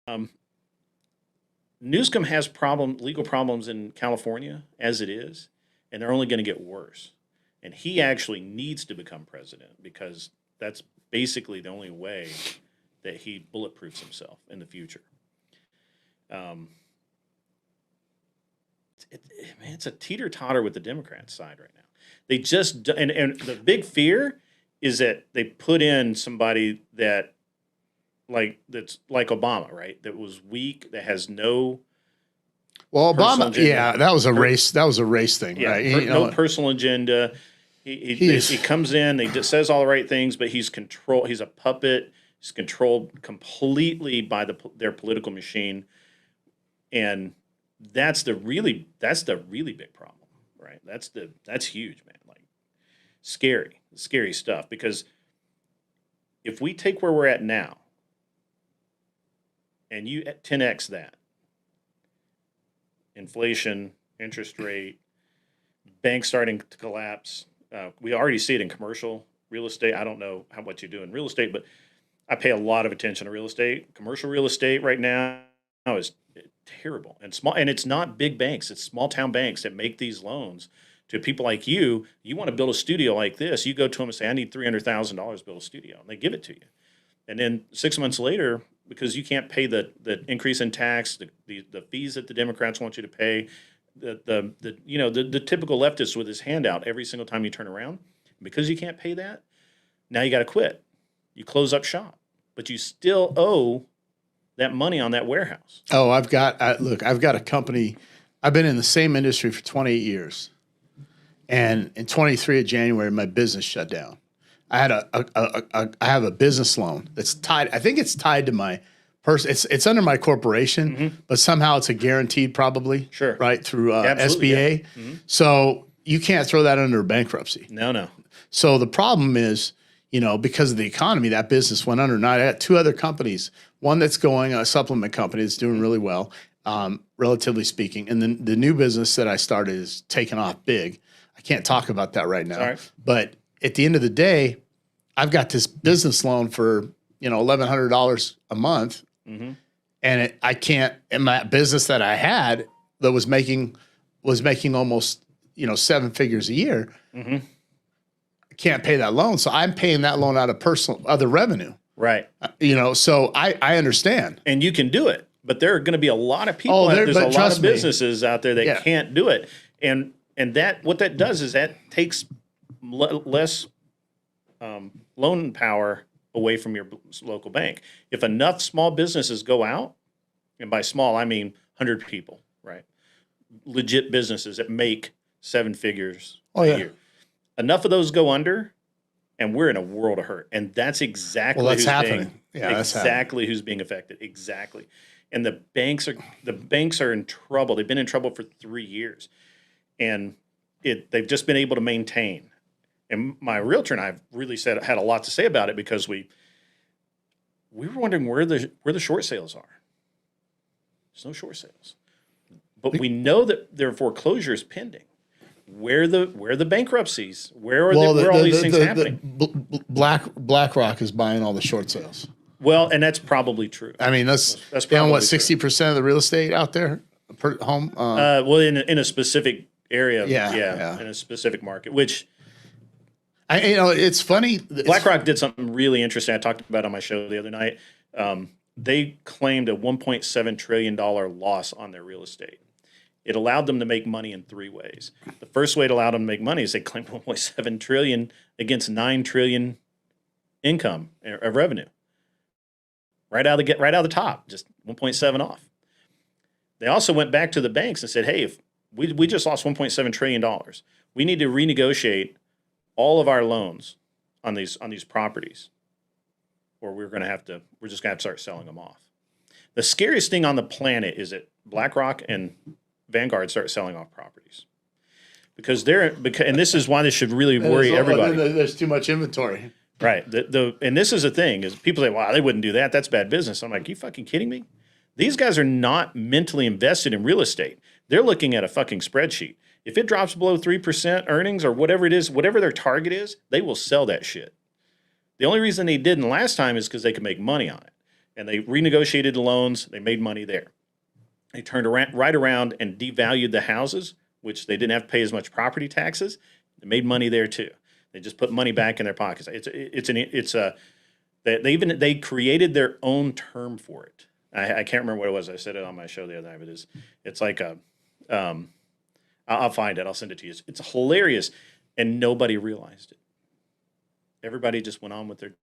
Um, Newsom has legal problems in California as it is, and they're only going to get worse. And he actually needs to become president because that's basically the only way that he bulletproofs himself in the future. Um, Man, it's a teeter totter with the Democrats side right now. They just and the big fear is that they put in somebody that's like Obama, right? That was weak, that has no Well, personal Obama, agenda. yeah, that was a race. That was a race thing, Yeah, right? no personal agenda. He comes in, he just says all the right things, but he's a puppet. He's controlled completely by their political machine, and that's the really big problem, right? That's huge, man. Like scary stuff. Because if we take where we're at now, and you 10x that, inflation, interest rate, banks starting to collapse. We already see it in commercial real estate. I don't know what you do in real estate, but I pay a lot of attention to real estate. Commercial real estate right now is terrible and small, and it's not big banks. It's small town banks that make these loans to people like you. You want to build a studio like this, you go to them and say, "I need $300,000 to build a studio," and they give it to you. And then 6 months later, because you can't pay the increase in tax, the fees that the Democrats want you to pay, the typical leftist with his hand out every single time you turn around, because you can't pay that, now you got to quit. You close up shop, but you still owe that money on that warehouse. Oh, I've got a company. I've been in the same industry for 28 years, and in 23 of January, my business shut down. I had I have a business loan that's tied. I think it's tied to my person. It's under my corporation, but somehow it's a guaranteed, probably. Sure. Right, through Absolutely, SBA. Yeah. So you can't throw that under bankruptcy. No. So the problem is, because of the economy, that business went under. Now I got two other companies. One that's going, a supplement company that's doing really well, relatively speaking. And then the new business that I started is taking off big. I can't talk about that right now. Sorry. But at the end of the day, I've got this business loan for, $1,100 a month. And I can't, in my business that I had that was making almost, 7 figures a year. I can't pay that loan. So I'm paying that loan out of other revenue. Right. So I understand. And you can do it, but there are going to be a lot of people. There's a lot of businesses out there that can't do it. And that what that does is that takes less loan power away from your local bank. If enough small businesses go out, and by small I mean 100 people, right? Legit businesses that make 7 figures a year. Enough of those go under, and we're in a world of hurt. And that's exactly who's happening. Who's being affected. Exactly. And the banks are in trouble. They've been in trouble for 3 years. And they've just been able to maintain. And my realtor and I have really had a lot to say about it, because we were wondering where the short sales are. There's no short sales. But we know that there are foreclosures pending. Where are the bankruptcies? Where are all these things happening? BlackRock is buying all the short sales. Well, and that's probably true. I mean, that's probably what 60% of the real estate out there per home. Well, in a specific area, in a specific market, which it's funny. BlackRock did something really interesting. I talked about it on my show the other night. They claimed a $1.7 trillion loss on their real estate. It allowed them to make money in 3 ways. The first way it allowed them to make money is they claimed 1.7 trillion against 9 trillion income of revenue. Right out of the top, just 1.7 off. They also went back to the banks and said, "Hey, if we just lost $1.7 trillion, we need to renegotiate all of our loans on these properties, or we're just gonna have to start selling them off." The scariest thing on the planet is that BlackRock and Vanguard start selling off properties, because and this is why this should really worry everybody. There's too much inventory. Right. And this is the thing, is people say, "Wow, they wouldn't do that. That's bad business." I'm like, you fucking kidding me? These guys are not mentally invested in real estate. They're looking at a fucking spreadsheet. If it drops below 3% earnings or whatever it is, whatever their target is, they will sell that shit. The only reason they didn't last time is because they could make money on it. and they renegotiated the loans. They made money there. They turned right around and devalued the houses, which they didn't have to pay as much property taxes. They made money there too. They just put money back in their pockets. They created their own term for it. I can't remember what it was. I said it on my show the other night, but it's like I'll find it. I'll send it to you. It's hilarious, and nobody realized it. Everybody just went on with their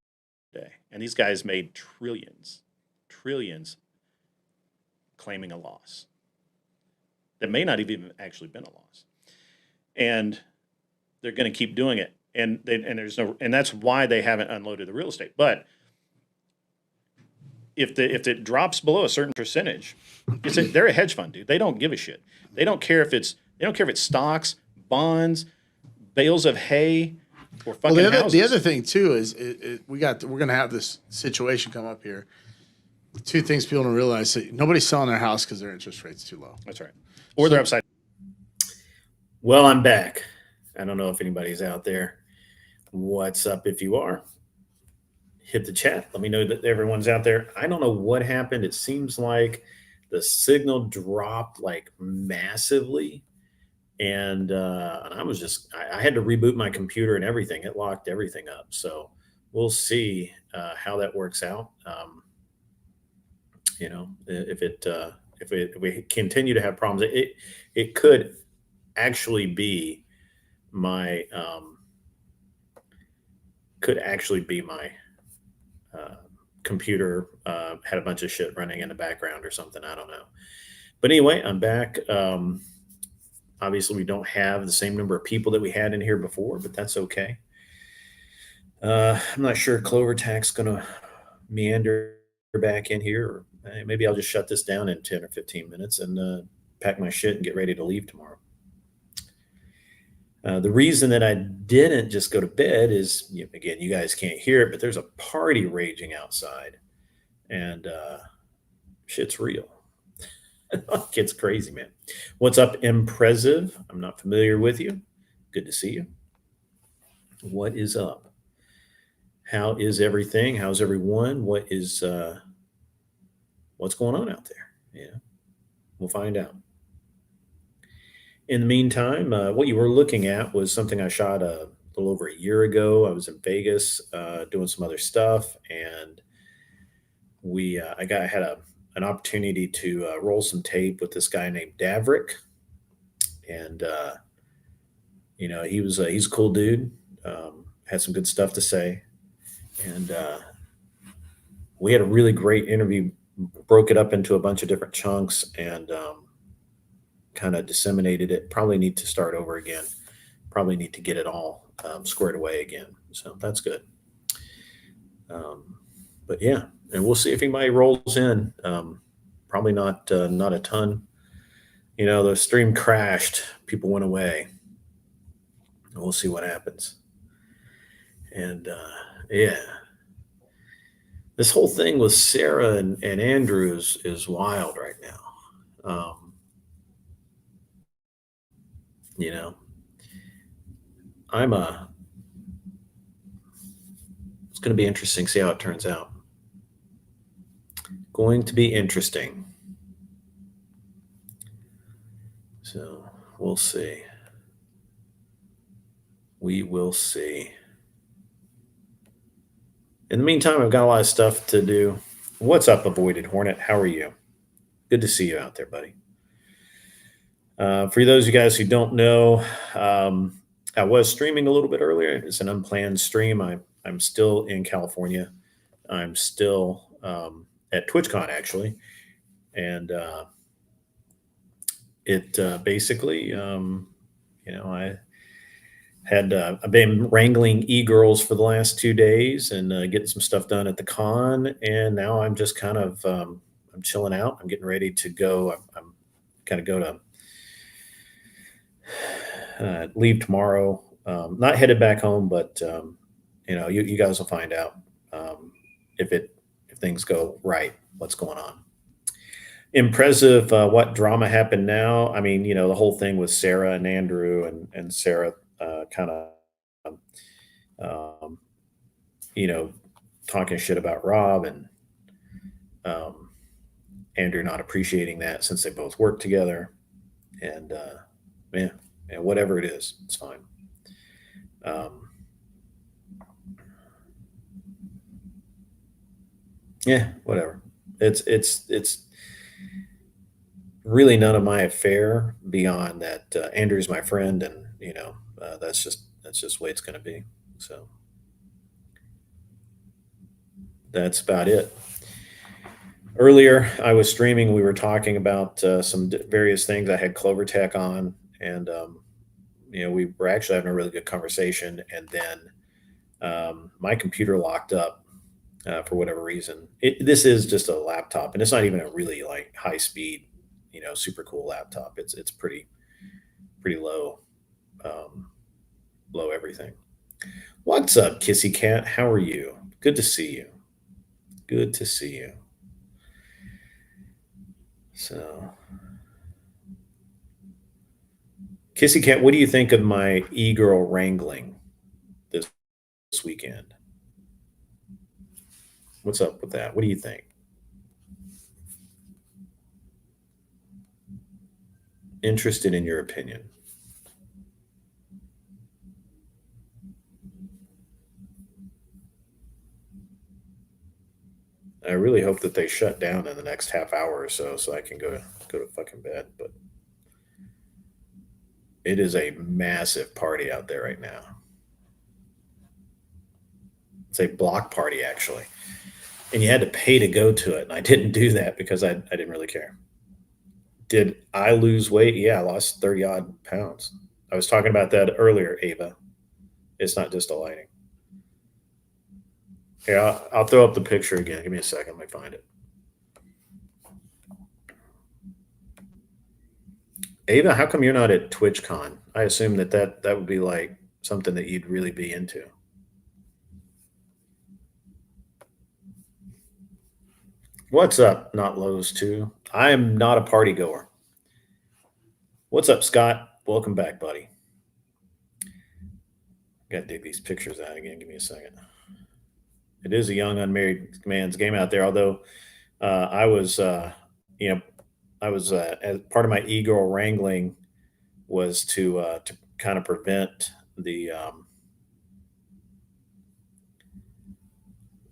day, and these guys made trillions, claiming a loss that may not have even actually been a loss, and they're going to keep doing it. And that's why they haven't unloaded the real estate. But if it drops below a certain percentage, they're a hedge fund, dude. They don't give a shit. They don't care if it's stocks, bonds, bales of hay, or fucking houses. The other thing too is we're going to have this situation come up here. Two things people don't realize: nobody's selling their house because their interest rate's too low. That's right, or they're upside. Well, I'm back. I don't know if anybody's out there. What's up? If you are, hit the chat. Let me know that everyone's out there. I don't know what happened. It seems like the signal dropped like massively. And I had to reboot my computer and everything. It locked everything up. So we'll see how that works out. If we continue to have problems, it could actually be my computer had a bunch of shit running in the background or something. I don't know. But anyway, I'm back. Obviously, we don't have the same number of people that we had in here before, but that's okay. I'm not sure Clover Tack's going to meander back in here. Or maybe I'll just shut this down in 10 or 15 minutes and pack my shit and get ready to leave tomorrow. The reason that I didn't just go to bed is, again, you guys can't hear it, but there's a party raging outside, and shit's real. It's crazy, man. What's up, Impressive? I'm not familiar with you. Good to see you. What is up? How is everything? How's everyone? What's going on out there? We'll find out. In the meantime, what you were looking at was something I shot a little over a year ago. I was in Vegas doing some other stuff, and I had an opportunity to roll some tape with this guy named Davrick, and he's a cool dude. Had some good stuff to say, and we had a really great interview. Broke it up into a bunch of different chunks and kind of disseminated it. Probably need to start over again. Probably need to get it all squared away again. So that's good. But yeah, and we'll see if anybody rolls in. Probably not a ton. The stream crashed. People went away. We'll see what happens. And yeah, this whole thing with Sarah and Andrew is wild right now. It's going to be interesting. See how it turns out. Going to be interesting. So we'll see. We will see. In the meantime, I've got a lot of stuff to do. What's up, Avoided Hornet? How are you? Good to see you out there, buddy. For those of you guys who don't know, I was streaming a little bit earlier. It's an unplanned stream. I'm still in California. I'm still at TwitchCon, actually. And basically, I've been wrangling e-girls for the last 2 days and getting some stuff done at the con. And now I'm just kind of, I'm chilling out. I'm getting ready to go. I'm kind of go to leave tomorrow. Not headed back home, but you guys will find out if things go right, what's going on. Impressive. What drama happened now? I mean, the whole thing with Sarah and Andrew and Sarah kind of, talking shit about Rob, and Andrew not appreciating that since they both work together, and yeah, whatever it is, it's fine. Um, yeah, whatever. It's really none of my affair beyond that. Andrew's my friend, and that's just the way it's going to be. So that's about it. Earlier, I was streaming. We were talking about some various things. I had Clover Tech on, and we were actually having a really good conversation. And then my computer locked up for whatever reason. This is just a laptop, and it's not even a really like high speed, super cool laptop. It's pretty low, low everything. What's up, Kissy Cat? How are you? Good to see you. Good to see you. So, Kissy Cat, what do you think of my e-girl wrangling this weekend? What's up with that? What do you think? Interested in your opinion. I really hope that they shut down in the next half hour or so I can go to fucking bed. But it is a massive party out there right now. It's a block party actually, and you had to pay to go to it. And I didn't do that because I didn't really care. Did I lose weight? Yeah, I lost 30 odd pounds. I was talking about that earlier, Ava. It's not just a lighting. Here, I'll throw up the picture again. Give me a second. Let me find it. Ava, how come you're not at TwitchCon? I assume that would be like something that you'd really be into. What's up, not Lowe's too? I am not a party goer. What's up, Scott? Welcome back, buddy. Gotta dig these pictures out again. Give me a second. It is a young unmarried man's game out there. Although I was, as part of my e-girl wrangling was to kind of prevent the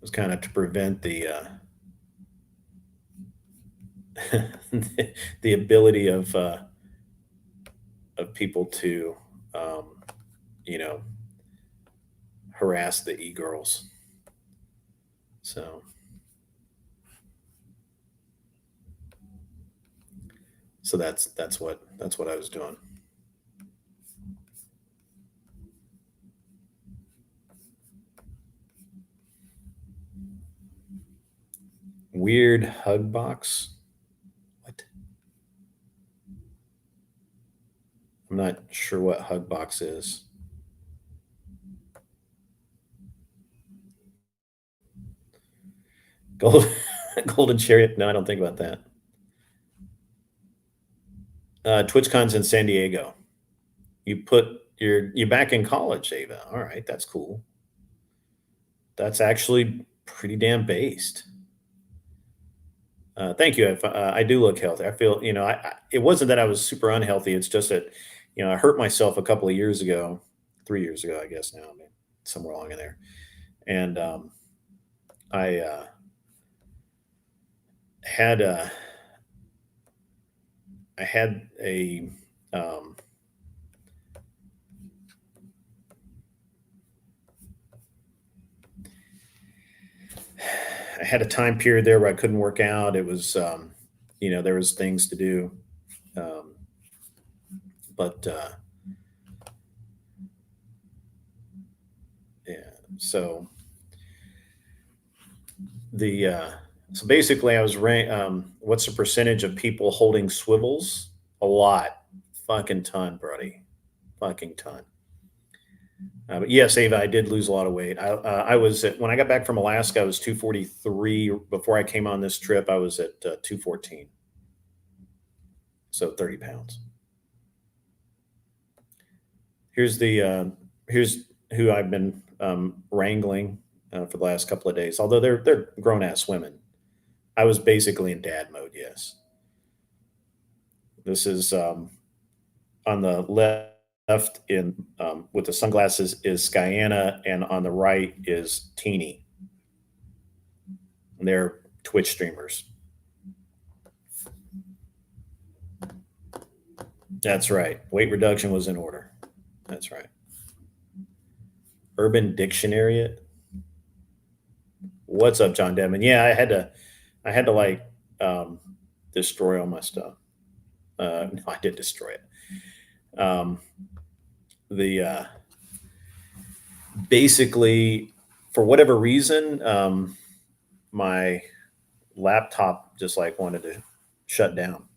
was kind of to prevent the the ability of people to you know harass the e-girls. So that's what I was doing. Weird hug box. What? I'm not sure what hug box is. Gold, Golden Chariot. No, I don't think about that. TwitchCon's in San Diego. You're back in college, Ava. All right, that's cool. That's actually pretty damn based. Thank you. I do look healthy. I feel, it wasn't that I was super unhealthy. It's just that, I hurt myself a couple of years ago, 3 years ago, I guess now, I mean, somewhere along in there. And I had a I had a time period there where I couldn't work out. It was, there was things to do, but yeah. So so basically, I was what's the percentage of people holding swivels? A lot, fucking ton, buddy, fucking ton. But yes, Ava, I did lose a lot of weight. I was when I got back from Alaska, I was 243. Before I came on this trip, I was at 214. So 30 pounds. Here's who I've been wrangling for the last couple of days. Although they're grown ass women, I was basically in dad mode. Yes. This is on the left in with the sunglasses is Skyana, and on the right is Teeny. And they're Twitch streamers. That's right. Weight reduction was in order. That's right. Urban Dictionary. What's up, John Denman? Yeah, I had to like destroy all my stuff. No, I did destroy it. The Basically, for whatever reason, my laptop just like wanted to shut down.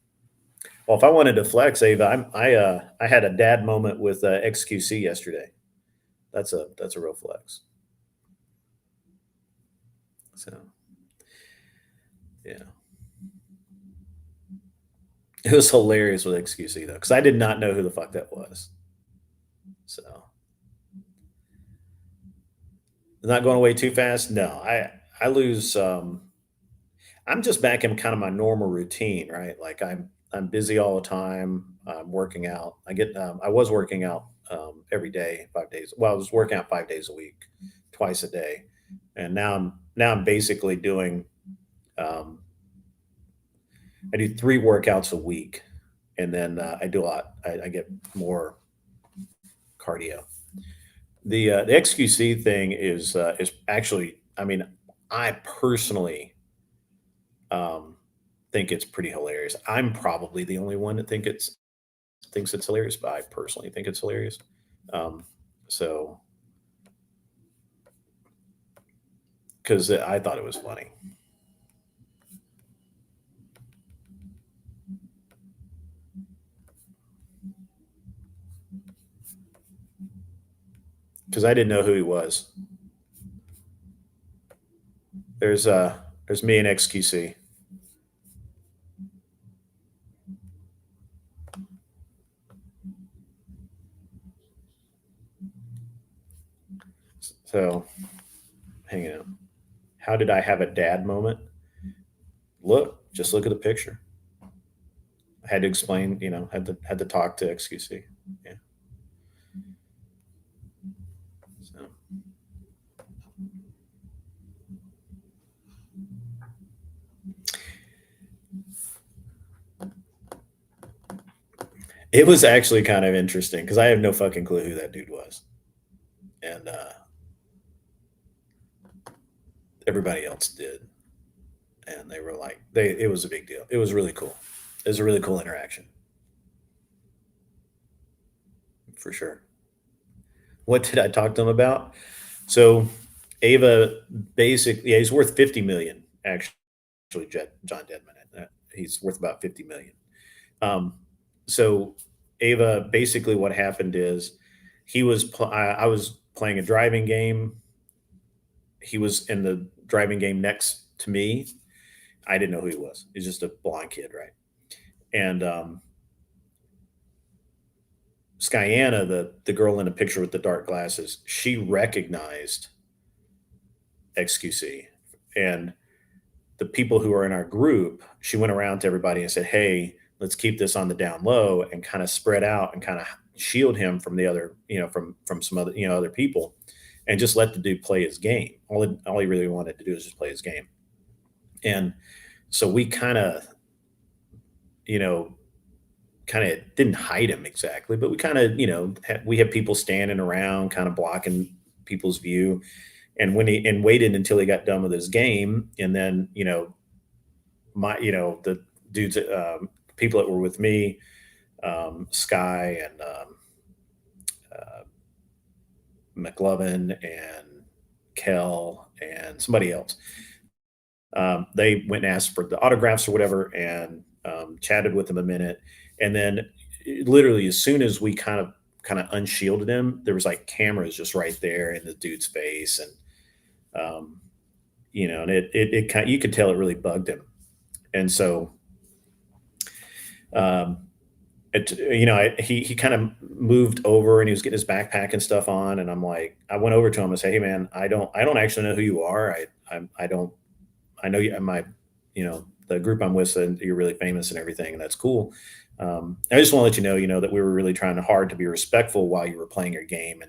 Well, if I wanted to flex, Ava, I had a dad moment with XQC yesterday. That's a real flex. So yeah, it was hilarious with XQC though, because I did not know who the fuck that was. So not going away too fast. No, I lose. I'm just back in kind of my normal routine, right? Like I'm busy all the time. I'm working out. I was working out every day, 5 days. Well, I was working out 5 days a week, twice a day, and now I'm basically doing. Um, I do 3 workouts a week, and then I do a lot. I get more cardio. The XQC thing is actually. I mean, I personally um, think it's pretty hilarious. I'm probably the only one that thinks it's hilarious, but I personally think it's hilarious. Um, so because I thought it was funny. Because I didn't know who he was. There's me and XQC. So hang on. How did I have a dad moment? Just look at the picture. I had to explain, had to talk to XQC. Yeah. So it was actually kind of interesting because I have no fucking clue who that dude was, and everybody else did, and they were like, It was a big deal. It was really cool. It was a really cool interaction for sure. What did I talk to him about? So Ava basically, yeah, he's worth 50 million actually. John Deadman, he's worth about 50 million. Um, so Ava, basically, what happened is I was playing a driving game. He was in the driving game next to me. I didn't know who he was. He's just a blonde kid, right? And Skyana, the girl in the picture with the dark glasses, she recognized XQC, and the people who are in our group, she went around to everybody and said, "Hey, let's keep this on the down low and kind of spread out and kind of shield him from the other, from some other, other people, and just let the dude play his game. All he really wanted to do is just play his game." And so we kind of, you know, kind of didn't hide him exactly, but we kind of, we had people standing around, kind of blocking people's view. And waited until he got done with his game, and then the dudes, people that were with me, Sky and uh, McLovin and Kel and somebody else. They went and asked for the autographs or whatever, and chatted with him a minute, and then literally as soon as we kind of unshielded him, there was like cameras just right there in the dude's face, and and it kind, you could tell it really bugged him, and so he kind of moved over and he was getting his backpack and stuff on, and I went over to him and said, "Hey man, I don't actually know who you are. I don't, I know you, the group I'm with said you're really famous and everything, and that's cool. I just want to let you know that we were really trying hard to be respectful while you were playing your game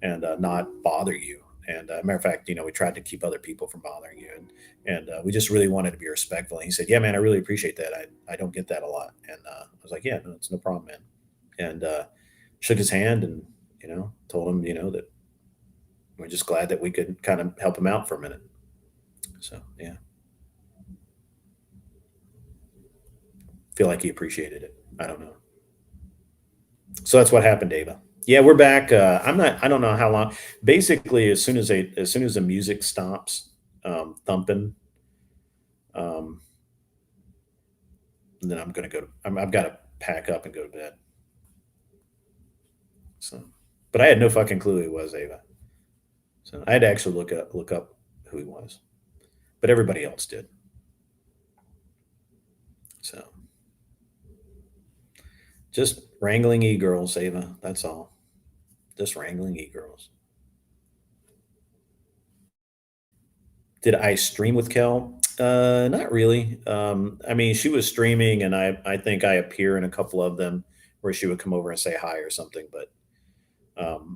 and not bother you. And matter of fact, we tried to keep other people from bothering you, and we just really wanted to be respectful. And he said, "Yeah, man, I really appreciate that. I don't get that a lot." And I was like, "Yeah, no, it's no problem, man." And shook his hand and told him that we're just glad that we could kind of help him out for a minute. So yeah, feel like he appreciated it. I don't know. So that's what happened, Ava. Yeah, we're back. I don't know how long. Basically, as soon as the music stops thumping, um, then I'm gonna go. I've got to pack up and go to bed. So, but I had no fucking clue who he was, Ava. So I had to actually look up who he was, but everybody else did. So just wrangling e-girls, Ava. That's all. Just wrangling e-girls. Did I stream with Kel? Not really. I mean, she was streaming, and I think I appear in a couple of them where she would come over and say hi or something. But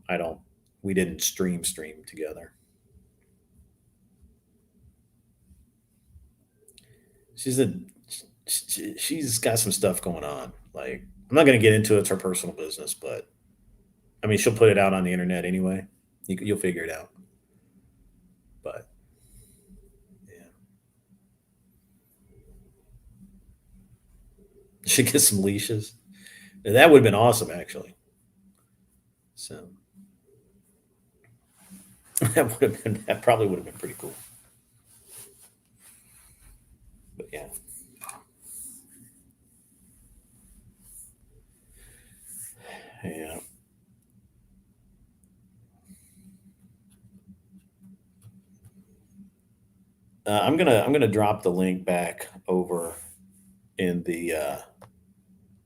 I don't. We didn't stream together. She's a she's got some stuff going on. Like I'm not going to get into it. It's her personal business, but I mean, she'll put it out on the internet anyway. You'll figure it out. But yeah, she gets some leashes. That would have been awesome, actually. So that probably would have been pretty cool. But yeah, yeah. I'm gonna drop the link back over in the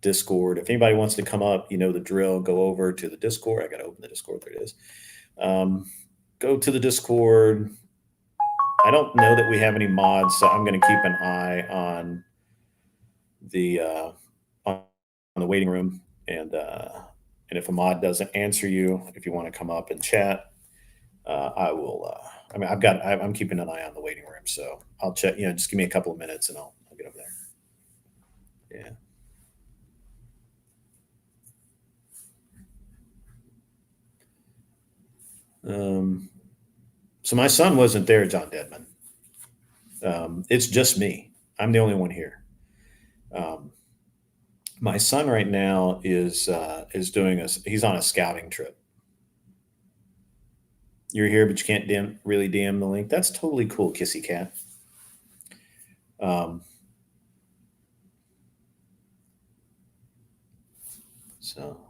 Discord. If anybody wants to come up, you know the drill. Go over to the Discord. I gotta open the Discord. There it is. Um, Go to the Discord. I don't know that we have any mods, so I'm gonna keep an eye on the on the waiting room, and if a mod doesn't answer you, if you want to come up and chat, I will. I mean, I'm keeping an eye on the waiting room, so I'll check. Just give me a couple of minutes, and I'll get over there. Yeah. So my son wasn't there, John Deadman. It's just me. I'm the only one here. Um, my son right now is doing a. He's on a scouting trip. You're here, but you can't really DM the link. That's totally cool, Kissy Cat. Um, so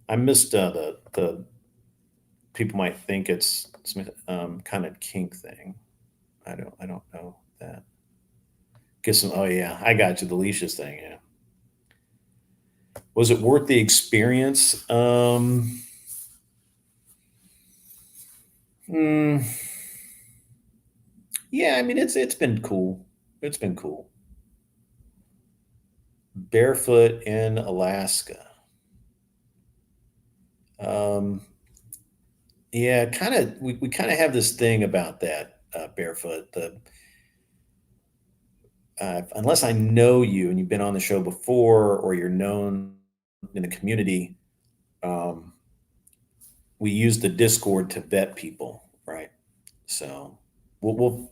I missed the people might think it's some kind of kink thing. I don't know that. Get some. Oh yeah, I got you. The leashes thing. Yeah. Was it worth the experience? Hmm, yeah. I mean, it's been cool. It's been cool. Barefoot in Alaska. Um, yeah, kind of. We kind of have this thing about that barefoot. Unless I know you and you've been on the show before or you're known in the community, um, we use the Discord to vet people, right? So we'll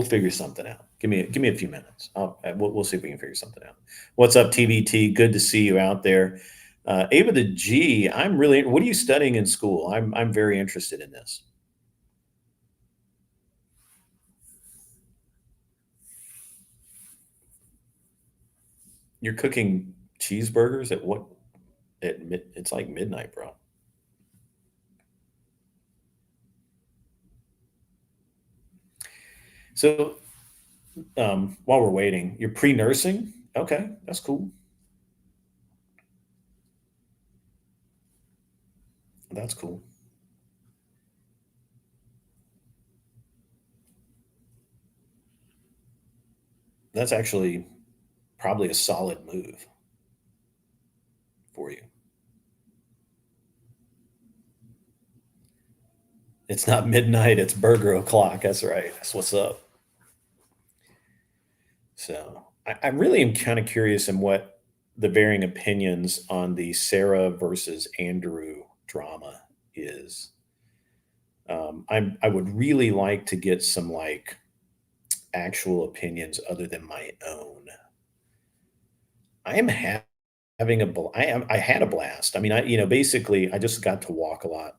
figure something out. Give me a few minutes. We'll see if we can figure something out. What's up, TBT? Good to see you out there. Ava the G. I'm really. What are you studying in school? I'm very interested in this. You're cooking cheeseburgers at what? It's like midnight, bro. So while we're waiting, you're pre-nursing. Okay, that's cool. That's cool. That's actually probably a solid move for you. It's not midnight, it's burger o'clock. That's right. That's what's up. So I really am kind of curious in what the varying opinions on the Sarah versus Andrew drama is. I would really like to get some like actual opinions other than my own. I am having I had a blast. I mean, basically I just got to walk a lot.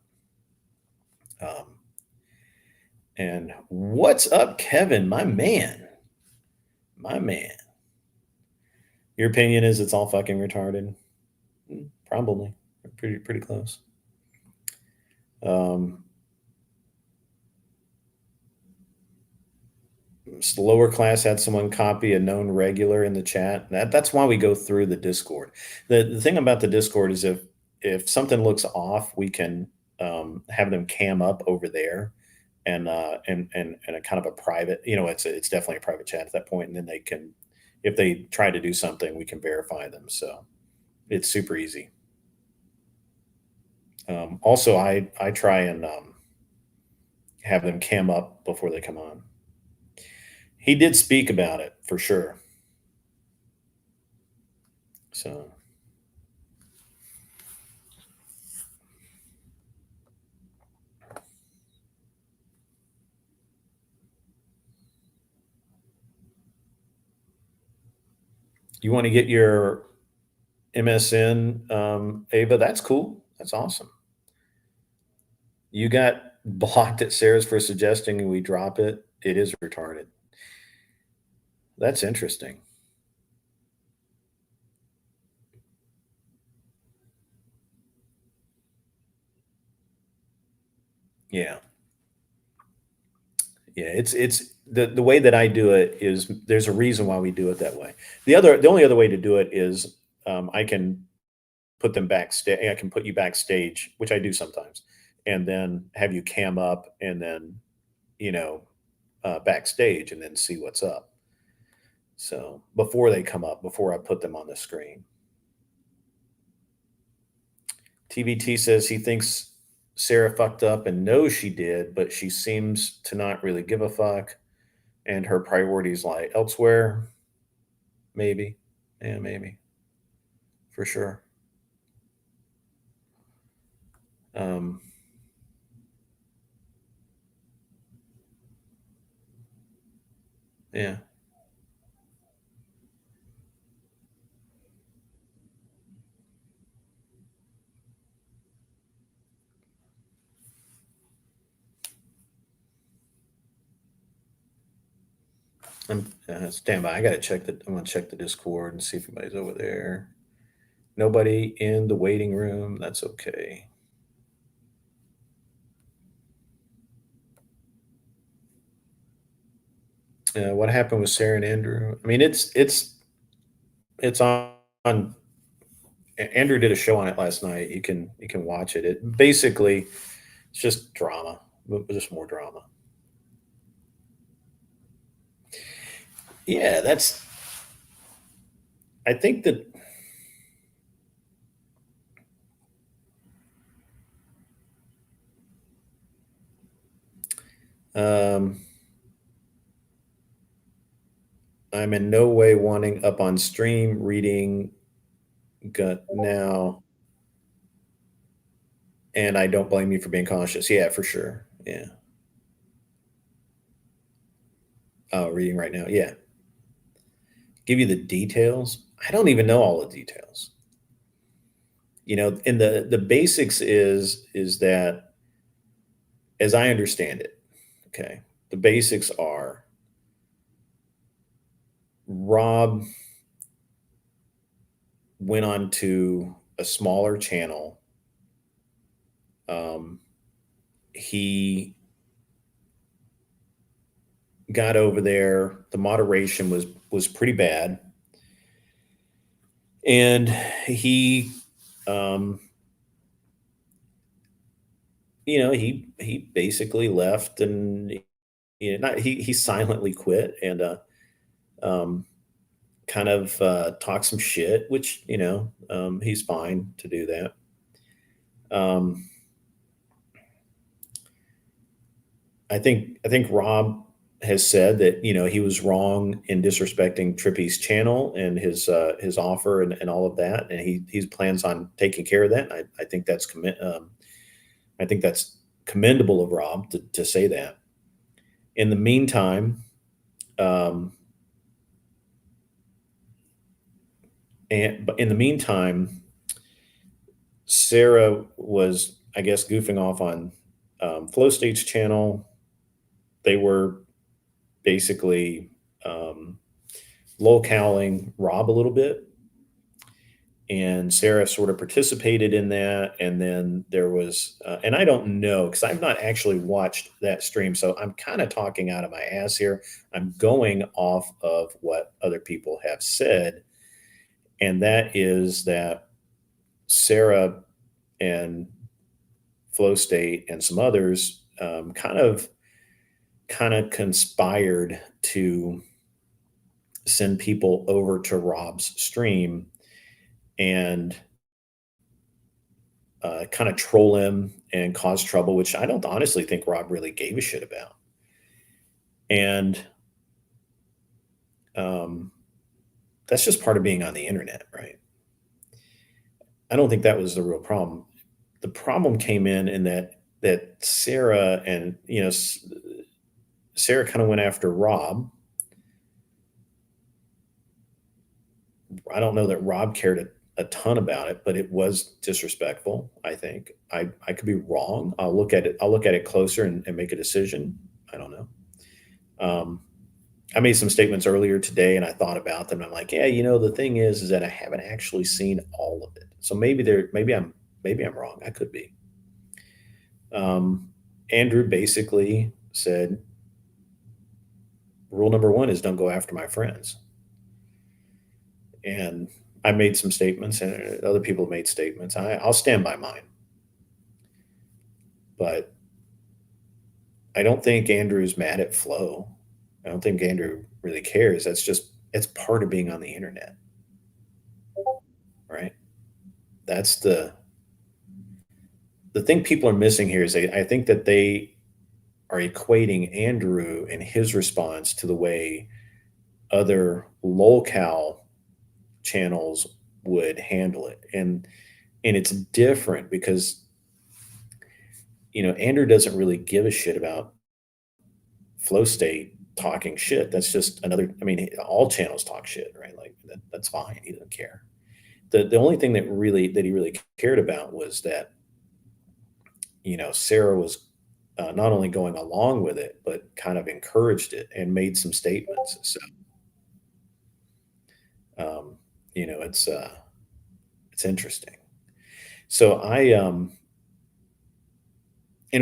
Um, and what's up, Kevin, my man. Your opinion is it's all fucking retarded. Probably pretty close. Um, the lower class had someone copy a known regular in the chat. That's why we go through the Discord. The thing about the Discord is if something looks off, we can have them cam up over there, and a kind of a private. It's definitely a private chat at that point, and then they can, if they try to do something, we can verify them. So it's super easy. Also, I try and have them cam up before they come on. He did speak about it for sure. So you want to get your MSN, Ava? That's cool. That's awesome. You got blocked at Sarah's for suggesting we drop it. It is retarded. That's interesting. Yeah. Yeah, it's the way that I do it is there's a reason why we do it that way. The only other way to do it is I can put them backstage. I can put you backstage, which I do sometimes, and then have you cam up, and then you know backstage, and then see what's up. So before they come up, before I put them on the screen. TBT says he thinks Sarah fucked up and knows she did, but she seems to not really give a fuck, and her priorities lie elsewhere. Maybe, yeah, maybe, for sure. Um, yeah. Stand by. I'm gonna check the Discord and see if anybody's over there. Nobody in the waiting room. That's okay. What happened with Sarah and Andrew? I mean, it's on. Andrew did a show on it last night. You can watch it. It basically it's just drama, just more drama. Yeah, that's. I think that um, I'm in no way wanting up on stream reading gut now, and I don't blame you for being cautious. Yeah, for sure. Yeah. Oh, reading right now. Yeah. Give you the details. I don't even know all the details. And the basics is that, as I understand it, okay, the basics are Rob went on to a smaller channel. He got over there. The moderation was pretty bad, and he, um, he basically left, and not he silently quit, and kind of talk some shit, which, he's fine to do that. Um, I think Rob has said that he was wrong in disrespecting Trippy's channel and his offer and all of that, and he plans on taking care of that. I think that's I think that's commendable of Rob to say that. In the meantime, um, but in the meantime, Sarah was, I guess, goofing off on Flow State's channel. They were basically localing Rob a little bit, and Sarah sort of participated in that. And then there was, and I don't know because I've not actually watched that stream, so I'm kind of talking out of my ass here. I'm going off of what other people have said, and that is that Sarah and Flow State and some others kind of conspired to send people over to Rob's stream and kind of troll him and cause trouble, which I don't honestly think Rob really gave a shit about. And that's just part of being on the internet, right? I don't think that was the real problem. The problem came in that Sarah and Sarah kind of went after Rob. I don't know that Rob cared a ton about it, but it was disrespectful. I think I could be wrong. I'll look at it closer and make a decision. I don't know. I made some statements earlier today, and I thought about them. I'm like, yeah, the thing is that I haven't actually seen all of it, so maybe I'm wrong. I could be. Andrew basically said, rule number one is don't go after my friends. And I made some statements, and other people made statements. I'll stand by mine. But I don't think Andrew's mad at Flo. I don't think Andrew really cares. It's part of being on the internet, right? That's the thing people are missing here is I think that they are equating Andrew and his response to the way other locale channels would handle it. And it's different because Andrew doesn't really give a shit about Flow State talking shit. That's just another, all channels talk shit, right? Like that's fine. He doesn't care. The only thing that he really cared about was that Sarah was not only going along with it, but kind of encouraged it and made some statements. So it's interesting. So and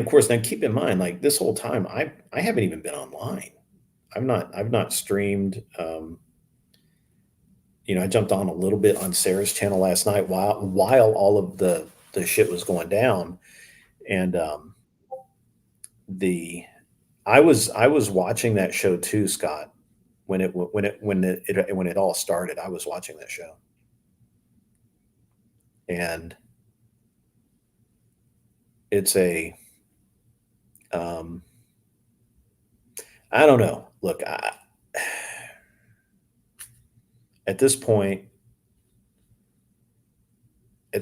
of course, now keep in mind, like this whole time, I haven't even been online. I've not streamed. I jumped on a little bit on Sarah's channel last night while all of the shit was going down, and I was watching that show too, Scott. When it all started, I was watching that show, and it's a I don't know. Look, at this point, I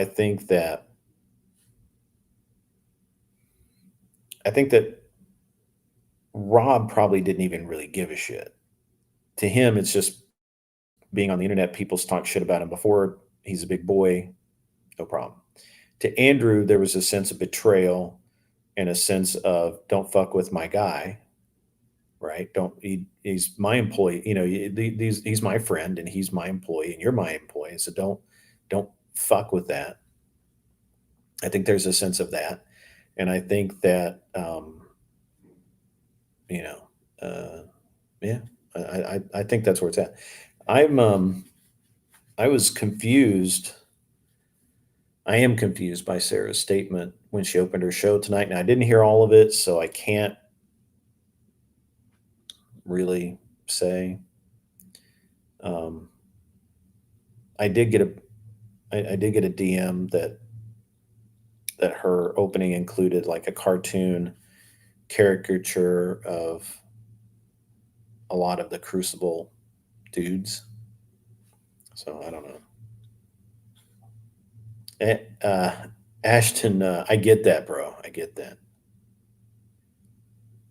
think that Rob probably didn't even really give a shit. To him, it's just being on the internet. People talk shit about him before. He's a big boy, no problem. To Andrew, there was a sense of betrayal and a sense of don't fuck with my guy, right? He's my employee. He's my friend and he's my employee and you're my employee. So don't fuck with that. I think there's a sense of that, and I think that yeah, I think that's where it's at. I was confused. I am confused by Sarah's statement when she opened her show tonight. Now I didn't hear all of it, so I can't really say. I did get a DM that her opening included like a cartoon caricature of a lot of the Crucible dudes. So I don't know. Ashton, I get that, bro. I get that.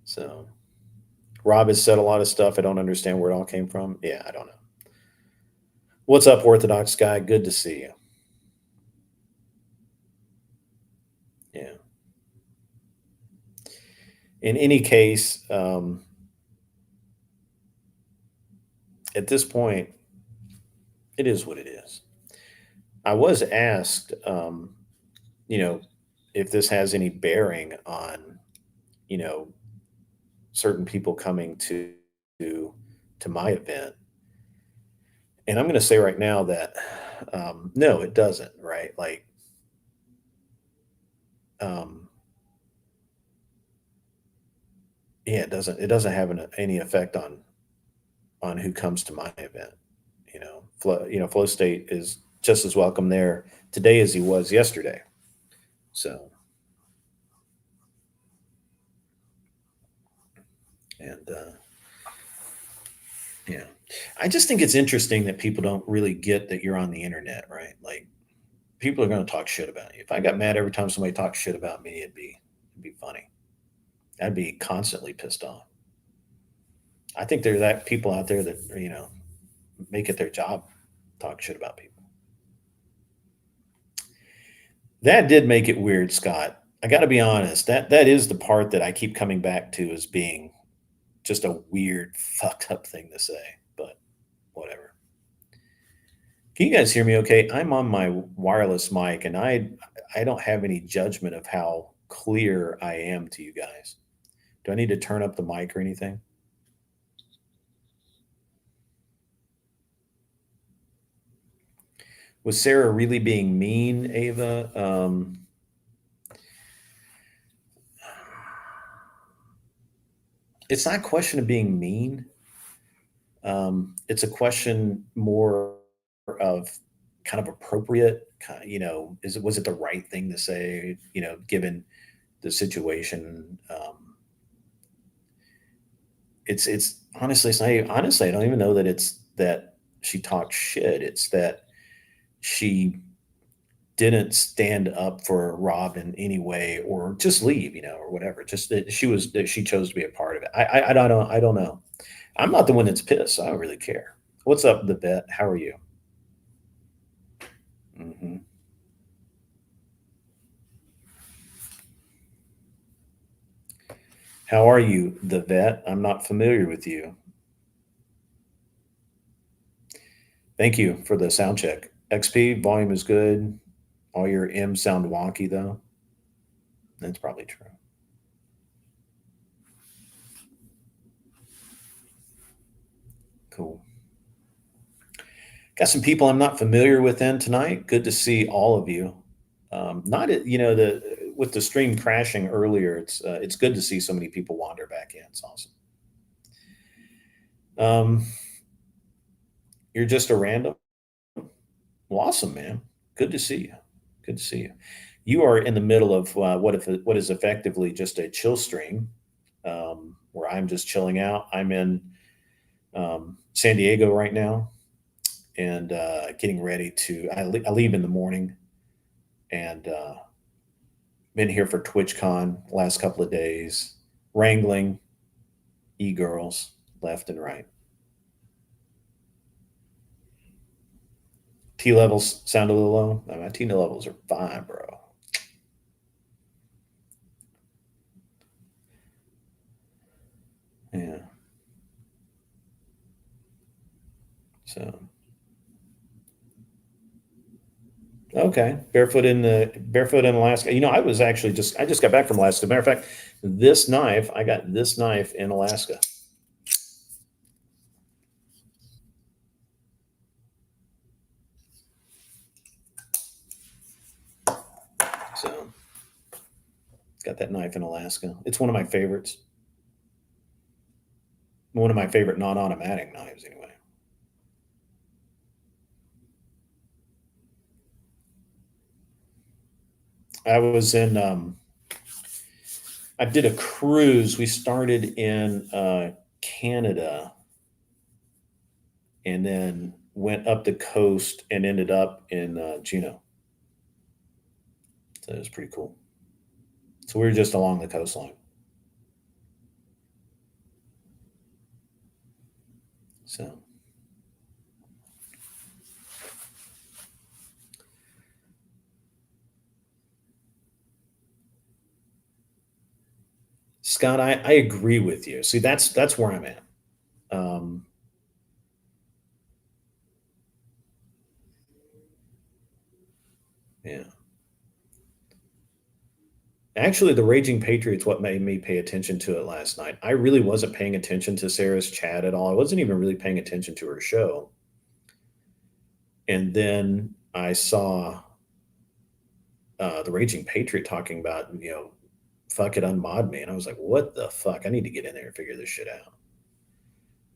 So Rob has said a lot of stuff. I don't understand where it all came from. Yeah, I don't know. What's up, Orthodox guy? Good to see you. Yeah. In any case, at this point, it is what it is. I was asked, you know, if this has any bearing on, you know, certain people coming to my event, and I'm going to say right now that no, it doesn't. Right? Like, um, yeah, it doesn't. It doesn't have any effect on who comes to my event. Flow State is just as welcome there today as he was yesterday. So, and yeah, I just think it's interesting that people don't really get that you're on the internet, right? Like, people are going to talk shit about you. If I got mad every time somebody talked shit about me, it'd be funny. I'd be constantly pissed off. I think there are that people out there that make it their job talk shit about people. That did make it weird, Scott. I got to be honest. That is the part that I keep coming back to as being just a weird, fucked up thing to say. But whatever. Can you guys hear me? Okay, I'm on my wireless mic, and I don't have any judgment of how clear I am to you guys. Do I need to turn up the mic or anything? Was Sarah really being mean, Ava? It's not a question of being mean. It's a question more of kind of appropriate. Was it the right thing to say? Given the situation, it's honestly, it's not honestly. I don't even know that it's that she talked shit. It's that she didn't stand up for Rob in any way, or just leave, or whatever. Just that she chose to be a part of it. I don't know. I'm not the one that's pissed. So I don't really care. What's up, the vet? How are you? Hmm. How are you, the vet? I'm not familiar with you. Thank you for the sound check. XP volume is good. All your M's sound wonky though. That's probably true. Cool. Got some people I'm not familiar with in tonight. Good to see all of you. Not the with the stream crashing earlier. It's good to see so many people wander back in. It's awesome. You're just a random. Well, awesome, man. Good to see you. Good to see you. You are in the middle of what is effectively just a chill stream, where I'm just chilling out. I'm in San Diego right now, and getting ready to. I leave in the morning, and been here for TwitchCon last couple of days, wrangling e-girls left and right. T levels sound a little low. My T levels are fine, bro. Yeah. So okay, barefoot in Alaska. I just got back from Alaska. Matter of fact, I got this knife in Alaska. So got that knife in Alaska. It's one of my favorites. One of my favorite non-automatic knives, anyway. I was in. I did a cruise. We started in Canada, and then went up the coast and ended up in Juneau. So it was pretty cool. So we were just along the coastline. So Scott, I agree with you. See, that's where I'm at. Um, yeah. Actually, the Raging Patriots what made me pay attention to it last night. I really wasn't paying attention to Sarah's chat at all. I wasn't even really paying attention to her show. And then I saw the Raging Patriot talking about, fuck it, unmod me. And I was like, what the fuck? I need to get in there and figure this shit out.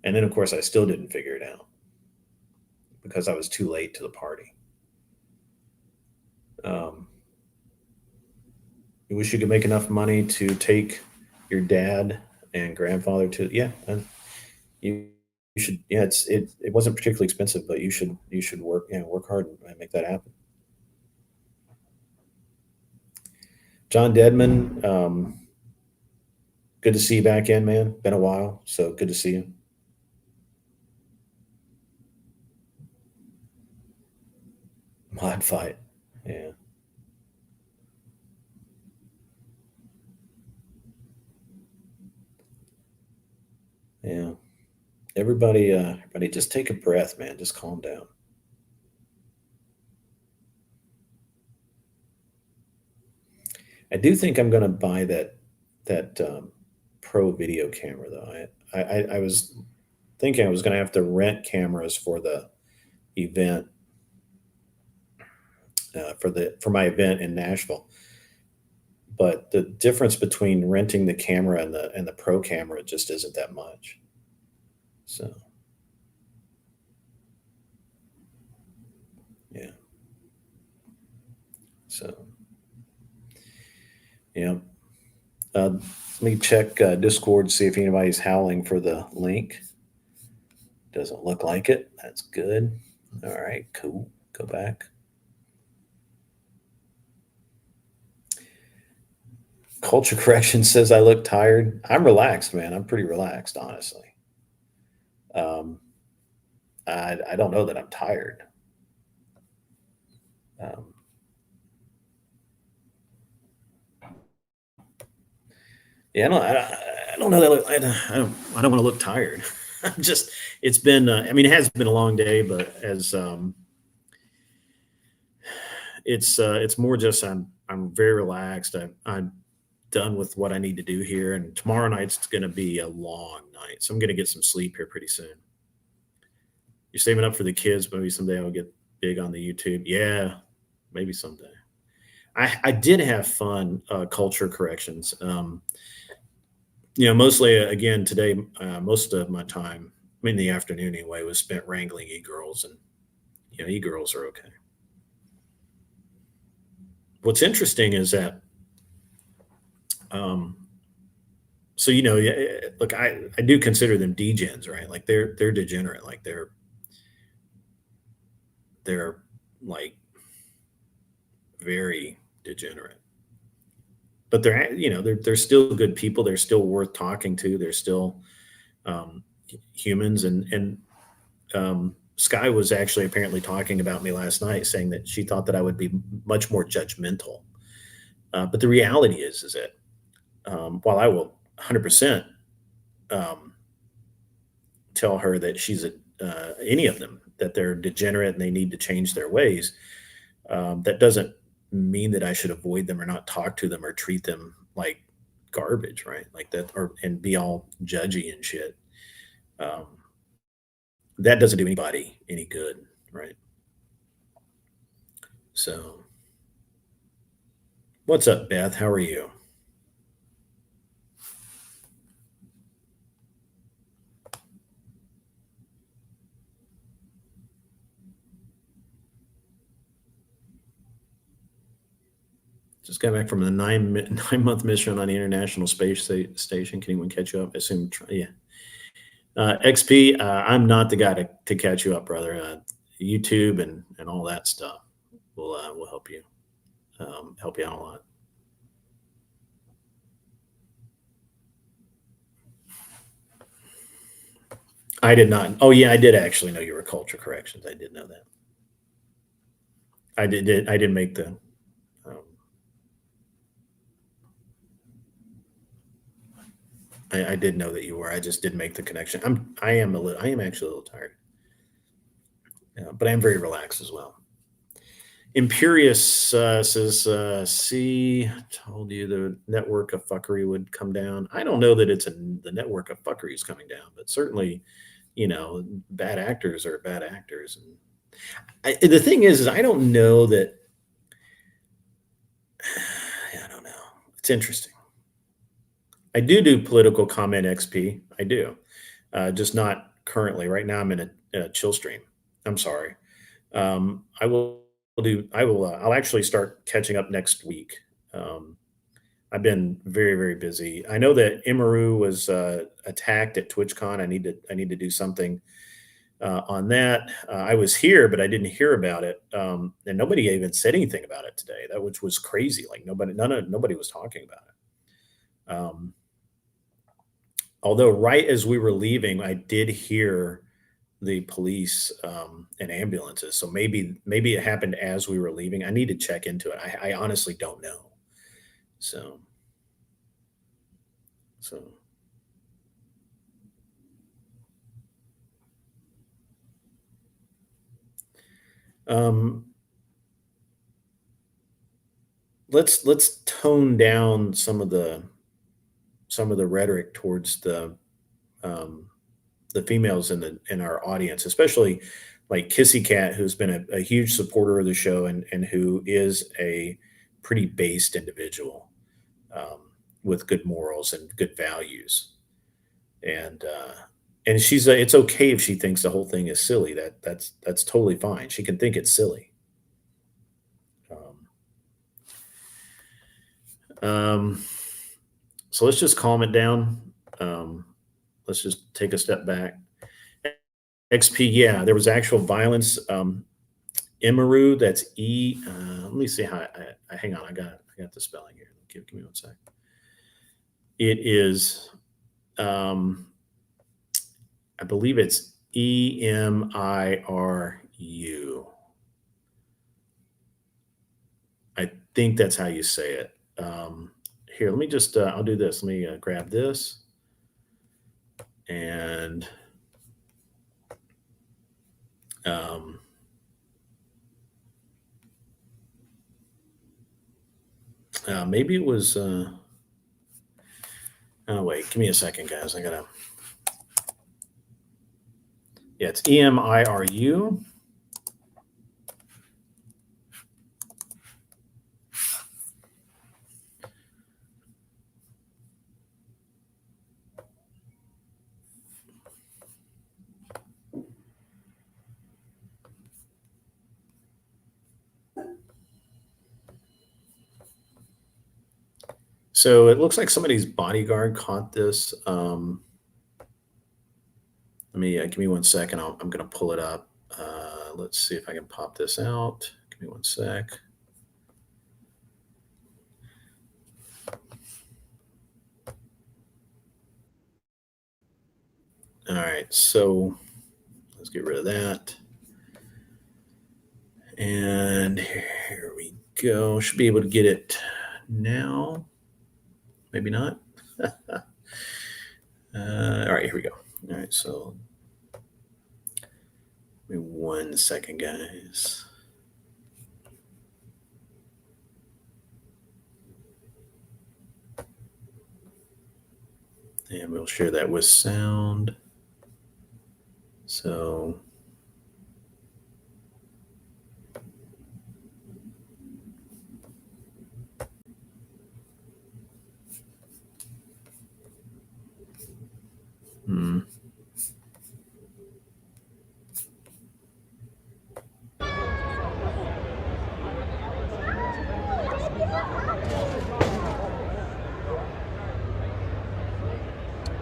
And then, of course, I still didn't figure it out because I was too late to the party. You wish you could make enough money to take your dad and grandfather to, yeah, and you should, yeah, it wasn't particularly expensive, but you should work, work hard and make that happen. John Deadman, good to see you back in, man. Been a while, so good to see you. Mod fight, yeah. Yeah. Everybody just take a breath, man. Just calm down. I do think I'm going to buy that pro video camera though. I was thinking I was going to have to rent cameras for the event for my event in Nashville. But the difference between renting the camera and the pro camera just isn't that much. So yeah. So yeah. Let me check Discord, see if anybody's howling for the link. Doesn't look like it. That's good. All right, cool. Go back. Culture Correction says I look tired. I'm relaxed, man. I'm pretty relaxed, honestly. Um, I don't know that I'm tired. Um, yeah, I don't know that I don't want to look tired. I'm just, it's been, I mean, it has been a long day, but it's more just I'm very relaxed. I'm done with what I need to do here, and tomorrow night's going to be a long night, so I'm going to get some sleep here pretty soon. You're saving up for the kids. Maybe someday I'll get big on the YouTube. Yeah, maybe someday. I did have fun. Culture corrections. Mostly again today. Most of my time, I mean, the afternoon anyway, was spent wrangling e-girls, and e-girls are okay. What's interesting is that, so look, I do consider them degens, right? Like they're degenerate, like they're like very degenerate, but they're still good people. They're still worth talking to. They're still humans, and Sky was actually apparently talking about me last night, saying that she thought that I would be much more judgmental. But the reality is that while I will 100% tell her that she's any of them, that they're degenerate and they need to change their ways, that doesn't mean that I should avoid them or not talk to them or treat them like garbage, right? Like that, and be all judgy and shit. That doesn't do anybody any good, right? So, what's up, Beth? How are you? Just got back from a 9-month mission on the International Space Station. Can anyone catch you up? I assume, yeah. XP, I'm not the guy to catch you up, brother. YouTube and all that stuff will help you out a lot. I did not. Oh yeah, I did actually know you were culture corrections. I did know that. I did make the. I did know that you were. I just didn't make the connection. I am actually a little tired, but I am very relaxed as well. Imperious says, "See, told you the network of fuckery would come down." I don't know that the network of fuckery is coming down, but certainly, bad actors are bad actors. And the thing is I don't know that. I don't know. It's interesting. I do political comment XP. I do, just not currently. Right now, I'm in a chill stream. I'm sorry. I will do. I'll actually start catching up next week. I've been very, very busy. I know that Imaru was attacked at TwitchCon. I need to do something on that. I was here, but I didn't hear about it, and nobody even said anything about it today. Which was crazy. Like nobody was talking about it. Although right as we were leaving, I did hear the police and ambulances. So maybe it happened as we were leaving. I need to check into it. I honestly don't know. So let's tone down some of the rhetoric towards the females in our audience, especially like Kissy Cat, who's been a huge supporter of the show and who is a pretty based individual with good morals and good values. And she's it's okay if she thinks the whole thing is silly. That's totally fine. She can think it's silly. So let's just calm it down. Let's just take a step back. XP, yeah, there was actual violence. Imaru, that's let me see how I hang on. I got the spelling here. Give me 1 sec. It is, I believe it's Emiru. I think that's how you say it. Here, let me just, I'll do this. Let me grab this. And maybe it was, oh, wait, give me a second, guys. Yeah, it's Emiru. So it looks like somebody's bodyguard caught this. Let me give me 1 second. I'm going to pull it up. Let's see if I can pop this out. Give me 1 sec. All right, so let's get rid of that. And here we go. Should be able to get it now. Maybe not. All right, here we go. All right, so give me 1 second, guys. And we'll share that with sound. So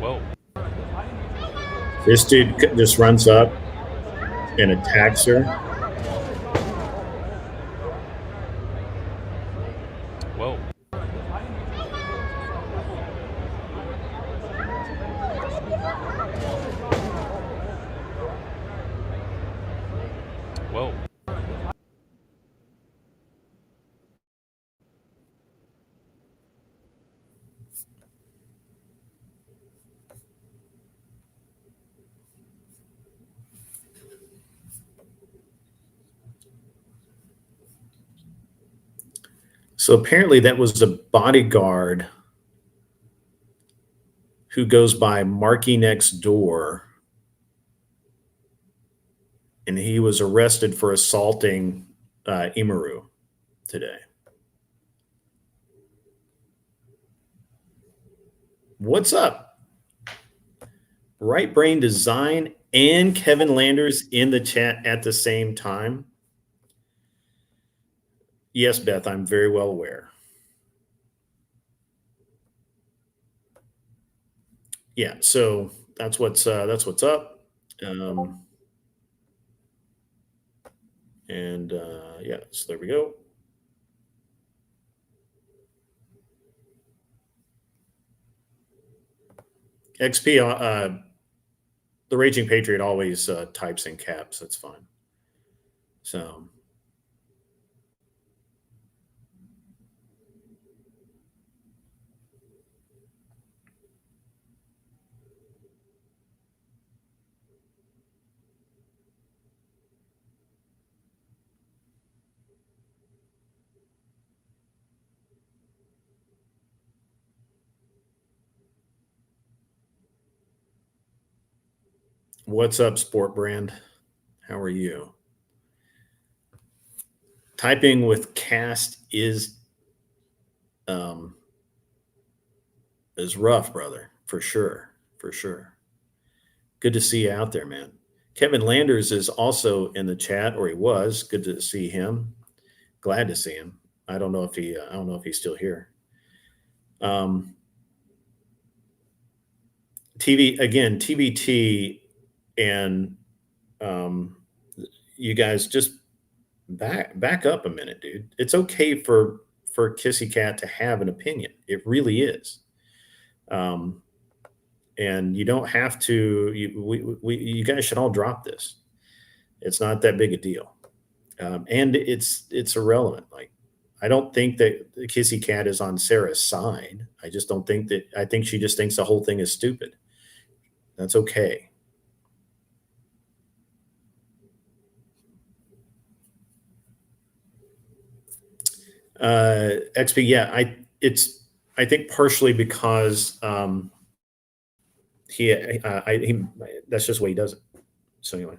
Whoa. This dude just runs up and attacks her. Whoa. Whoa. So apparently that was a bodyguard who goes by Marky Next Door, and he was arrested for assaulting Imaru today. What's up? Right Brain Design and Kevin Landers in the chat at the same time. Yes, Beth, I'm very well aware. Yeah, so that's what's up. Yeah, so there we go. XP, the Raging Patriot always types in caps. That's fine. So, what's up, Sport Brand? How are you? Typing with cast is rough, brother, for sure, for sure. Good to see you out there, man. Kevin Landers is also in the chat, or he was. Good to see him. Glad to see him. I don't know if he's still here. TBT, and you guys just back up a minute, dude. It's okay for Kissy Cat to have an opinion. It really is. And you don't have to. You guys should all drop this. It's not that big a deal, and it's irrelevant. Like, I don't think that Kissy Cat is on Sarah's side. I just don't think that. I think she just thinks the whole thing is stupid. That's okay. XP, yeah, I think partially because he that's just the way he does it. So anyway.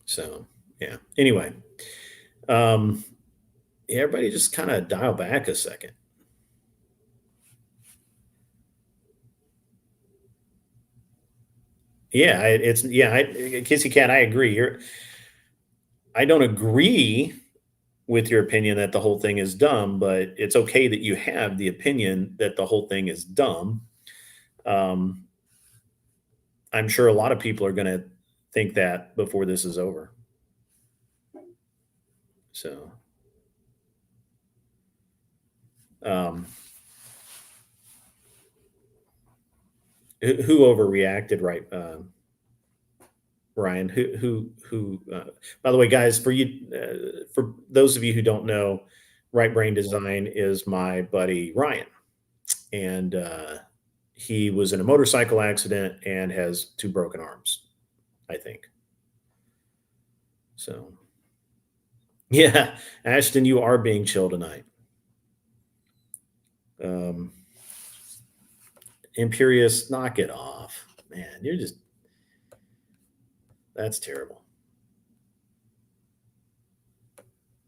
So yeah. Anyway, everybody just kind of dial back a second. Yeah, Kissy Cat, I agree. I don't agree with your opinion that the whole thing is dumb, but it's okay that you have the opinion that the whole thing is dumb. I'm sure a lot of people are going to think that before this is over. So, who overreacted, right? Ryan, by the way, guys, for those of you who don't know, Right Brain Design is my buddy Ryan, and he was in a motorcycle accident and has 2 broken arms, I think. So, yeah, Ashton, you are being chill tonight. Imperious, knock it off, man. That's terrible.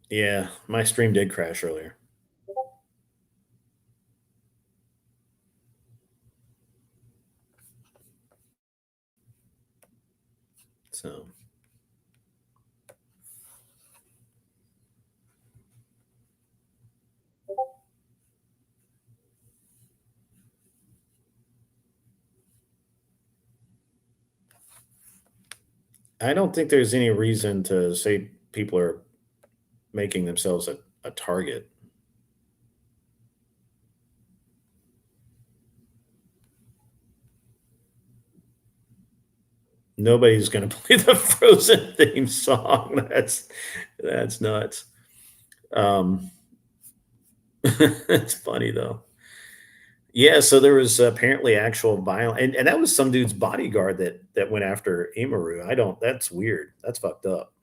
Yeah, my stream did crash earlier. So, I don't think there's any reason to say people are making themselves a target. Nobody's going to play the Frozen theme song. That's nuts. It's funny though. Yeah, so there was apparently actual violence, and that was some dude's bodyguard that went after Imaru. I don't. That's weird. That's fucked up.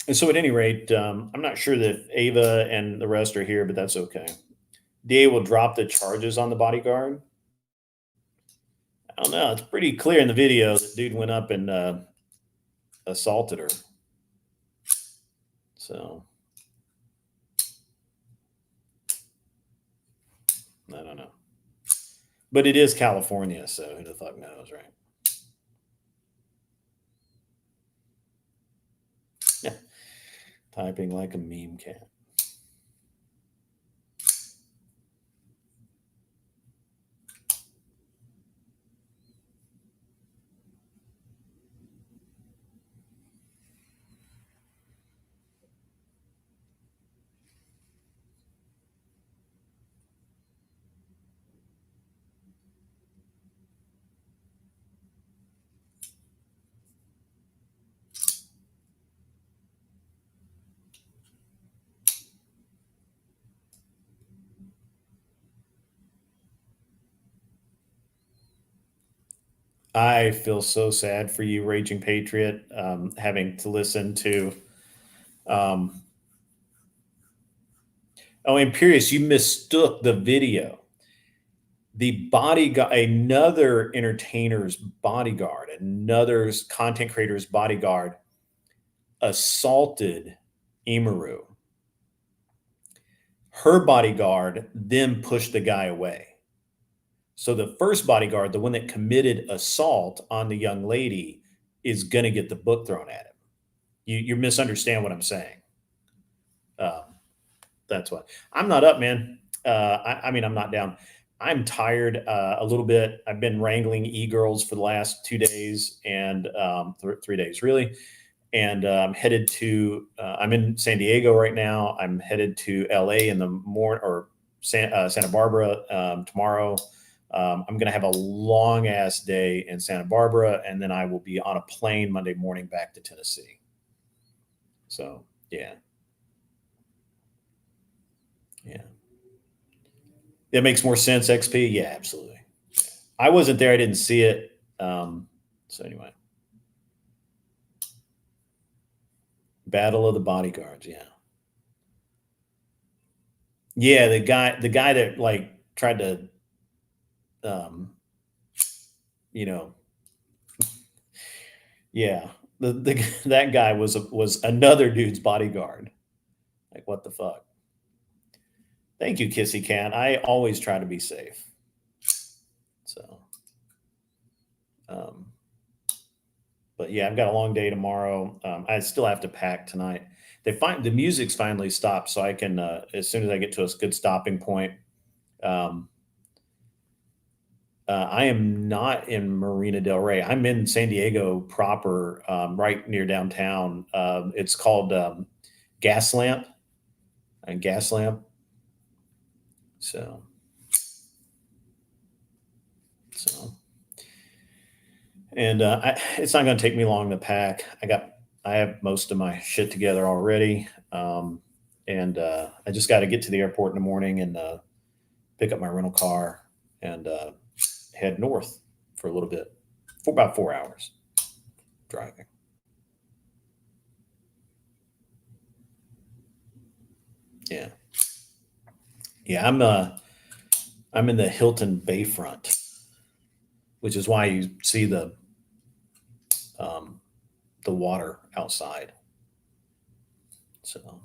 And so, at any rate, I'm not sure that Ava and the rest are here, but that's okay. DA will drop the charges on the bodyguard. I don't know. It's pretty clear in the video that dude went up and assaulted her. So I don't know. But it is California, so who the fuck knows, right? Yeah. Typing like a meme cat. I feel so sad for you, Raging Patriot, having to listen to. Um, oh, Imperious, you mistook the video. The bodyguard, another entertainer's bodyguard, another content creator's bodyguard assaulted Imaru. Her bodyguard then pushed the guy away. So the first bodyguard, the one that committed assault on the young lady, is going to get the book thrown at him. You misunderstand what I'm saying. That's why I'm not up, man. I mean, I'm not down. I'm tired a little bit. I've been wrangling e-girls for the last 2 days and 3 days, really. And I'm headed to, I'm in San Diego right now. I'm headed to LA in the morning, or Santa Barbara tomorrow. I'm going to have a long ass day in Santa Barbara, and then I will be on a plane Monday morning back to Tennessee. So, yeah. Yeah. It makes more sense, XP. Yeah, absolutely. Yeah. I wasn't there. I didn't see it. So anyway, Battle of the Bodyguards. Yeah. Yeah. The guy that like tried to, you know, yeah, that guy was another dude's bodyguard. Like, what the fuck? Thank you, Kissy Cat. I always try to be safe. So, but yeah, I've got a long day tomorrow. I still have to pack tonight. The music's finally stopped, so I can as soon as I get to a good stopping point. I am not in Marina Del Rey. I'm in San Diego proper, right near downtown. It's called Gas Lamp and Gas Lamp. So, and it's not going to take me long to pack. I have most of my shit together already, and I just got to get to the airport in the morning and pick up my rental car and head north for a little bit, for about 4 hours driving. Yeah, yeah. I'm in the Hilton Bayfront, which is why you see the the water outside. So.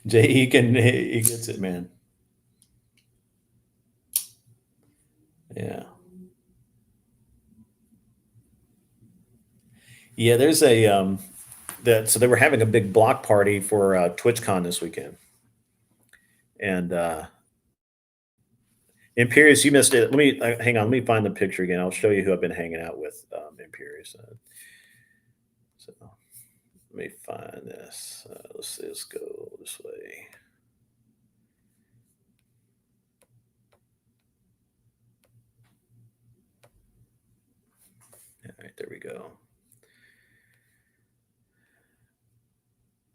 Jay, he gets it, man. Yeah. Yeah, there's so they were having a big block party for TwitchCon this weekend. And Imperious, you missed it. Let me hang on, let me find the picture again. I'll show you who I've been hanging out with, Imperious. So let me find this. Let's go this way. All right, there we go.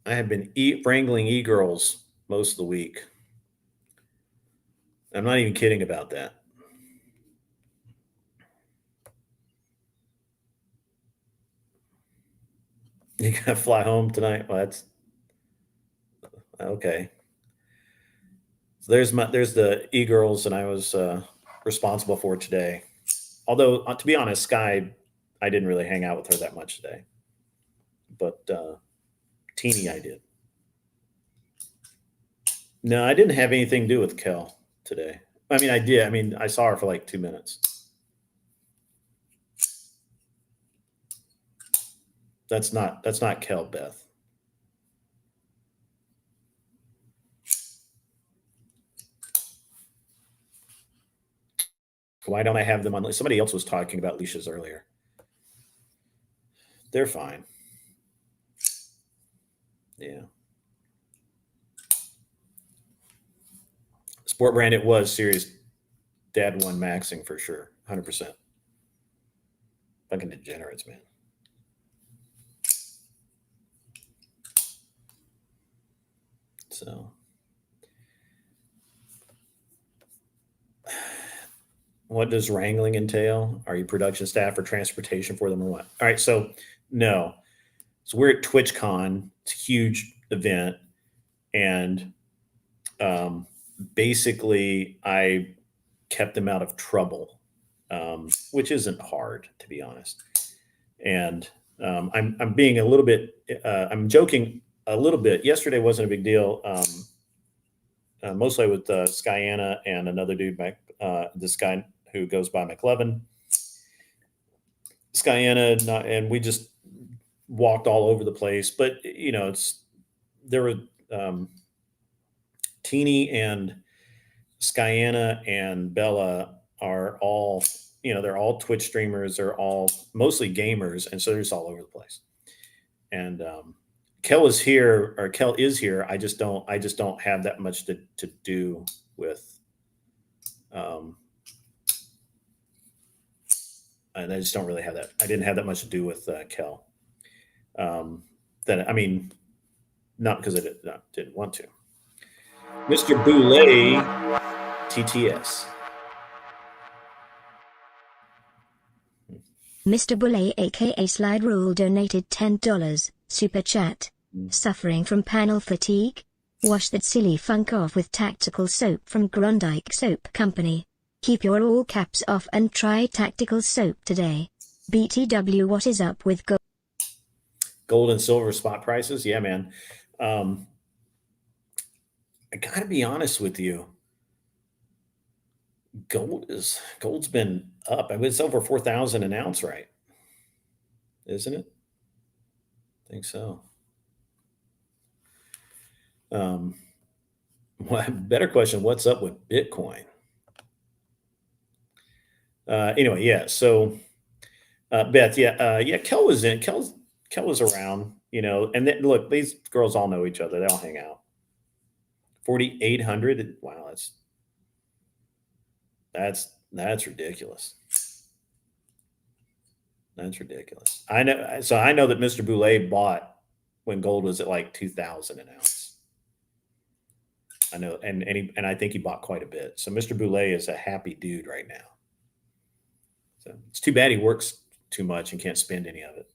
I have been wrangling e-girls most of the week. I'm not even kidding about that. You gotta fly home tonight. Well, that's okay. So there's the e-girls, and I was responsible for today. Although, to be honest, Sky, I didn't really hang out with her that much today. But Teeny, I did. No, I didn't have anything to do with Kel today. I mean, I did. I mean, I saw her for like 2 minutes. That's not Kel, Beth. Why don't I have them on? Somebody else was talking about leashes earlier. They're fine. Yeah. Sport brand, it was serious. Dad won maxing for sure. 100%. Fucking degenerates, man. So, what does wrangling entail? Are you production staff or transportation for them or what? All right. So, no. So, we're at TwitchCon. It's a huge event. And basically, I kept them out of trouble, which isn't hard, to be honest. And I'm being a little bit, I'm joking a little bit. Yesterday wasn't a big deal. Mostly with Skyana and another dude, this guy who goes by McLevin. Skyana, and we just walked all over the place. But there were Teeny and Skyana and Bella are all, they're all Twitch streamers. They're all mostly gamers, and so they're just all over the place. And Kel is here. I just don't have that much to do with. And I just don't really have that. I didn't have that much to do with Kel. Not because I didn't want to. Mr. Boulay, TTS. Mr. Boulay aka Slide Rule donated $10. Super chat. Suffering from panel fatigue? Wash that silly funk off with tactical soap from Grondike Soap Company. Keep your all caps off and try tactical soap today. BTW, what is up with gold and silver spot prices? Yeah, man. I gotta be honest with you. Gold's been up. I mean, it's over 4,000 an ounce, right? Isn't it? I think so. Better question. What's up with Bitcoin? Anyway, yeah. So, Beth, Kel was in. Kel was around, and then, look, these girls all know each other. They all hang out. 4,800. Wow, that's ridiculous. That's ridiculous. I know. So I know that Mr. Boulay bought when gold was at like 2,000 an ounce. I know, and I think he bought quite a bit. So Mr. Boulay is a happy dude right now. So it's too bad he works too much and can't spend any of it.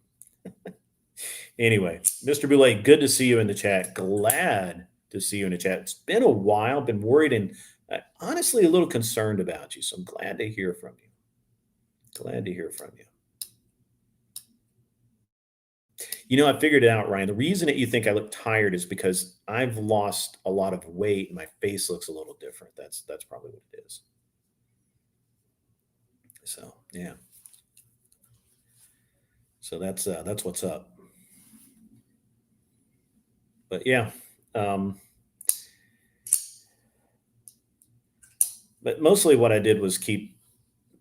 Anyway, Mr. Boulay, good to see you in the chat. Glad to see you in the chat. It's been a while. Been worried and Honestly a little concerned about you. So I'm glad to hear from you. Glad to hear from you. You know, I figured it out, Ryan. The reason that you think I look tired is because I've lost a lot of weight and my face looks a little different. That's probably what it is. So yeah. So that's what's up. But yeah. Um, but mostly what I did was keep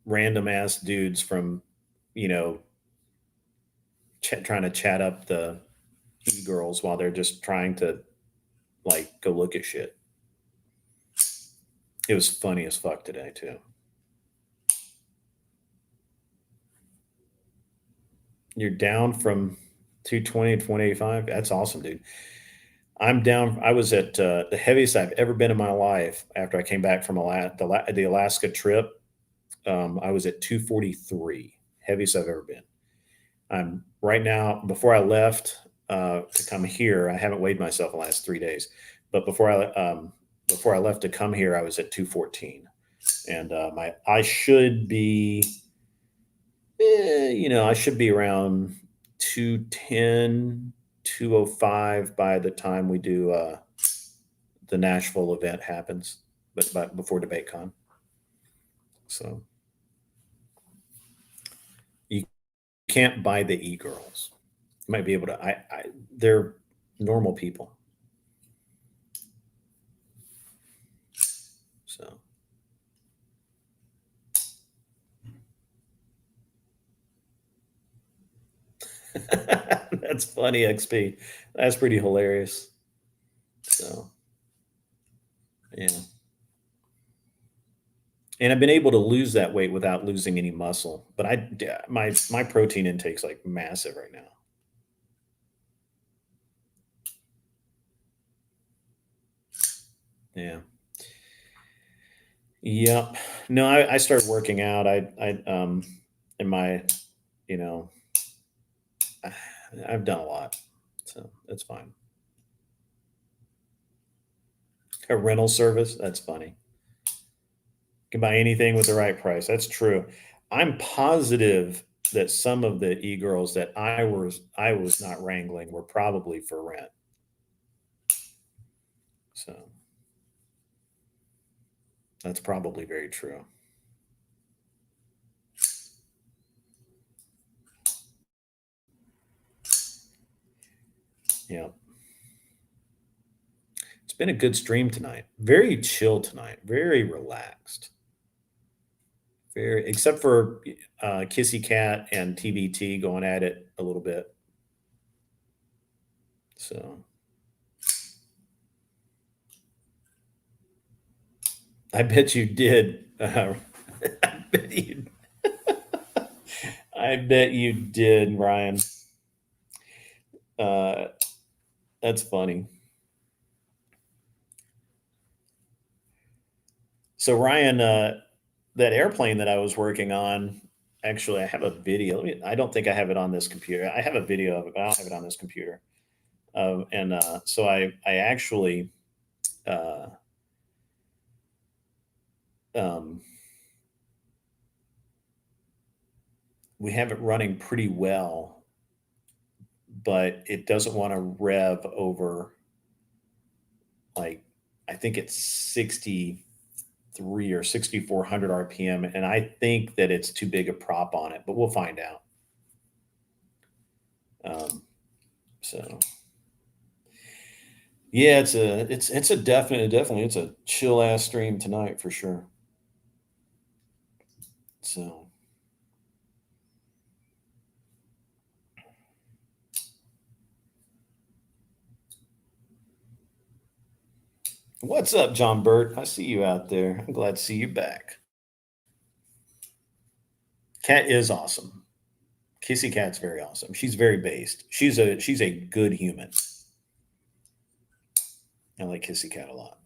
random ass dudes from, you know, trying to chat up the e-girls while they're just trying to like go look at shit. It was funny as fuck today too. You're down from 220 to 185. That's awesome, dude. I'm down. I was at the heaviest I've ever been in my life after I came back from the Alaska trip. I was at 243, heaviest I've ever been. I'm right now, before I left to come here, I haven't weighed myself the last 3 days, but before I left to come here, I was at 214. And I should be, I should be around 210, 205 by the time we do the Nashville event happens, but before DebateCon. So you can't buy the e-girls. You might be able to. They're normal people. So that's funny, XP. That's pretty hilarious. So yeah. And I've been able to lose that weight without losing any muscle. But my protein intake's like massive right now. Yeah. Yep. No, I started working out. In my, you know, I've done a lot, so that's fine. A rental service, that's funny. Can buy anything with the right price. That's true. I'm positive that some of the e-girls that I was not wrangling were probably for rent. So that's probably very true. Yeah. It's been a good stream tonight. Very chill tonight. Very relaxed. Very, except for Kissy Cat and TBT going at it a little bit. So I bet you did. I bet you. I bet you did, Ryan. Uh, that's funny. So Ryan, that airplane that I was working on, actually, I have a video. I don't think I have it on this computer. I have a video of it, but I don't have it on this computer. And so I actually, uh, um, we have it running pretty well, but it doesn't want to rev over, like, I think it's 63 or 6,400 RPM. And I think that it's too big a prop on it, but we'll find out. So yeah, it's a definitely it's a chill ass stream tonight for sure. So what's up, John Burt? I see you out there. I'm glad to see you back. Cat is awesome. Kissy Cat's very awesome. She's very based. She's a good human. I like Kissy Cat a lot.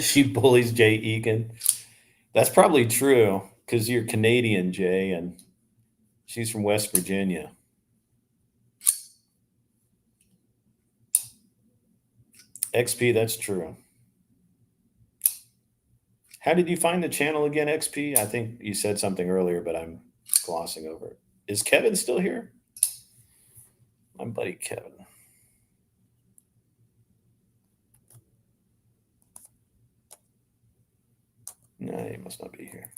She bullies Jay Egan. That's probably true because you're Canadian, Jay, and she's from West Virginia. XP, that's true. How did you find the channel again, XP? I think you said something earlier, but I'm glossing over it. Is Kevin still here? My buddy Kevin. No, he must not be here.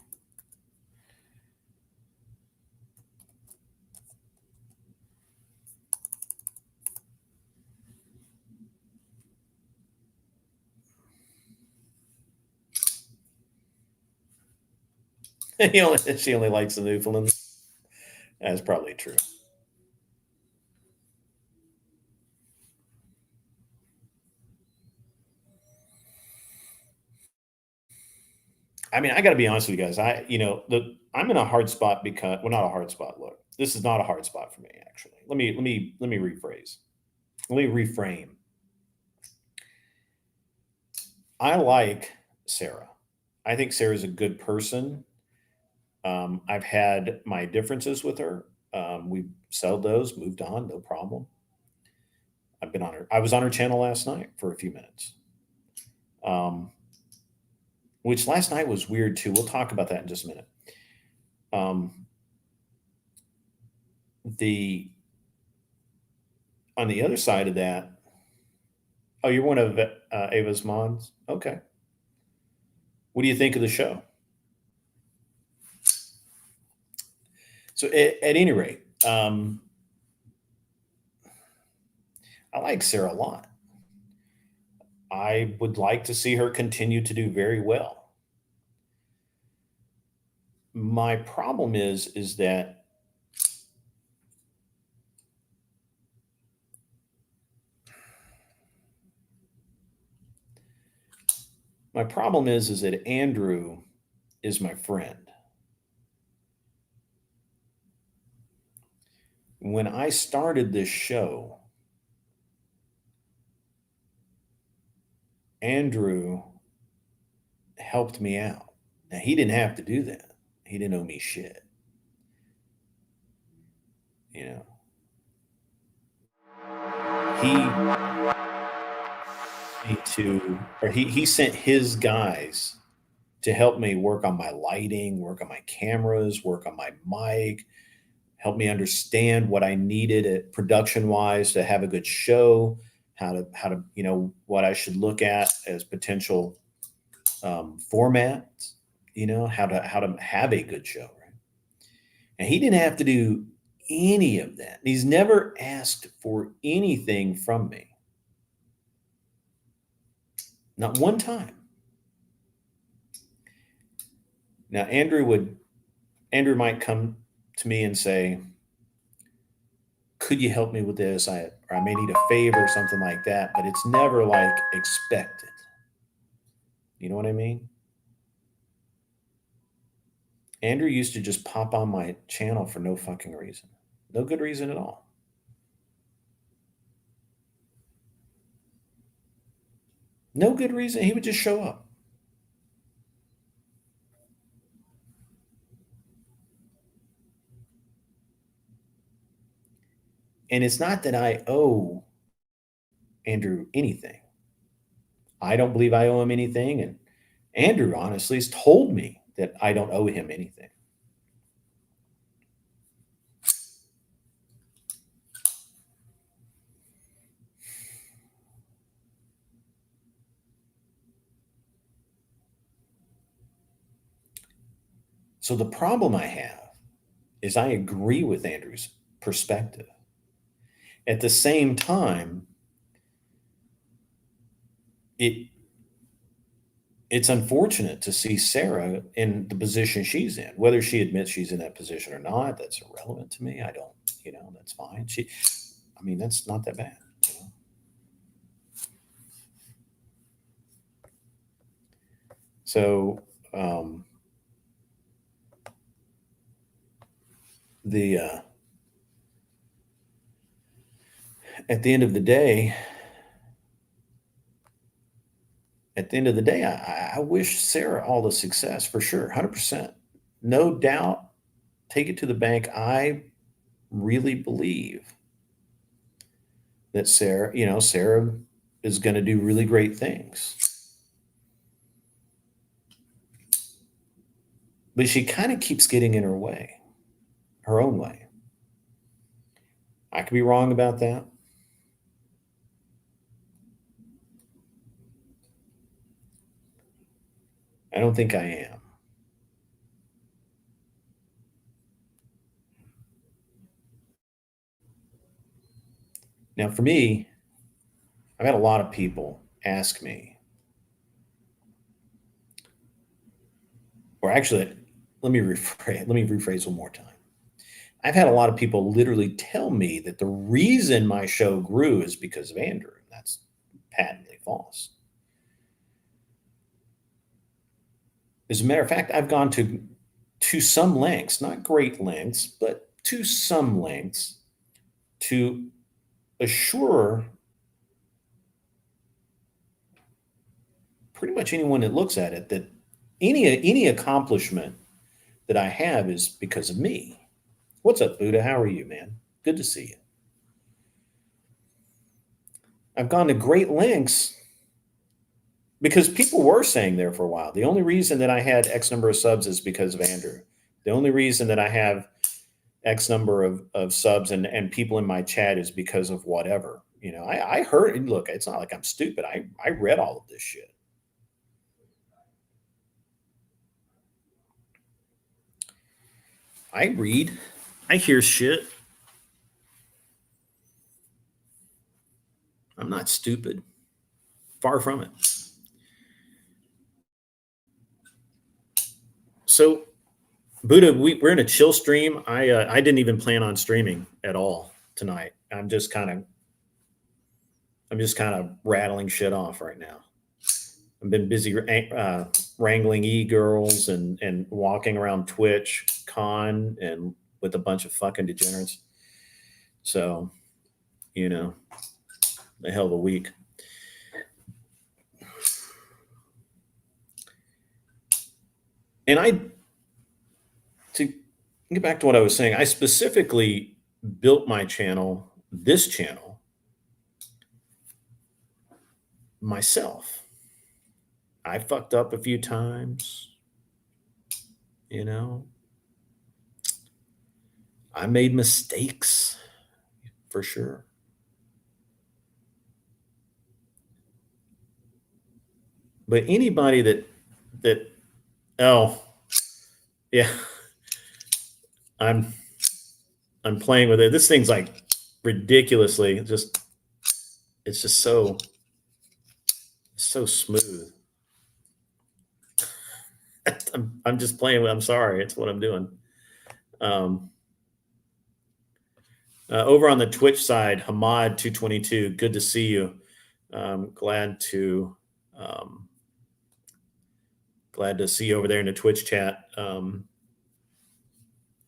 She only likes the Newfoundland. That's probably true. I mean, I got to be honest with you guys. I'm in a hard spot because, well, not a hard spot. Look, this is not a hard spot for me, actually. Let me rephrase. Let me reframe. I like Sarah. I think Sarah's a good person. I've had my differences with her. We've settled those, moved on, no problem. I was on her channel last night for a few minutes. Which last night was weird too. We'll talk about that in just a minute. On the other side of that, oh, you're one of Ava's moms? Okay. What do you think of the show? So at any rate, I like Sarah a lot. I would like to see her continue to do very well. My problem is that Andrew is my friend. When I started this show, Andrew helped me out. Now, he didn't have to do that. He didn't owe me shit. You know, he sent his guys to help me work on my lighting, work on my cameras, work on my mic, help me understand what I needed at production wise to have a good show, how to what I should look at as potential formats, how to have a good show, right? And he didn't have to do any of that. He's never asked for anything from me. Not one time. Now, Andrew might come to me and say, could you help me with this? I may need a favor or something like that, but it's never like expected. You know what I mean? Andrew used to just pop on my channel for no fucking reason. No good reason at all. No good reason. He would just show up. And it's not that I owe Andrew anything. I don't believe I owe him anything. And Andrew honestly has told me that I don't owe him anything. So the problem I have is I agree with Andrew's perspective. At the same time, it's unfortunate to see Sarah in the position she's in. Whether she admits she's in that position or not, that's irrelevant to me. I don't, that's fine. That's not that bad. So at the end of the day, at the end of the day, I wish Sarah all the success for sure, 100%. No doubt. Take it to the bank. I really believe that Sarah is going to do really great things. But she kind of keeps getting in her way, her own way. I could be wrong about that. I don't think I am. Now, for me, I've had a lot of people ask me, or actually, let me rephrase one more time. I've had a lot of people literally tell me that the reason my show grew is because of Andrew. That's patently false. As a matter of fact, I've gone to some lengths, not great lengths, but to some lengths to assure pretty much anyone that looks at it that any accomplishment that I have is because of me. What's up, Buddha? How are you, man? Good to see you. I've gone to great lengths because people were saying there for a while, the only reason that I had X number of subs is because of Andrew. The only reason that I have X number of subs and people in my chat is because of whatever. I heard, look, it's not like I'm stupid. I read all of this shit. I read, I hear shit. I'm not stupid. Far from it. So, Buddha, we're in a chill stream. I didn't even plan on streaming at all tonight. I'm just kind of rattling shit off right now. I've been busy wrangling e-girls and walking around Twitch con and with a bunch of fucking degenerates. So, a hell of a week. And to get back to what I was saying, I specifically built my channel, this channel, myself. I fucked up a few times, I made mistakes for sure. But anybody that oh yeah, I'm playing with it. This thing's like ridiculously it's just so smooth. I'm just playing with. I'm sorry, it's what I'm doing. Over on the Twitch side, Hamad 222, good to see you. Glad to see you over there in the Twitch chat.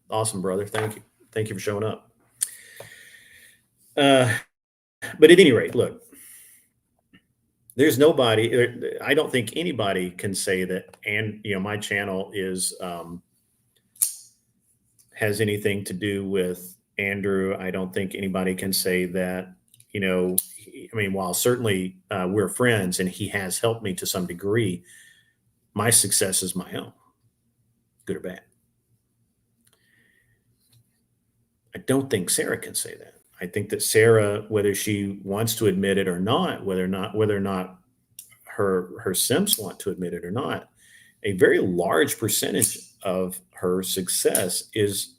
Awesome, brother. Thank you for showing up. But at any rate, look, there's nobody. I don't think anybody can say that, and my channel is has anything to do with Andrew. I don't think anybody can say that. While certainly we're friends and he has helped me to some degree, my success is my own, good or bad. I don't think Sarah can say that. I think that Sarah, whether she wants to admit it or not, whether or not her simps want to admit it or not, a very large percentage of her success is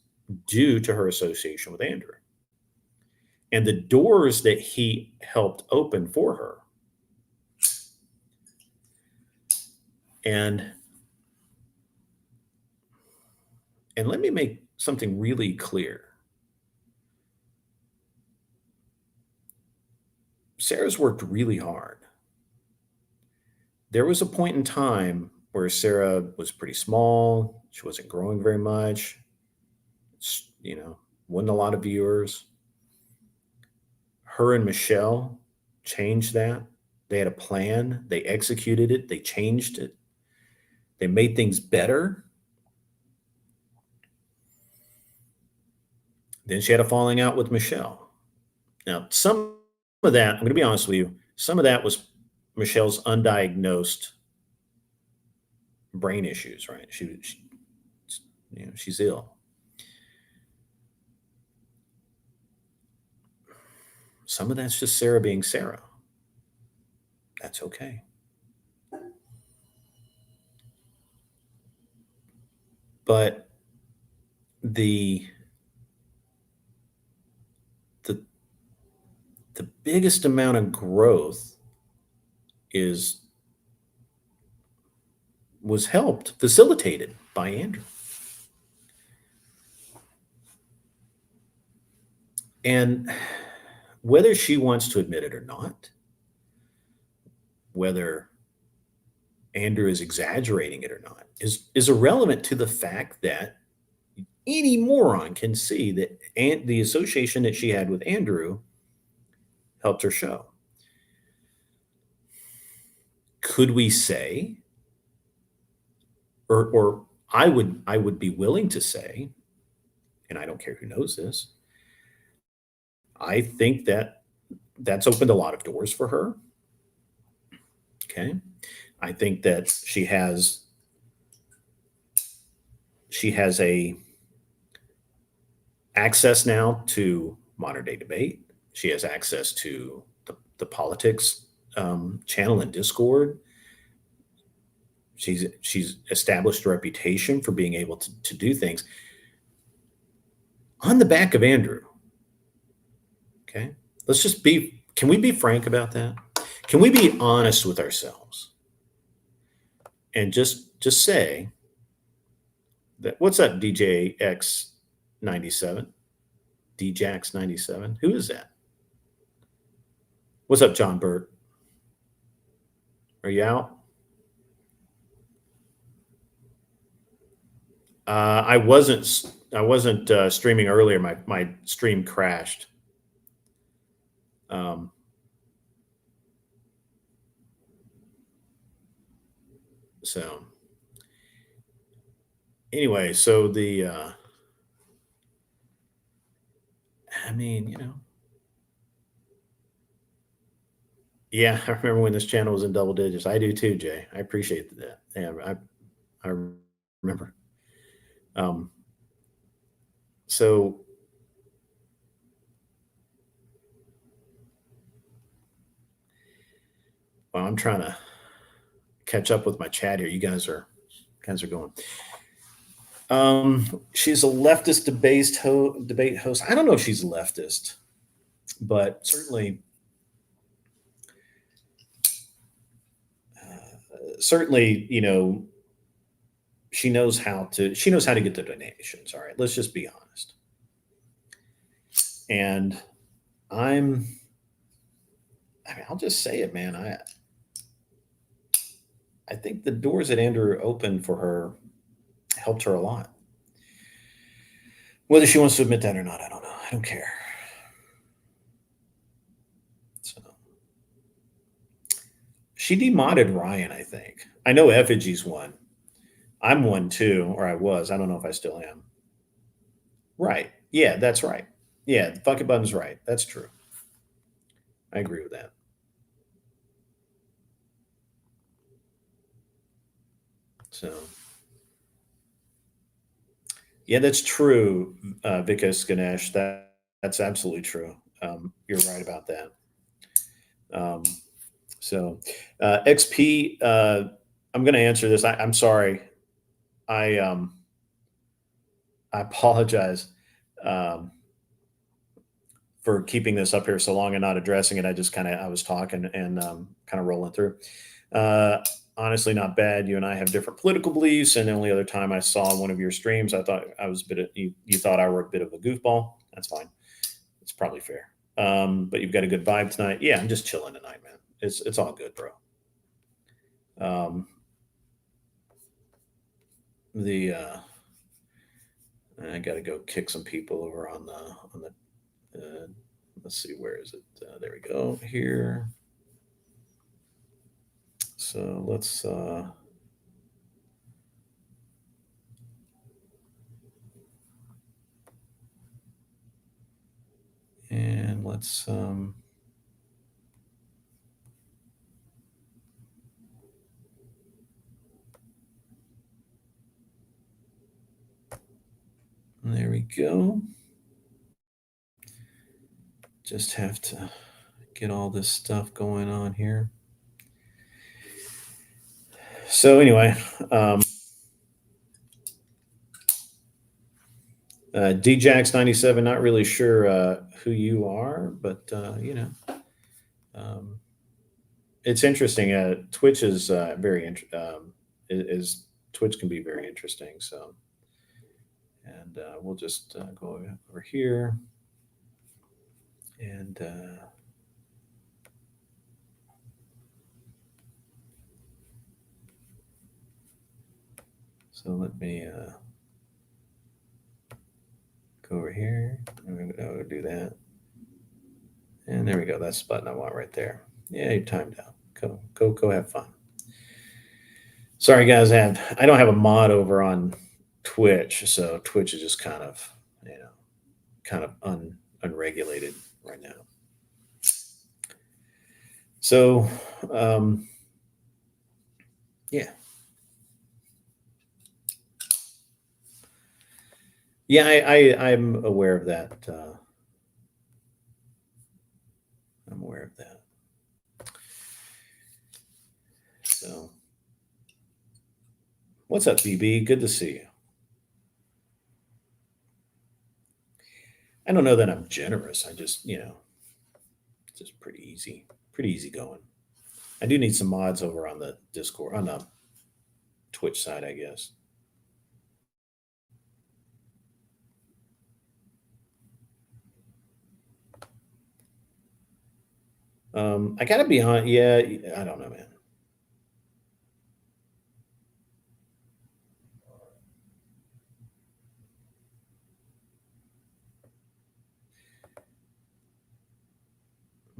due to her association with Andrew and the doors that he helped open for her. And let me make something really clear. Sarah's worked really hard. There was a point in time where Sarah was pretty small. She wasn't growing very much. Wasn't a lot of viewers. Her and Michelle changed that. They had a plan. They executed it. They changed it. They made things better. Then she had a falling out with Michelle. Now, some of that, I'm going to be honest with you, some of that was Michelle's undiagnosed brain issues, right? She's ill. Some of that's just Sarah being Sarah. That's okay. But the the the biggest amount of growth was helped, facilitated by Andrew. And whether she wants to admit it or not, whether Andrew is exaggerating it or not, is irrelevant to the fact that any moron can see that the association that she had with Andrew helped her show. Could we say, or I would be willing to say, and I don't care who knows this, I think that that's opened a lot of doors for her. Okay. I think that she has a access now to modern day debate. She has access to the politics channel and Discord. She's established a reputation for being able to do things on the back of Andrew. Okay. Can we be frank about that? Can we be honest with ourselves? And just say that, what's up, DJX 97? DJX 97? Who is that? What's up, John Burt? Are you out? I wasn't streaming earlier. My stream crashed. So anyway, so I mean, yeah, I remember when this channel was in double digits. I do too, Jay. I appreciate that. Yeah, I remember. So well, I'm trying to catch up with my chat here. You guys are going. She's a leftist debate host. I don't know if she's leftist, but certainly, she knows how to get the donations. All right, let's just be honest. And I'll just say it, man. I think the doors that Andrew opened for her helped her a lot. Whether she wants to admit that or not, I don't know. I don't care. So she demodded Ryan, I think. I know Effigy's one. I'm one too, or I was. I don't know if I still am. Right. Yeah, that's right. Yeah, the bucket button's right. That's true. I agree with that. So, yeah, that's true, Vikas Ganesh. That's absolutely true. You're right about that. So, XP, I'm going to answer this. I'm sorry. I apologize for keeping this up here so long and not addressing it. I was talking and kind of rolling through. Honestly, not bad. You and I have different political beliefs, and the only other time I saw one of your streams, I thought I was you thought I were a bit of a goofball. That's fine. It's probably fair. But you've got a good vibe tonight. Yeah, I'm just chilling tonight, man. It's all good, bro. I got to go kick some people over on the let's see, where is it? There we go. Here. So let's and let's there we go. Just have to get all this stuff going on here. So anyway, DJax97, not really sure who you are, but it's interesting. Twitch is Twitch can be very interesting. So, and we'll just go over here and so let me go over here. I'm going to do that. And there we go. That's the button I want right there. Yeah, you're timed out. Go have fun. Sorry, guys. I don't have a mod over on Twitch, so Twitch is just kind of, unregulated right now. So, yeah. Yeah, I'm aware of that. I'm aware of that. So, what's up, BB? Good to see you. I don't know that I'm generous. I just, just pretty easy going. I do need some mods over on the Discord, on the Twitch side, I guess. I gotta be on. Yeah, I don't know, man.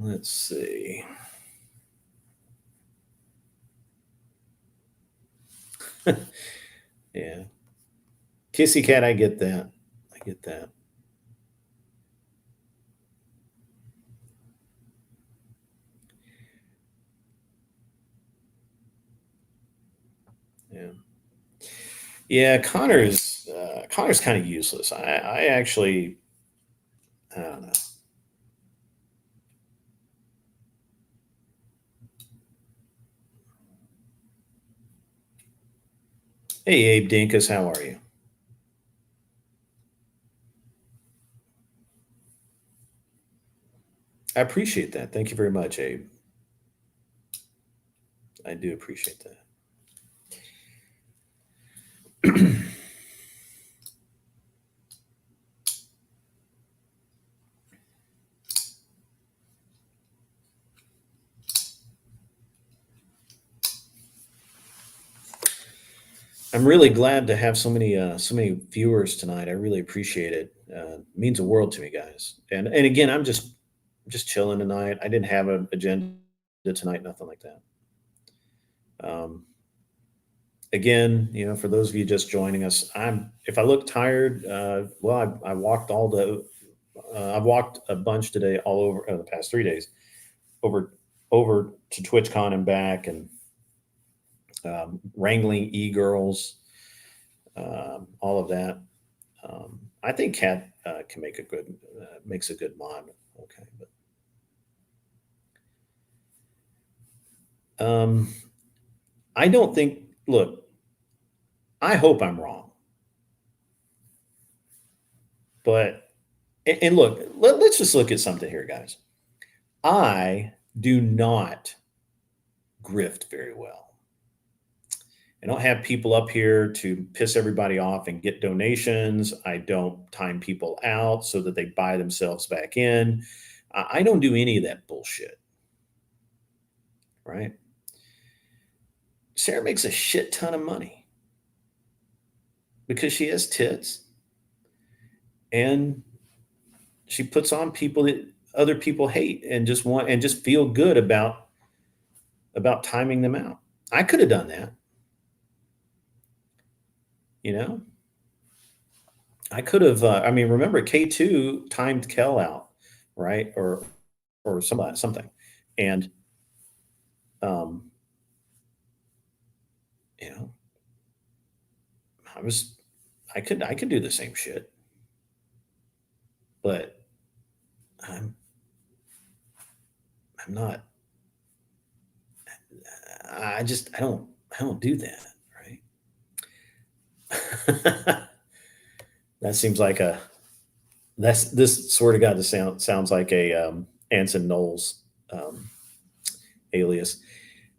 Let's see. Yeah. Kissy cat, I get that. I get that. Yeah. Yeah, Connor's kind of useless. I actually, I don't know. Hey, Abe Dinkus, how are you? I appreciate that. Thank you very much, Abe. I do appreciate that. I'm really glad to have so many viewers tonight. I really appreciate it. It means the world to me, guys. And again, I'm just chilling tonight. I didn't have an agenda tonight, nothing like that. Again, for those of you just joining us, if I look tired, well, I walked I've walked a bunch today, all over the past 3 days, over to TwitchCon and back, and wrangling e-girls, all of that. I think Kat can makes a good mod. Okay, but I don't think. Look, I hope I'm wrong, but and look, let's just look at something here, guys. I do not grift very well. I don't have people up here to piss everybody off and get donations. I don't time people out so that they buy themselves back in. I don't do any of that bullshit. Right? Sarah makes a shit ton of money because she has tits, and she puts on people that other people hate and just feel good about timing them out. I could have done that. You know, I could have. I mean, remember K2 timed Kel out, right? Or something, and um, you know, I was I could do the same shit, but I'm I'm not. I don't do that, right? That seems like a that's this swear to God, this sounds like a Anson Knowles um, alias.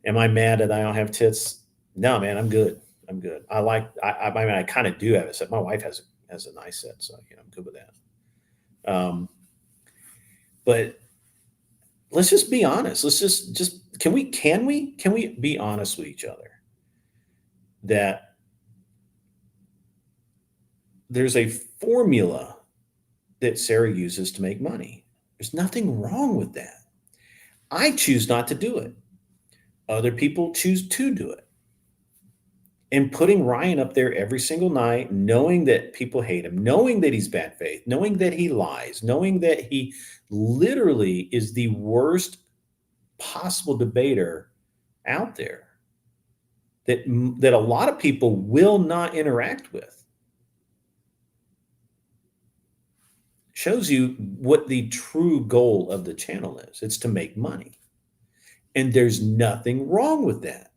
Am I mad that I don't have tits? No, man, I'm good. I'm good. I mean, I kind of do have a set. My wife has a nice set, so I'm good with that. But let's just be honest. Let's just can we be honest with each other that there's a formula that Sarah uses to make money. There's nothing wrong with that. I choose not to do it. Other people choose to do it. And putting Ryan up there every single night, knowing that people hate him, knowing that he's bad faith, knowing that he lies, knowing that he literally is the worst possible debater out there that a lot of people will not interact with, shows you what the true goal of the channel is. It's to make money. And there's nothing wrong with that.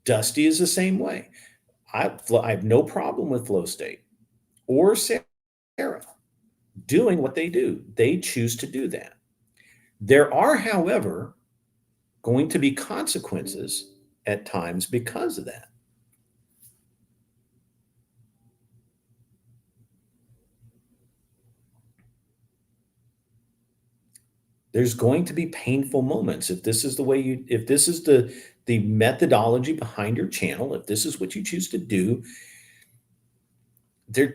Dusty is the same way. I have no problem with Flow State or Sarah doing what they do. They choose to do that. There are, however, going to be consequences at times because of that. There's going to be painful moments if this is the way if this is the methodology behind your channel, if this is what you choose to do, there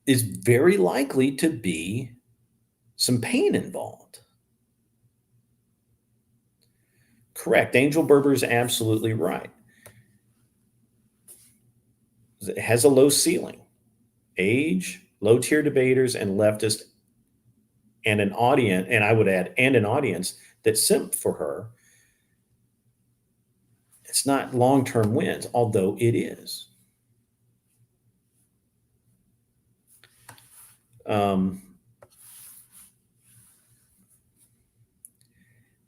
is very likely to be some pain involved. Correct. Angel Berber is absolutely right. It has a low ceiling. Age, low tier debaters, and leftist, and an audience, and I would add, and an audience that simp for her. It's not long-term wins, although it is.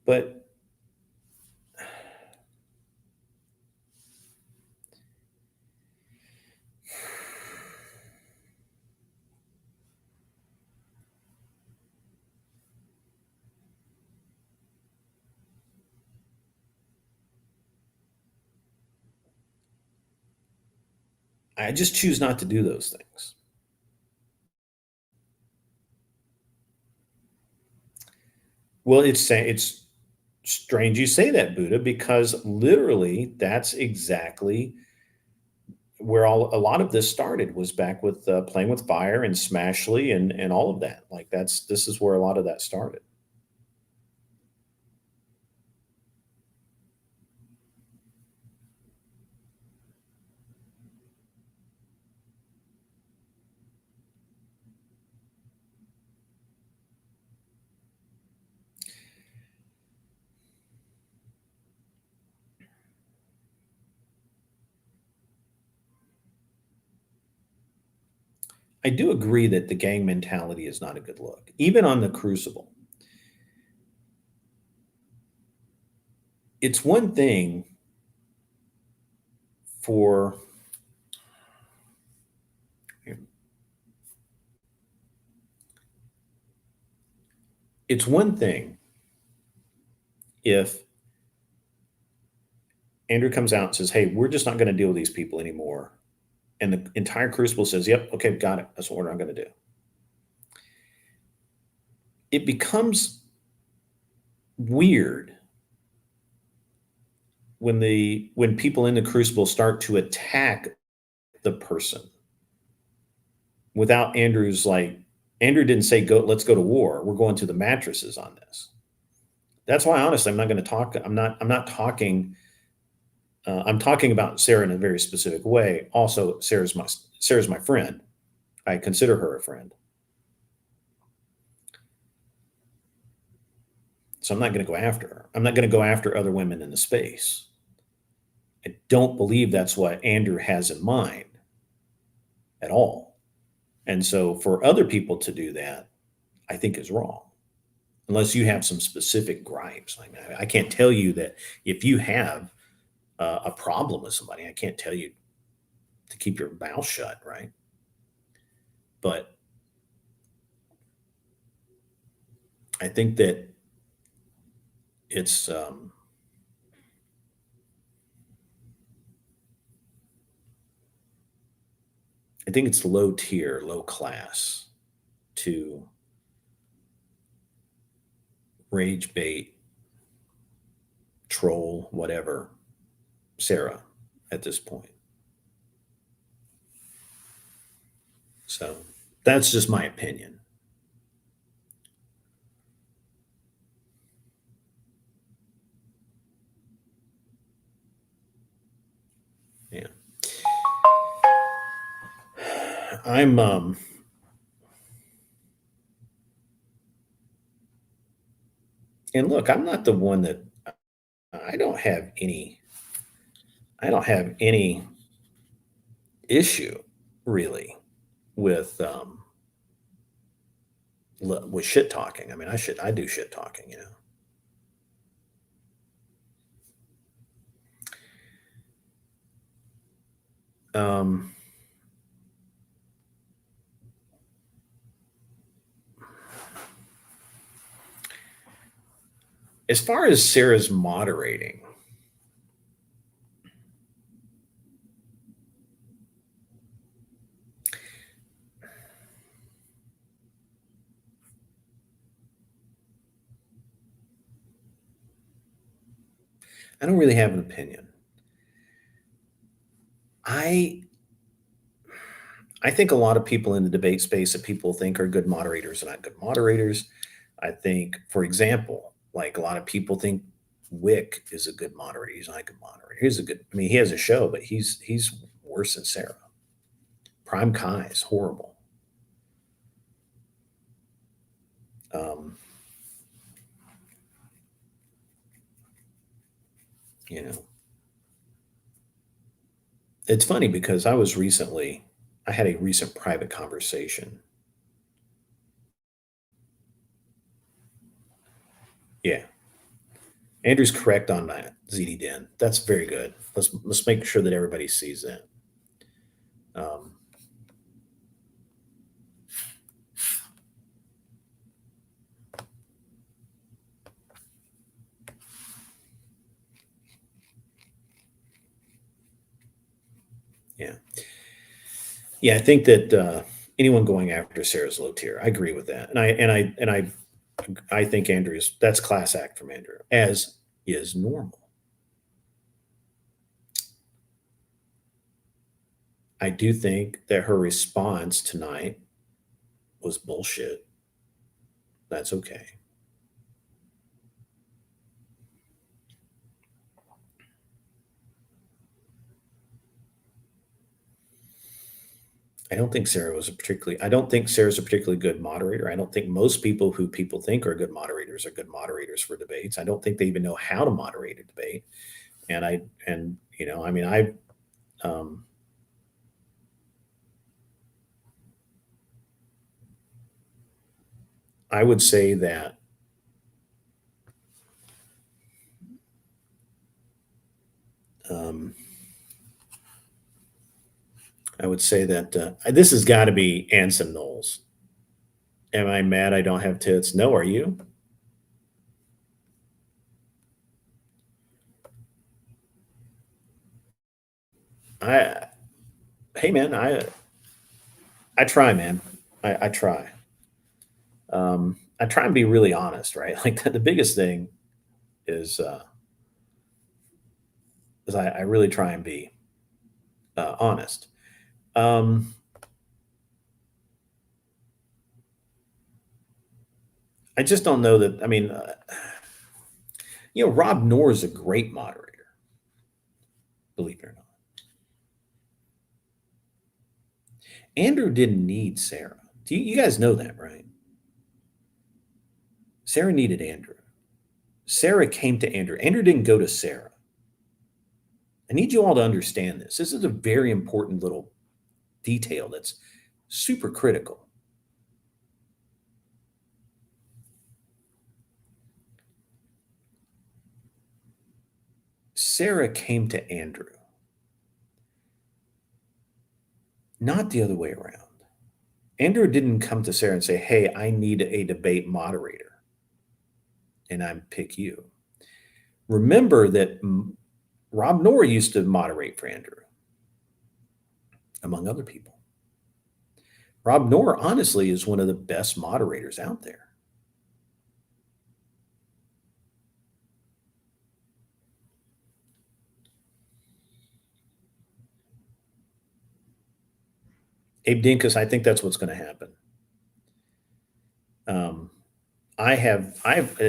But I just choose not to do those things. Well, it's strange you say that, Buddha, because literally that's exactly where a lot of this started, was back with playing with fire and Smashly and all of that. Like this is where a lot of that started. I do agree that the gang mentality is not a good look, even on the Crucible. It's one thing for it's one thing if Andrew comes out and says, "Hey, we're just not going to deal with these people anymore," and the entire Crucible says, "Yep, okay, got it. That's what I'm going to do." It becomes weird when people in the Crucible start to attack the person without Andrew's Andrew didn't say let's go to war. We're going to the mattresses on this. That's why honestly I'm not going to talk. I'm not talking I'm talking about Sarah in a very specific way. Also, Sarah's my friend. I consider her a friend. So I'm not going to go after her. I'm not going to go after other women in the space. I don't believe that's what Andrew has in mind at all. And so for other people to do that, I think is wrong. Unless you have some specific gripes. Like, I can't tell you that if you have a problem with somebody, I can't tell you to keep your mouth shut, right? But I think that it's I think it's low tier, low class to rage bait, troll, whatever, Sarah at this point. So that's just my opinion. Yeah. I'm and look, I'm not the one that I don't have any I don't have any issue really with with shit talking. I mean, I do shit talking, you know. As far as Sarah's moderating, I don't really have an opinion. I I think a lot of people in the debate space that people think are good moderators are not good moderators. I think, for example, like a lot of people think Wick is a good moderator. He's not a good moderator. He's a good. I mean, he has a show, but he's worse than Sarah. Prime Kai is horrible. Um, you know, it's funny because I had a recent private conversation. Yeah, Andrew's correct on that. ZD Den. That's very good. Let's make sure that everybody sees that. Um, yeah, yeah. I think that anyone going after Sarah's low tier. I agree with that, I think that's class act from Andrew, as is normal. I do think that her response tonight was bullshit. That's okay. I don't think Sarah's a particularly good moderator. I don't think most people who people think are good moderators for debates. I don't think they even know how to moderate a debate. I mean, um, I would say that um, this has got to be Anson Knowles. Am I mad I don't have tits? No, are you? I Hey man, I try, man. I try. I try and be really honest, right? Like the biggest thing is I really try and be honest. Um, I just don't know that. I mean, Rob Noor is a great moderator. believe it or not. Andrew didn't need Sarah. You guys know that, right? Sarah needed Andrew. Sarah came to Andrew. Andrew didn't go to Sarah. I need you all to understand this. This is a very important little detail that's super critical. Sarah came to Andrew, not the other way around. Andrew didn't come to Sarah and say, hey, I need a debate moderator, and I pick you. Remember that Rob Knorr used to moderate for Andrew, among other people. Rob Knorr, honestly, is one of the best moderators out there. Abe Dinkus, I think that's what's going to happen.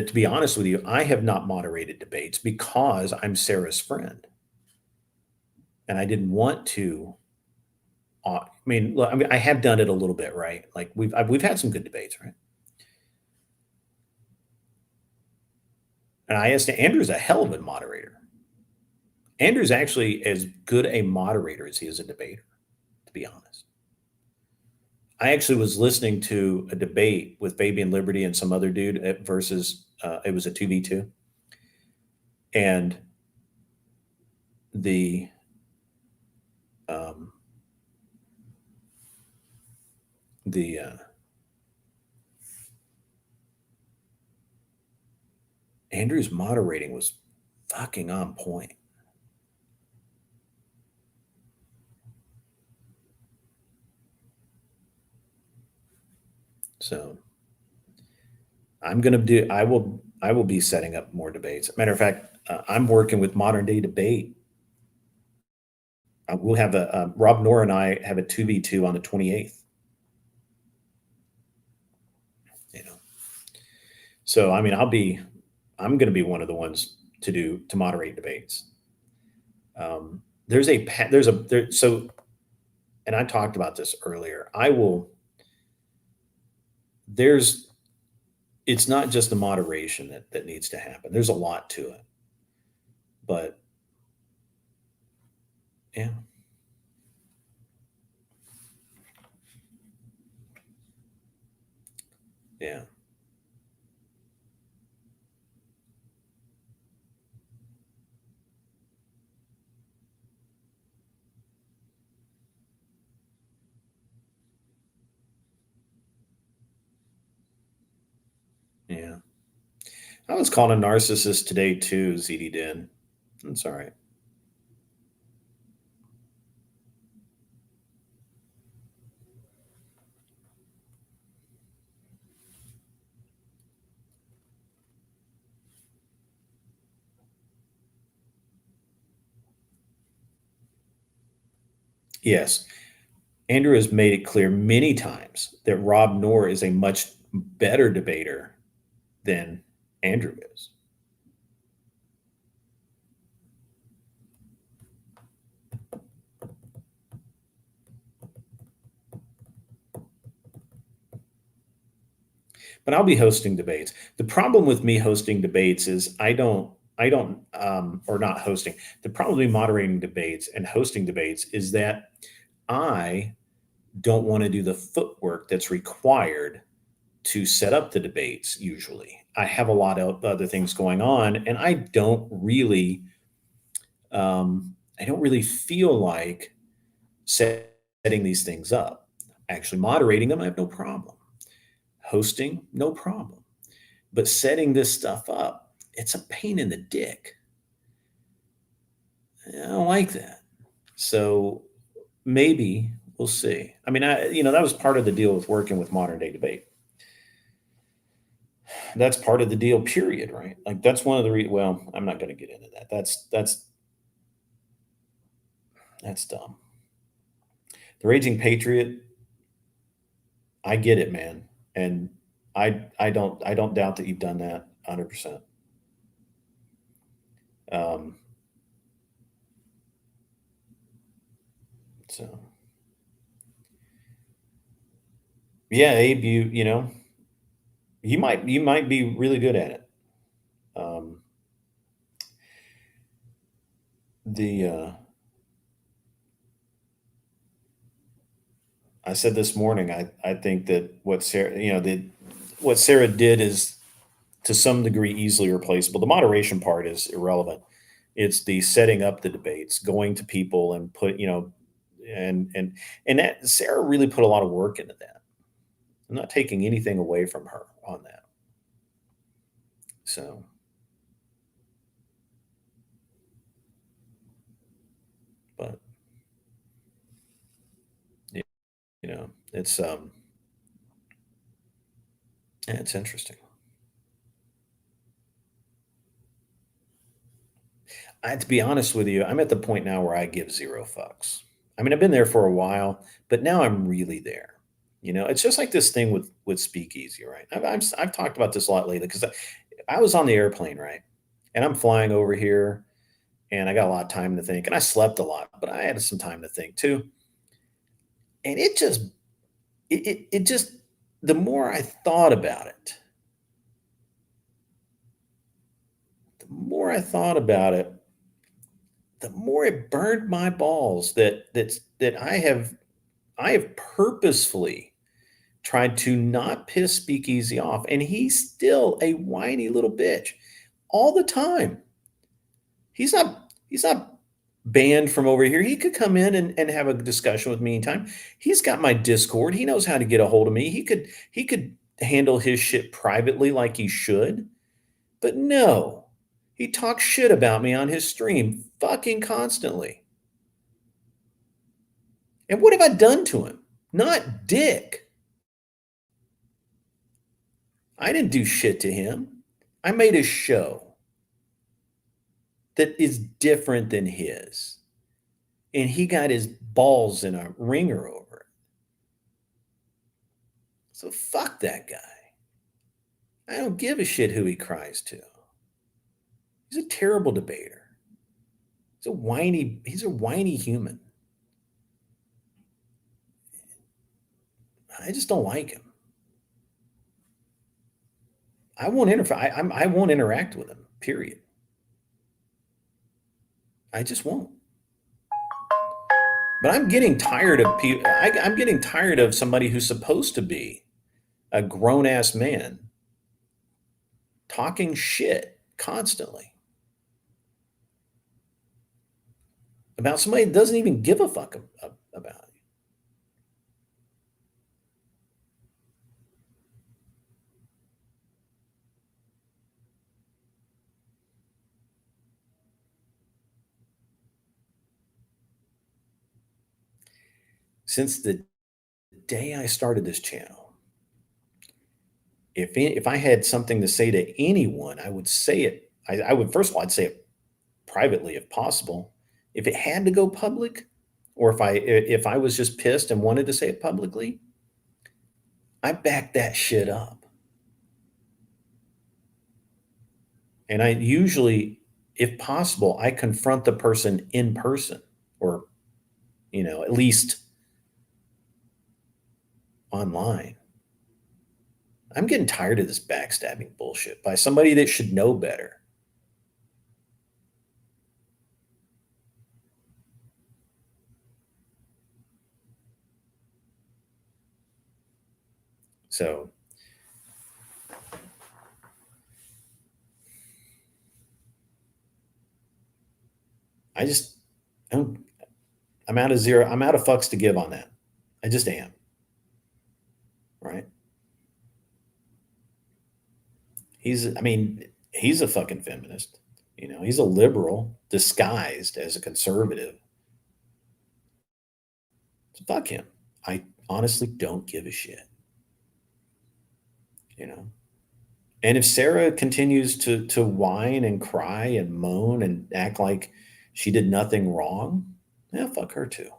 To be honest with you, I have not moderated debates because I'm Sarah's friend, and I didn't want to. I mean, I have done it a little bit, right? Like we've had some good debates, right? And I asked Andrew's a hell of a moderator. Andrew's actually as good a moderator as he is a debater, to be honest. I actually was listening to a debate with Fabian Liberty and some other dude versus it was a 2v2. And the Andrew's moderating was fucking on point. So I will be setting up more debates. Matter of fact, I'm working with Modern Day Debate. We'll have Rob Knorr and I have a 2v2 on the 28th. You know, so I mean, I'm going to be one of the ones to moderate debates. And I talked about this earlier. It's not just the moderation that needs to happen. There's a lot to it, but yeah. Yeah. Yeah. I was called a narcissist today too, ZD Den. That's all right. Yes. Andrew has made it clear many times that Rob Knorr is a much better debater than Andrew is. But I'll be hosting debates. The problem with me hosting debates is or not hosting. The problem with moderating debates and hosting debates is that I don't want to do the footwork that's required to set up the debates. Usually I have a lot of other things going on, and I don't really feel like setting these things up. Actually moderating them, I have no problem. Hosting, no problem. But setting this stuff up, it's a pain in the dick. I don't like that. So maybe we'll see. I mean, that was part of the deal with working with Modern Day Debate. That's part of the deal, period, right? Like that's one of the well, I'm not going to get into that. That's dumb. The Raging Patriot, I get it, man. And I don't doubt that you've done that 100%. So yeah, Abe, you know, you might be really good at it. Um, the I said this morning, I think that what Sarah, you know, what Sarah did is to some degree easily replaceable. The moderation part is irrelevant. It's the setting up the debates, going to people and put, you know, and that Sarah really put a lot of work into that. I'm not taking anything away from her on that. So, but y- you know, yeah, it's interesting. To be honest with you, I'm at the point now where I give zero fucks. I mean, I've been there for a while, but now I'm really there. You know, it's just like this thing with Speakeasy, right? I've talked about this a lot lately because I was on the airplane, right, and I'm flying over here, and I got a lot of time to think, and I slept a lot, but I had some time to think too, and it just the more I thought about it, the more I thought about it, the more it burned my balls that I have purposefully tried to not piss Speakeasy off, and he's still a whiny little bitch all the time. He's not banned from over here. He could come in and have a discussion with me anytime. He's got my Discord. He knows how to get a hold of me. He could handle his shit privately like he should. But no, he talks shit about me on his stream fucking constantly. And what have I done to him? Not dick. I didn't do shit to him. I made a show that is different than his. And he got his balls in a ringer over it. So fuck that guy. I don't give a shit who he cries to. He's a terrible debater. He's a whiny human. I just don't like him. I won't I won't interact with him, period. I just won't. But I'm getting tired of people. I'm getting tired of somebody who's supposed to be a grown ass man talking shit constantly about somebody that doesn't even give a fuck about it. Since the day I started this channel, if I had something to say to anyone, I would say it. I would first of all, I'd say it privately if possible. If it had to go public, or if I was just pissed and wanted to say it publicly, I back that shit up. And I usually, if possible, I confront the person in person, or at least online. I'm getting tired of this backstabbing bullshit by somebody that should know better. So I just don't, I'm out of zero. I'm out of fucks to give on that. I just am. Right. He's a fucking feminist. He's a liberal disguised as a conservative. So fuck him. I honestly don't give a shit. And if Sarah continues to whine and cry and moan and act like she did nothing wrong, yeah, fuck her too.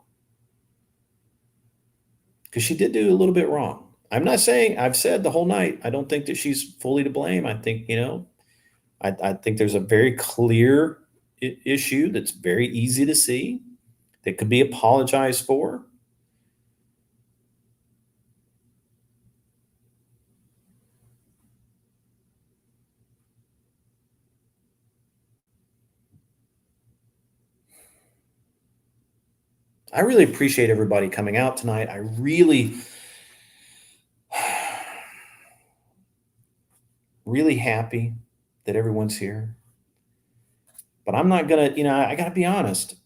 Because she did do a little bit wrong. I'm not saying, I've said the whole night, I don't think that she's fully to blame. I think, I think there's a very clear issue that's very easy to see. that could be apologized for. I really appreciate everybody coming out tonight. I really, really happy that everyone's here. But I'm not gonna, I gotta be honest.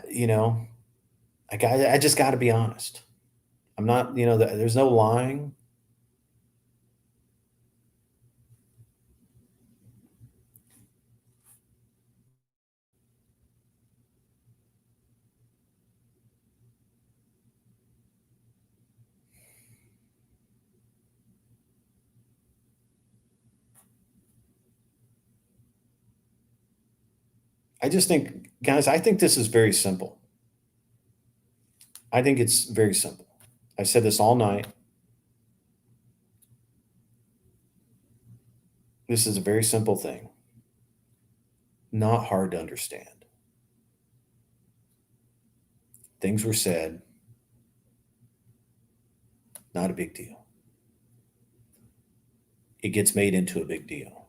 You know, I just gotta be honest. I'm not, there's no lying. I just think, guys, I think this is very simple. I think it's very simple. I said this all night. This is a very simple thing, not hard to understand. Things were said, not a big deal. It gets made into a big deal.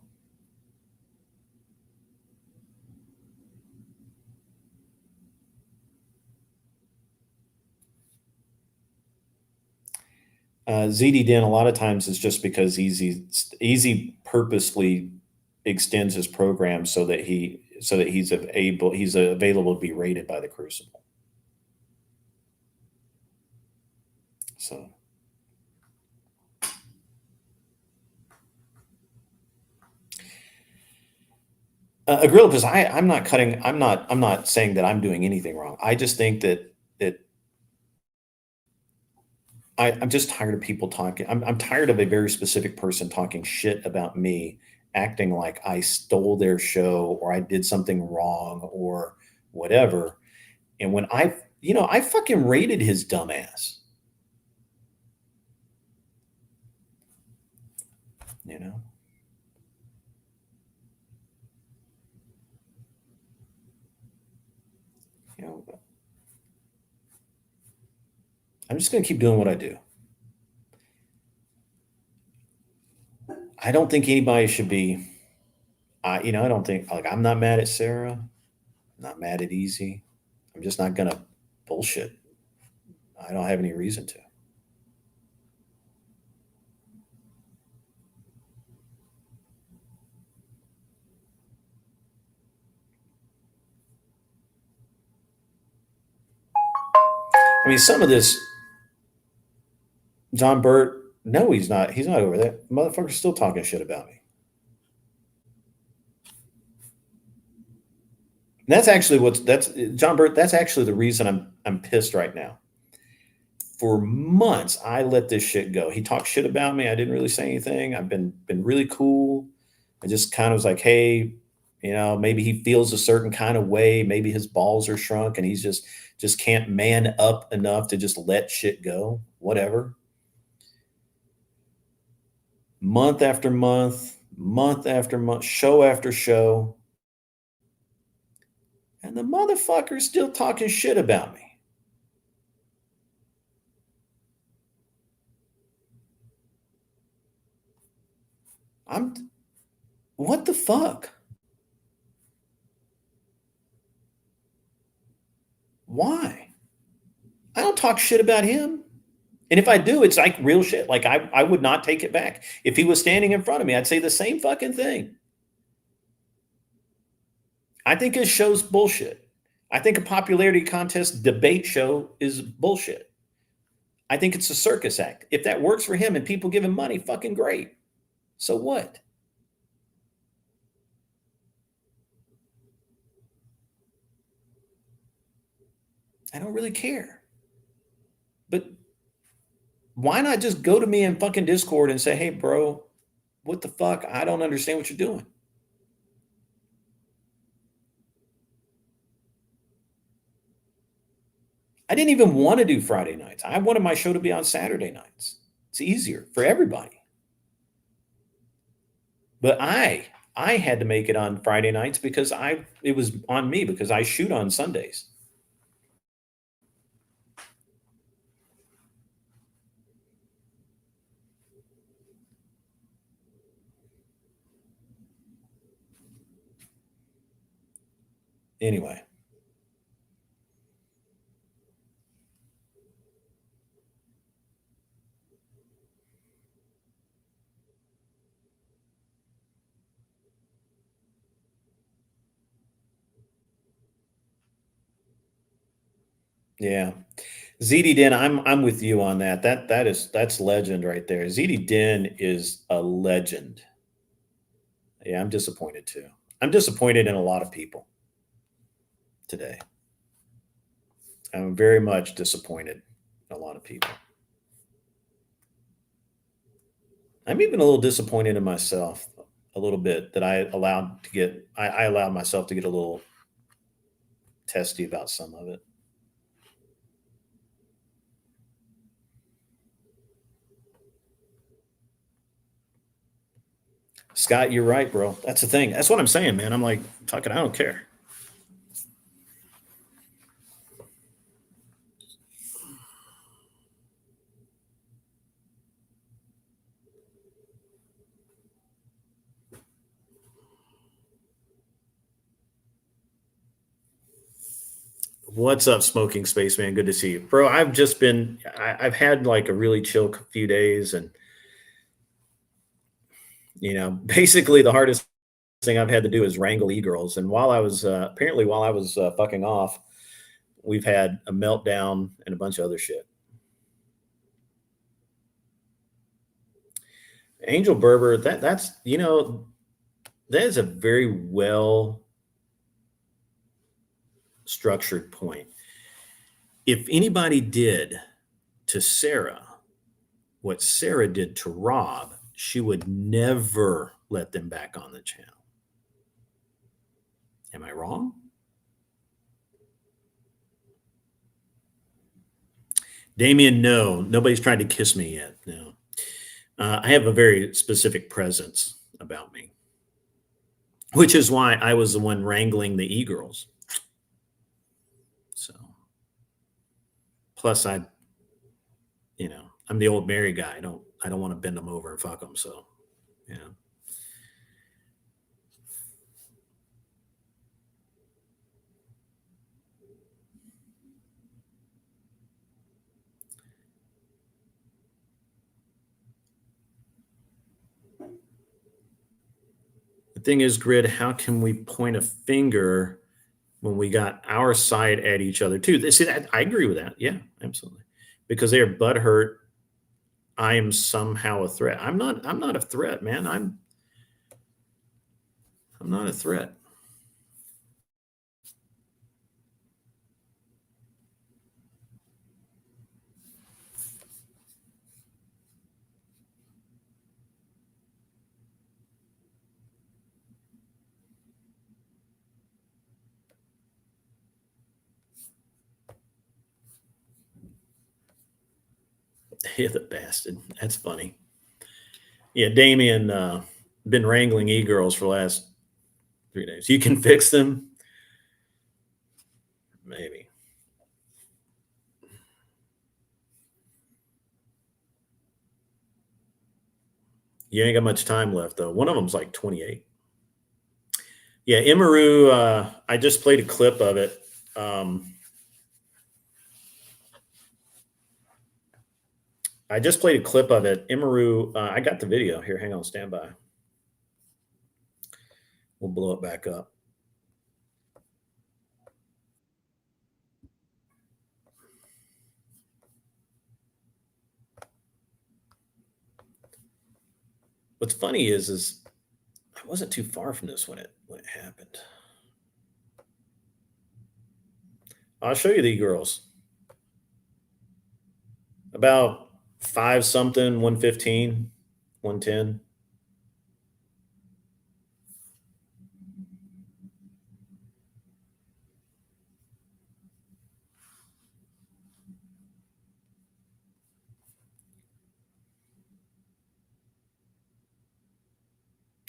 ZD Den a lot of times is just because Easy purposely extends his program so that he's available to be rated by the Crucible. So Agrippa's, I'm not saying that I'm doing anything wrong. I just think that I'm just tired of people talking. I'm tired of a very specific person talking shit about me, acting like I stole their show or I did something wrong or whatever. And when I fucking rated his dumbass. You know? I'm just going to keep doing what I do. I don't think anybody should be, I don't think, like, I'm not mad at Sarah. I'm not mad at Easy. I'm just not going to bullshit. I don't have any reason to. I mean, some of this, John Burt, no, he's not. He's not over there. Motherfucker's still talking shit about me. And that's actually John Burt. That's actually the reason I'm pissed right now. For months, I let this shit go. He talked shit about me. I didn't really say anything. I've been really cool. I just kind of was like, hey, maybe he feels a certain kind of way. Maybe his balls are shrunk and he's just can't man up enough to just let shit go. Whatever. Month after month, month after month, show after show. And the motherfucker's still talking shit about me. What the fuck? Why? I don't talk shit about him. And if I do, it's like real shit. Like I would not take it back. If he was standing in front of me, I'd say the same fucking thing. I think his show's bullshit. I think a popularity contest debate show is bullshit. I think it's a circus act. If that works for him and people give him money, fucking great. So what? I don't really care. But why not just go to me in fucking Discord and say, hey, bro, what the fuck? I don't understand what you're doing. I didn't even want to do Friday nights. I wanted my show to be on Saturday nights. It's easier for everybody. But I I had to make it on Friday nights because it was on me because I shoot on Sundays. Anyway, yeah. ZD Den, I'm with you on that. That's legend right there. ZD Den is a legend. Yeah, I'm disappointed too. I'm disappointed in a lot of people today. I'm very much disappointed in a lot of people. I'm even a little disappointed in myself a little bit that I allowed myself to get a little testy about some of it. Scott, you're right, bro. That's the thing. That's what I'm saying, man. I'm like, fucking, I don't care. What's up, Smoking Spaceman? Good to see you, bro. I've had like a really chill few days, and basically the hardest thing I've had to do is wrangle e-girls. And while I was fucking off, we've had a meltdown and a bunch of other shit. Angel Berber, that is a very well structured point. If anybody did to Sarah what Sarah did to Rob, she would never let them back on the channel. Am I wrong? Damien, no, nobody's tried to kiss me yet. No. I have a very specific presence about me, which is why I was the one wrangling the e-girls. So, plus I'm the old married guy. I don't want to bend them over and fuck them. So, yeah. The thing is, Grid, how can we point a finger when we got our side at each other too? See, I agree with that. Yeah, absolutely. Because they are butthurt. I am somehow a threat. I'm not a threat, man. I'm not a threat. Yeah, the bastard. That's funny. Yeah, Damien been wrangling e-girls for the last 3 days. You can fix them? Maybe. You ain't got much time left, though. One of them's like 28. Yeah, Imaru, I just played a clip of it. I just played a clip of it. Imaru, I got the video. Here, hang on, stand by. We'll blow it back up. What's funny is I wasn't too far from this when it happened. I'll show you the girls. About 5 something, 115, 110.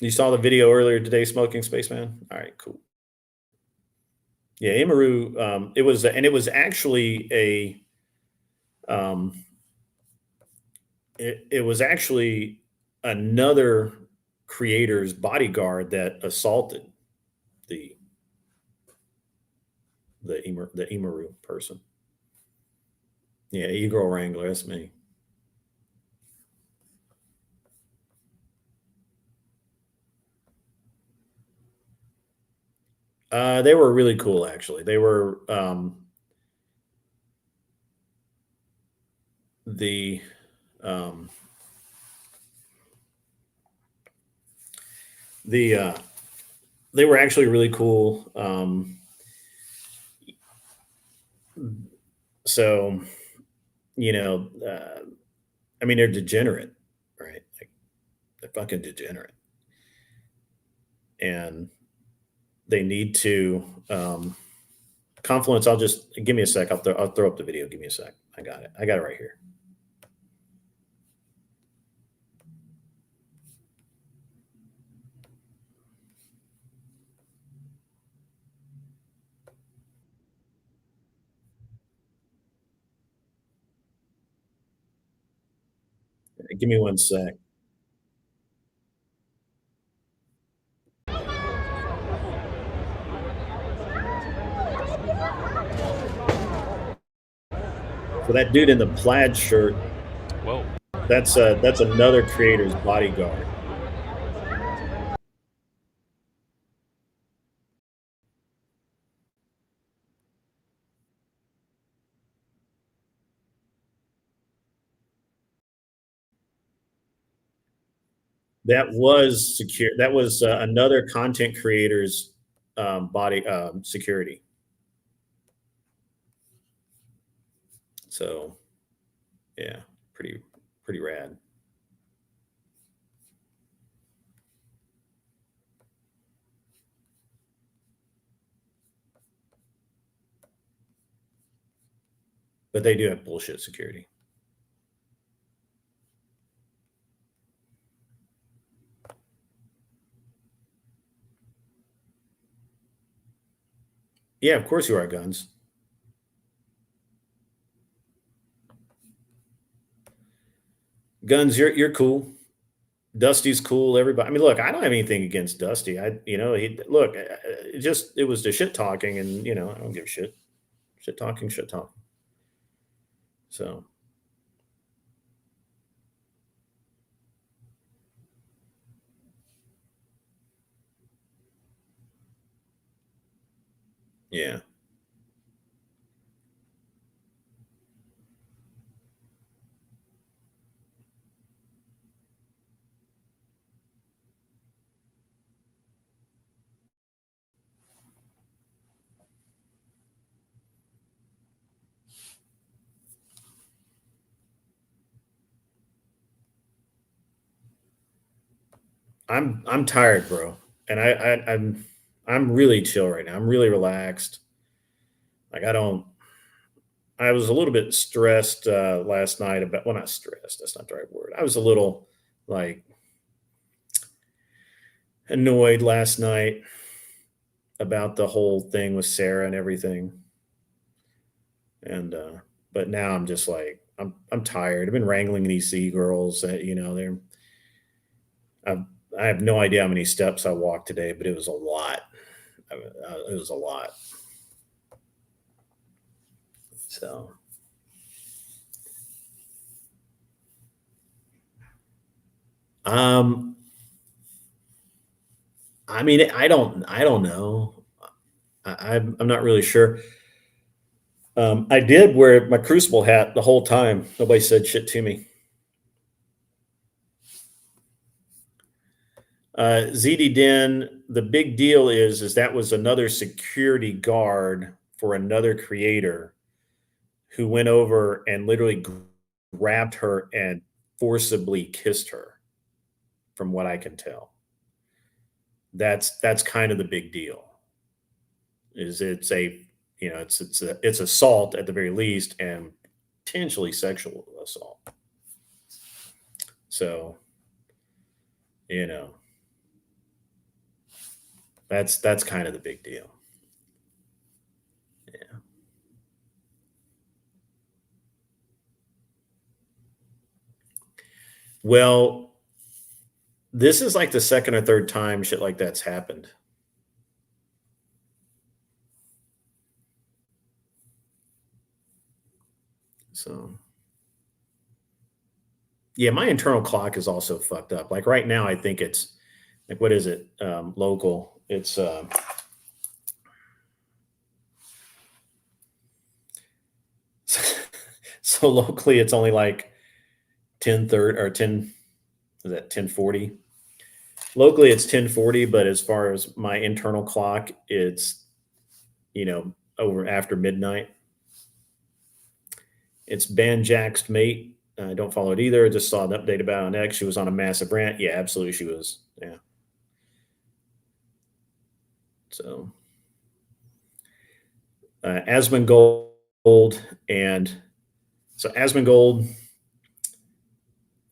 You saw the video earlier today, smoking spaceman. All right, cool. Yeah, Imaru. It was, and it was actually um, it was actually another creator's bodyguard that assaulted the the Imaru person. Yeah, e-girl wrangler. That's me. They were really cool, actually. They were the um, the they were actually really cool. So you know, I mean, they're degenerate, right? Like they're fucking degenerate, and they need to Confluence. I'll just give me a sec. I'll throw up the video. Give me a sec. I got it. I got it right here. Give me one sec. So that dude in the plaid shirt, Whoa. that's another creator's bodyguard. That was secure. That was another content creator's body security. So yeah, pretty rad. But they do have bullshit security. Yeah, of course you are, Guns. Guns, you're cool. Dusty's cool. Everybody. I mean, look, I don't have anything against Dusty. He look. It was the shit talking, and I don't give a shit. Shit talking, shit talking. So yeah. I'm tired, bro, and I'm really chill right now. I'm really relaxed. Like I was a little bit stressed last night about. Well, not stressed. That's not the right word. I was a little like annoyed last night about the whole thing with Sarah and everything. And but now I'm just like I'm tired. I've been wrangling these sea girls. They're I, I have no idea how many steps I walked today, but it was a lot. It was a lot. So, um, I mean, I don't know. I'm not really sure. I did wear my Crucible hat the whole time. Nobody said shit to me. ZD Den, the big deal is that was another security guard for another creator who went over and literally grabbed her and forcibly kissed her, from what I can tell. That's kind of the big deal. Is it's assault at the very least, and potentially sexual assault. So, you know, That's kind of the big deal. Yeah. Well, this is like the second or third time shit like that's happened. So, yeah, my internal clock is also fucked up. Like right now, I think it's like, what is it? Local. It's so locally, it's only like 10:30 or 10. Is that 10:40? Locally, it's 10:40, but as far as my internal clock, it's over after midnight. It's Ban Jack's mate. I don't follow it either. I just saw an update about it on X. She was on a massive rant. Yeah, absolutely, she was. Yeah. So, Asmongold and so Asmongold.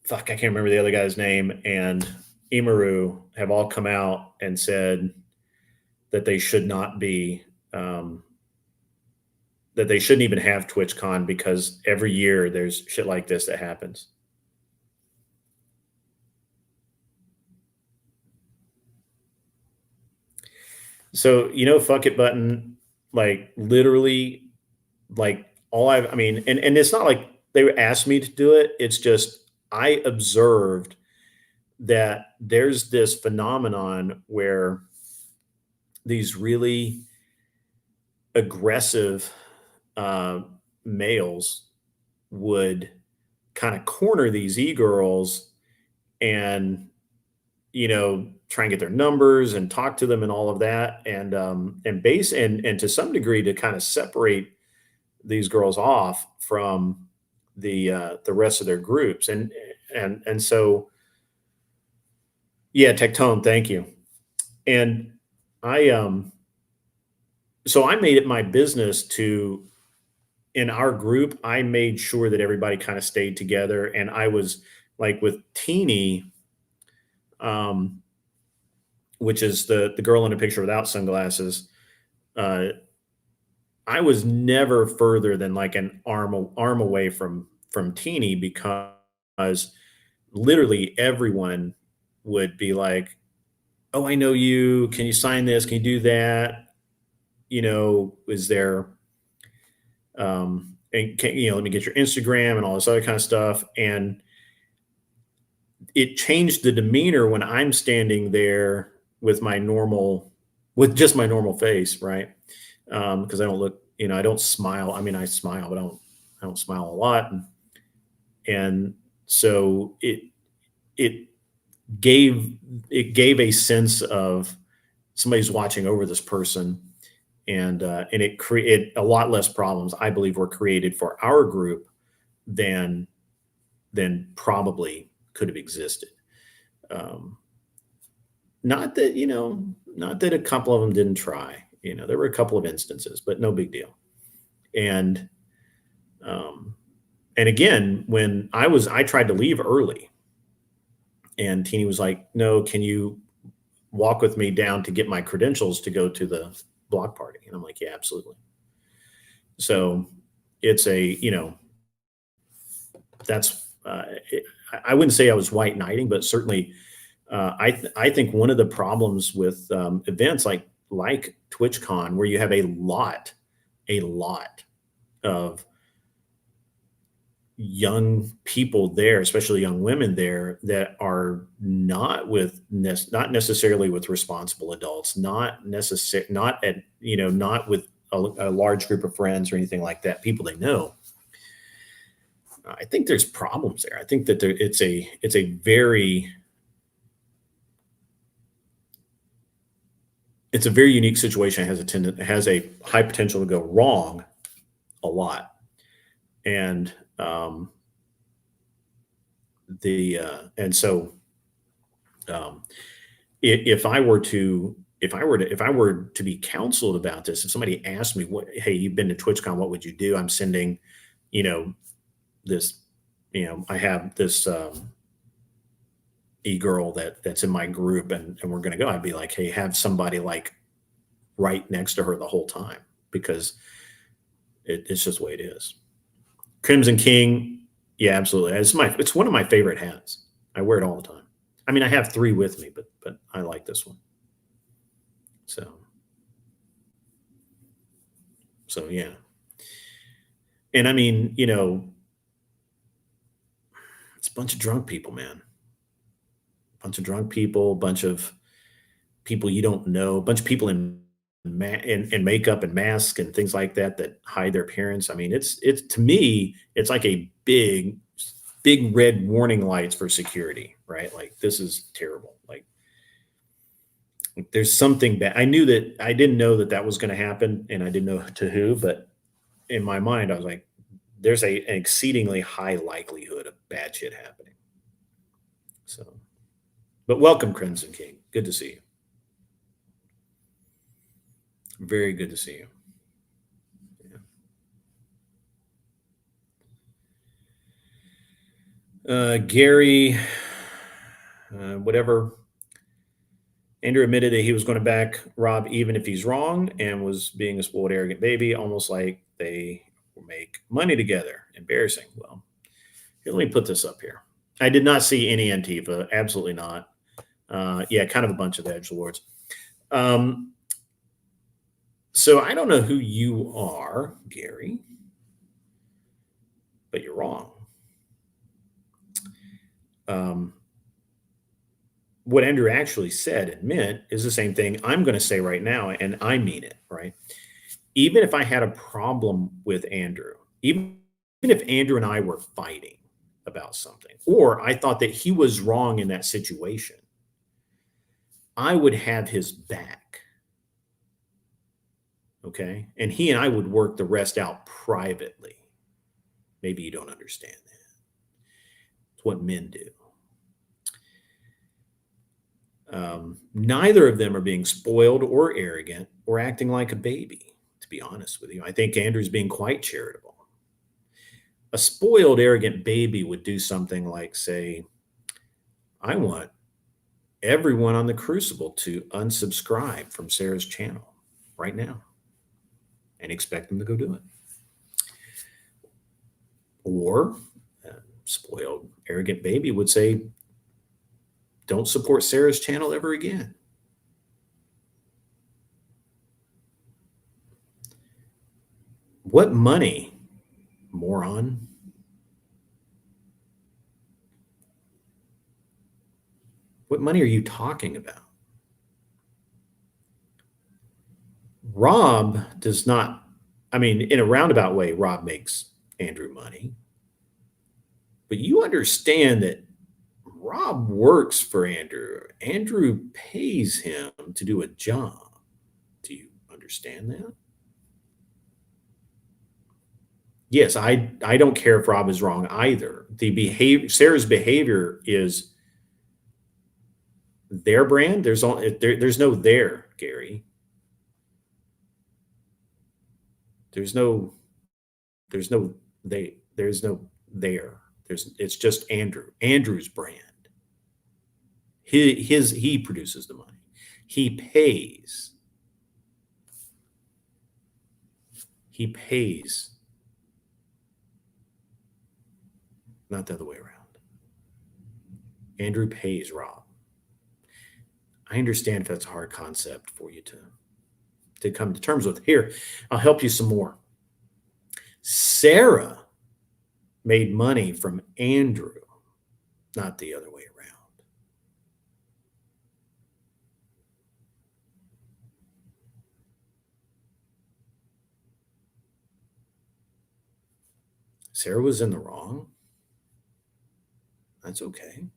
Fuck, I can't remember the other guy's name. And Imaru have all come out and said that they should not be. That they shouldn't even have TwitchCon because every year there's shit like this that happens. So, fuck it button, like literally, like I mean, and it's not like they asked me to do it. It's just, I observed that there's this phenomenon where these really aggressive males would kind of corner these e-girls and try and get their numbers and talk to them and all of that, and to some degree to kind of separate these girls off from the rest of their groups, and so yeah, Tectone, thank you. And I so I made it my business to, in our group, I made sure that everybody kind of stayed together. And I was like with Teeny, which is the girl in the picture without sunglasses. I was never further than like an arm away from Teeny, because literally everyone would be like, "Oh, I know you. Can you sign this? Can you do that? Is there, and let me get your Instagram," and all this other kind of stuff. And it changed the demeanor when I'm standing there with just my normal face, right? Because I don't look, I don't smile. I mean, I smile, but I don't smile a lot. And so it gave a sense of somebody's watching over this person. And it created a lot less problems, I believe, were created for our group than probably could have existed. Not that a couple of them didn't try. There were a couple of instances, but no big deal. And again, when I tried to leave early, and Teeny was like, "No, can you walk with me down to get my credentials to go to the block party?" And I'm like, "Yeah, absolutely." So it's that's I wouldn't say I was white knighting, but certainly I think one of the problems with events like TwitchCon, where you have a lot of young people there, especially young women there, that are not necessarily with responsible adults, not with a large group of friends or anything like that, people they know. I think there's problems there. I think that it's a very unique situation. It has a high potential to go wrong a lot. And so if I were to be counseled about this, if somebody asked me, "Hey, you've been to TwitchCon, what would you do?" I'm sending, this, I have this girl that's in my group and we're going to go, I'd be like, hey, have somebody like right next to her the whole time, because it's just the way it is. Crimson King. Yeah, absolutely. It's one of my favorite hats. I wear it all the time. I mean, I have 3 with me, but I like this one. So yeah. And I mean, it's a bunch of drunk people, man. Bunch of drunk people, bunch of people you don't know, bunch of people in makeup and masks and things like that hide their parents. I mean, it's to me, it's like a big red warning lights for security, right? Like, this is terrible. Like, there's something bad. I didn't know that was going to happen, and I didn't know to who, but in my mind, I was like, there's an exceedingly high likelihood of bad shit happening. So, but welcome, Crimson King. Good to see you. Very good to see you. Yeah. Gary, whatever. Andrew admitted that he was going to back Rob even if he's wrong, and was being a spoiled, arrogant baby, almost like they make money together. Embarrassing. Well, here, let me put this up here. I did not see any Antifa. Absolutely not. Yeah, kind of a bunch of edgelords. So I don't know who you are, Gary, but you're wrong. What Andrew actually said and meant is the same thing I'm going to say right now, and I mean it, right? Even if I had a problem with Andrew, even if Andrew and I were fighting about something, or I thought that he was wrong in that situation, I would have his back. Okay? And he and I would work the rest out privately. Maybe you don't understand that. It's what men do. Neither of them are being spoiled or arrogant or acting like a baby, to be honest with you. I think Andrew's being quite charitable. A spoiled, arrogant baby would do something like say, I want everyone on the Crucible to unsubscribe from Sarah's channel right now, and expect them to go do it. Or a spoiled, arrogant baby would say, don't support Sarah's channel ever again. What money, moron? What money are you talking about? Rob does not, I mean, in a roundabout way, Rob makes Andrew money. But you understand that Rob works for Andrew. Andrew pays him to do a job. Do you understand that? Yes, I don't care if Rob is wrong either. Sarah's behavior is their brand. There's no there, Gary. There's no they. There's no there. It's just Andrew. Andrew's brand. He produces the money. He pays. He pays. Not the other way around. Andrew pays Rob. I understand if that's a hard concept for you to come to terms with. Here, I'll help you some more. Sarah made money from Andrew, not the other way around. Sarah was in the wrong. That's okay.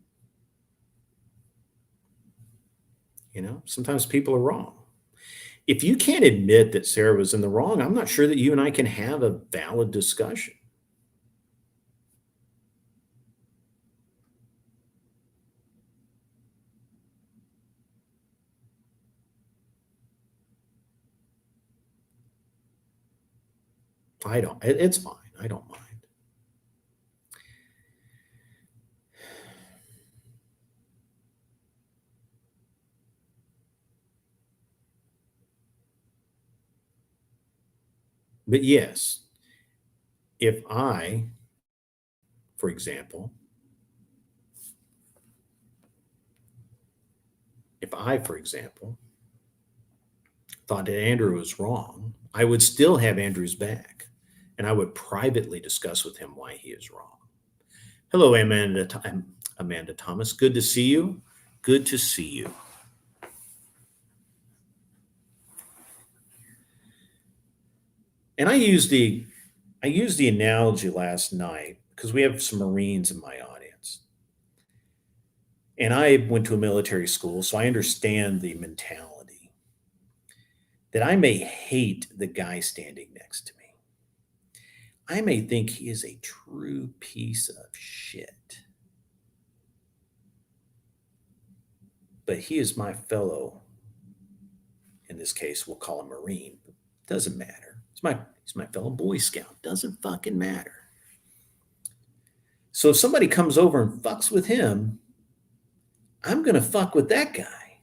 Sometimes people are wrong. If you can't admit that Sarah was in the wrong, I'm not sure that you and I can have a valid discussion. It's fine. I don't mind. But yes, if I, for example, thought that Andrew was wrong, I would still have Andrew's back, and I would privately discuss with him why he is wrong. Hello, Amanda Thomas. Good to see you. Good to see you. And I used the analogy last night because we have some Marines in my audience. And I went to a military school, so I understand the mentality that I may hate the guy standing next to me. I may think he is a true piece of shit. But he is my fellow, in this case, we'll call him Marine. Doesn't matter. He's my fellow Boy Scout. Doesn't fucking matter. So if somebody comes over and fucks with him, I'm going to fuck with that guy.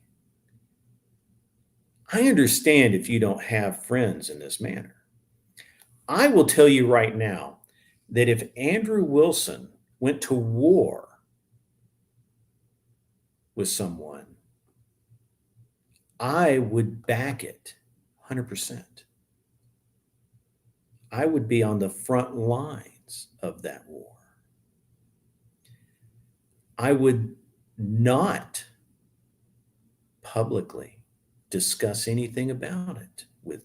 I understand if you don't have friends in this manner. I will tell you right now that if Andrew Wilson went to war with someone, I would back it 100%. I would be on the front lines of that war. I would not publicly discuss anything about it with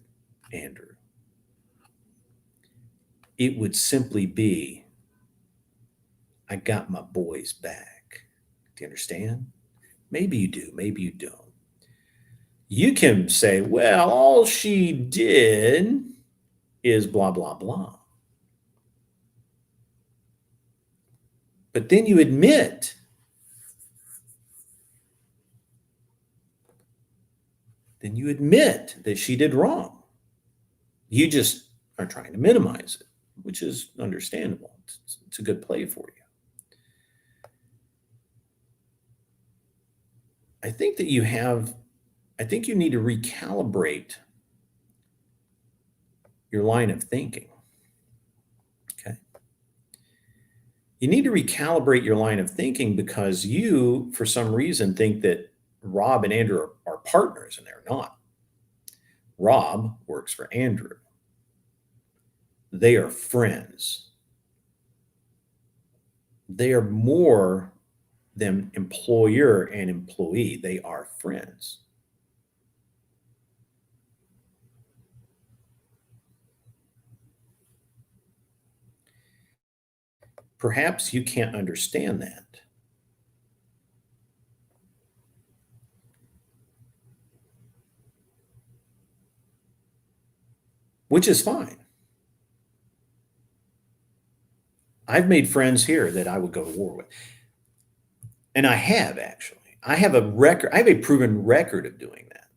Andrew. It would simply be, I got my boys back. Do you understand? Maybe you do, maybe you don't. You can say, well, all she did is blah, blah, blah. But then you admit that she did wrong. You just are trying to minimize it, which is understandable. It's a good play for you. I think you need to recalibrate your line of thinking. Okay. You need to recalibrate your line of thinking because you, for some reason, think that Rob and Andrew are partners, and they're not. Rob works for Andrew. They are friends. They are more than employer and employee. They are friends. Perhaps you can't understand that. Which is fine. I've made friends here that I would go to war with. And I have actually. I have a proven record of doing that.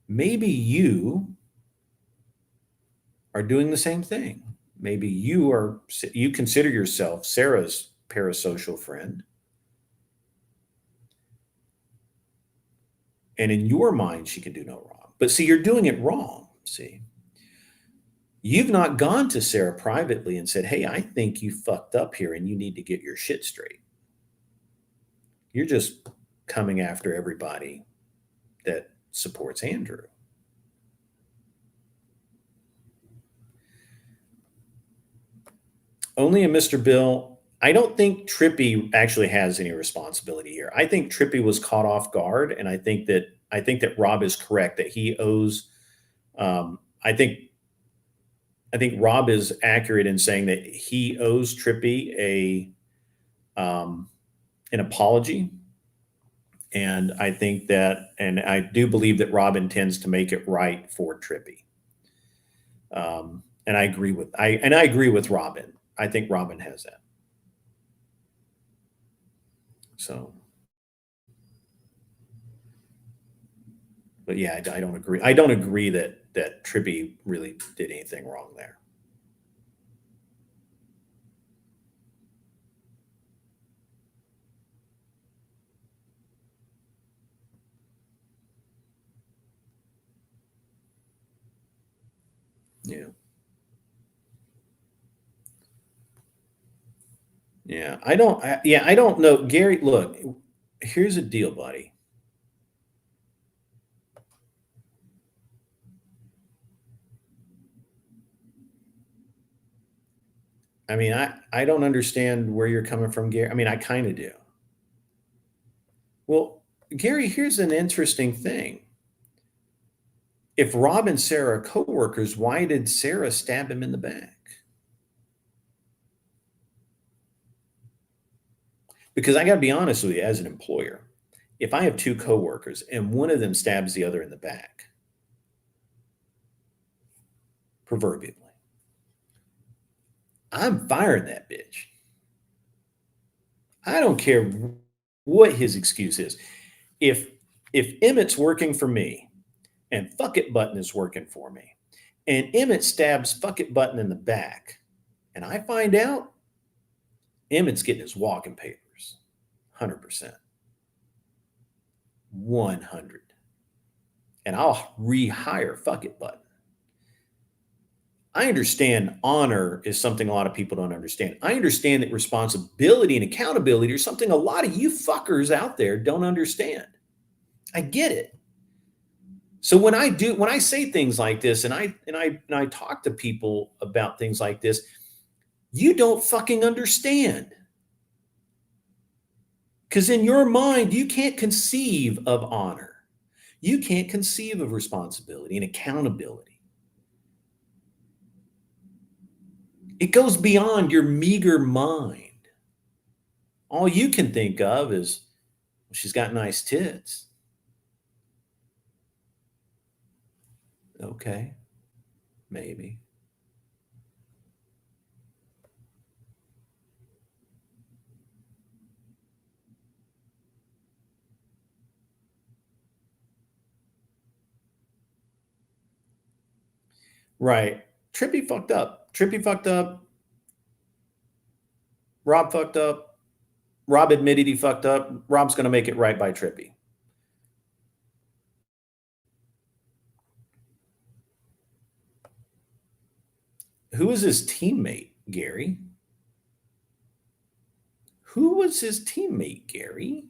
Maybe you are doing the same thing. Maybe you consider yourself Sarah's parasocial friend. And in your mind, she can do no wrong. But see, you're doing it wrong. See, you've not gone to Sarah privately and said, hey, I think you fucked up here and you need to get your shit straight. You're just coming after everybody that supports Andrew. Only a Mr. Bill. I don't think Trippy actually has any responsibility here. I think Trippy was caught off guard, and I think that Rob is correct that he owes. I think Rob is accurate in saying that he owes Trippy an apology, and I think that, and I do believe that Rob intends to make it right for Trippy. And I agree with Robin. I think Robin has that. So, but yeah, I don't agree. I don't agree that Trippy really did anything wrong there. Yeah. Yeah. I don't know. Gary, look, here's the deal, buddy. I mean, I don't understand where you're coming from, Gary. I mean, I kind of do. Well, Gary, here's an interesting thing. If Rob and Sarah are coworkers, why did Sarah stab him in the back? Because I got to be honest with you, as an employer, if I have two coworkers and one of them stabs the other in the back, proverbially, I'm firing that bitch. I don't care what his excuse is. If Emmett's working for me and Fuck It Button is working for me, and Emmett stabs Fuck It Button in the back, and I find out, Emmett's getting his walking papers, 100%, 100, and I'll rehire Fuck It Button. I understand honor is something a lot of people don't understand. I understand that responsibility and accountability are something a lot of you fuckers out there don't understand. I get it. So when I say things like this and I talk to people about things like this, you don't fucking understand. Because in your mind, you can't conceive of honor. You can't conceive of responsibility and accountability. It goes beyond your meager mind. All you can think of is, well, she's got nice tits. Okay, maybe. Right. Trippy fucked up. Trippy fucked up. Rob fucked up. Rob admitted he fucked up. Rob's going to make it right by Trippy. Who was his teammate, Gary? Who was his teammate, Gary?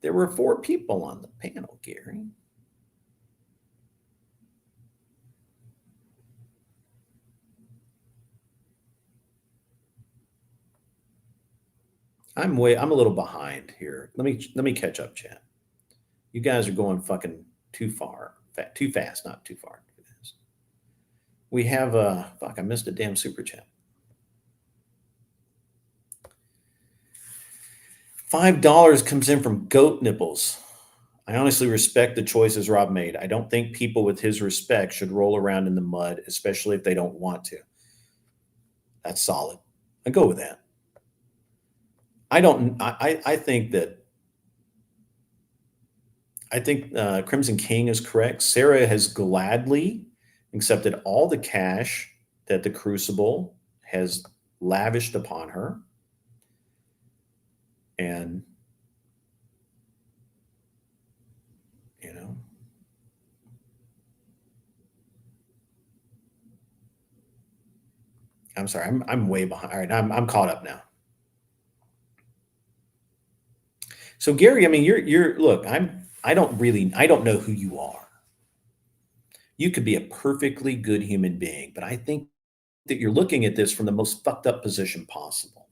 There were 4 people on the panel, Gary. I'm a little behind here. Let me catch up, chat. You guys are going fucking too far, too fast, not too far. We have fuck, I missed a damn super chat. $5 comes in from Goat Nipples. I honestly respect the choices Rob made. I don't think people with his respect should roll around in the mud, especially if they don't want to. That's solid. I go with that. I think Crimson King is correct. Sarah has gladly accepted all the cash that the Crucible has lavished upon her. And, you know, I'm sorry, I'm way behind. All right, I'm caught up now. So Gary, I mean, you're look, I don't know who you are. You could be a perfectly good human being, but I think that you're looking at this from the most fucked up position possible.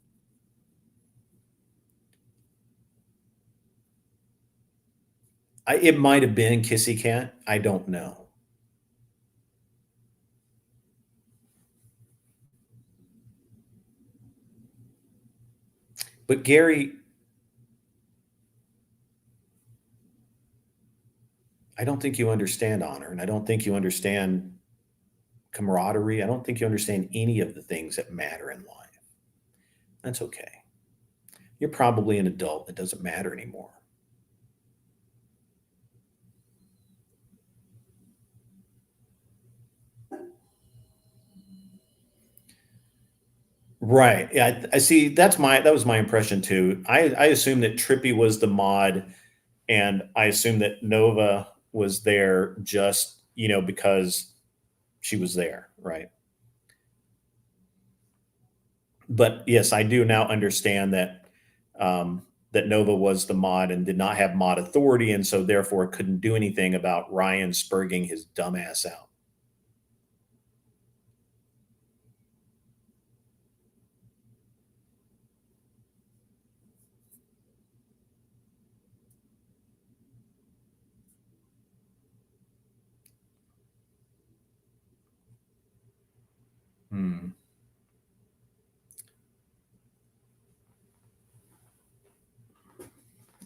It might have been Kissy Cat. I don't know. But Gary, I don't think you understand honor, and I don't think you understand camaraderie. I don't think you understand any of the things that matter in life. That's okay. You're probably an adult. It doesn't matter anymore. Right. Yeah, I see. That was my impression too. I assumed that Trippy was the mod, and I assumed that Nova was there just, because she was there, right? But yes, I do now understand that that Nova was the mod and did not have mod authority, and so therefore couldn't do anything about Ryan spurging his dumbass out. Hmm.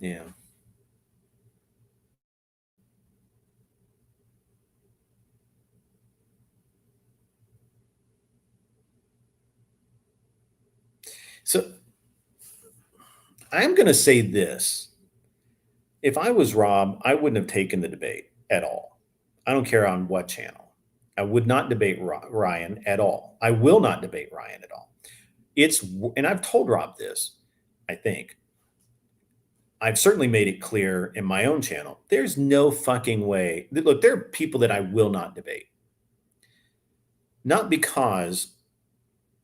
Yeah. So I'm going to say this. If I was Rob, I wouldn't have taken the debate at all. I don't care on what channel. I would not debate Ryan at all. I will not debate Ryan at all. And I've told Rob this, I think. I've certainly made it clear in my own channel. There's no fucking way. Look, there are people that I will not debate. Not because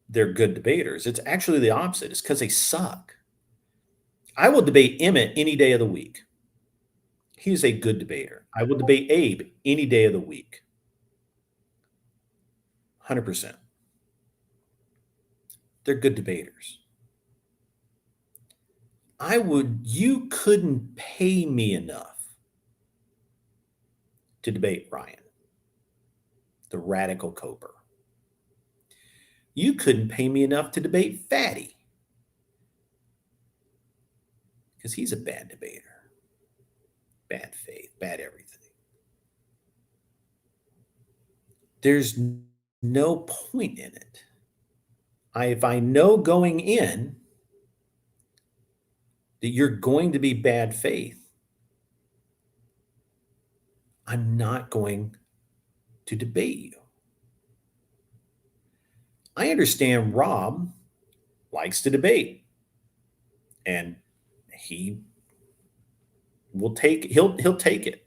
they're good debaters. It's actually the opposite. It's because they suck. I will debate Emmett any day of the week. He's a good debater. I will debate Abe any day of the week. 100%. They're good debaters. You couldn't pay me enough to debate Ryan, the radical coper. You couldn't pay me enough to debate Fatty, because he's a bad debater. Bad faith, bad everything. There's no point in it. If I know going in that you're going to be bad faith, I'm not going to debate you. I understand Rob likes to debate, and he'll take it.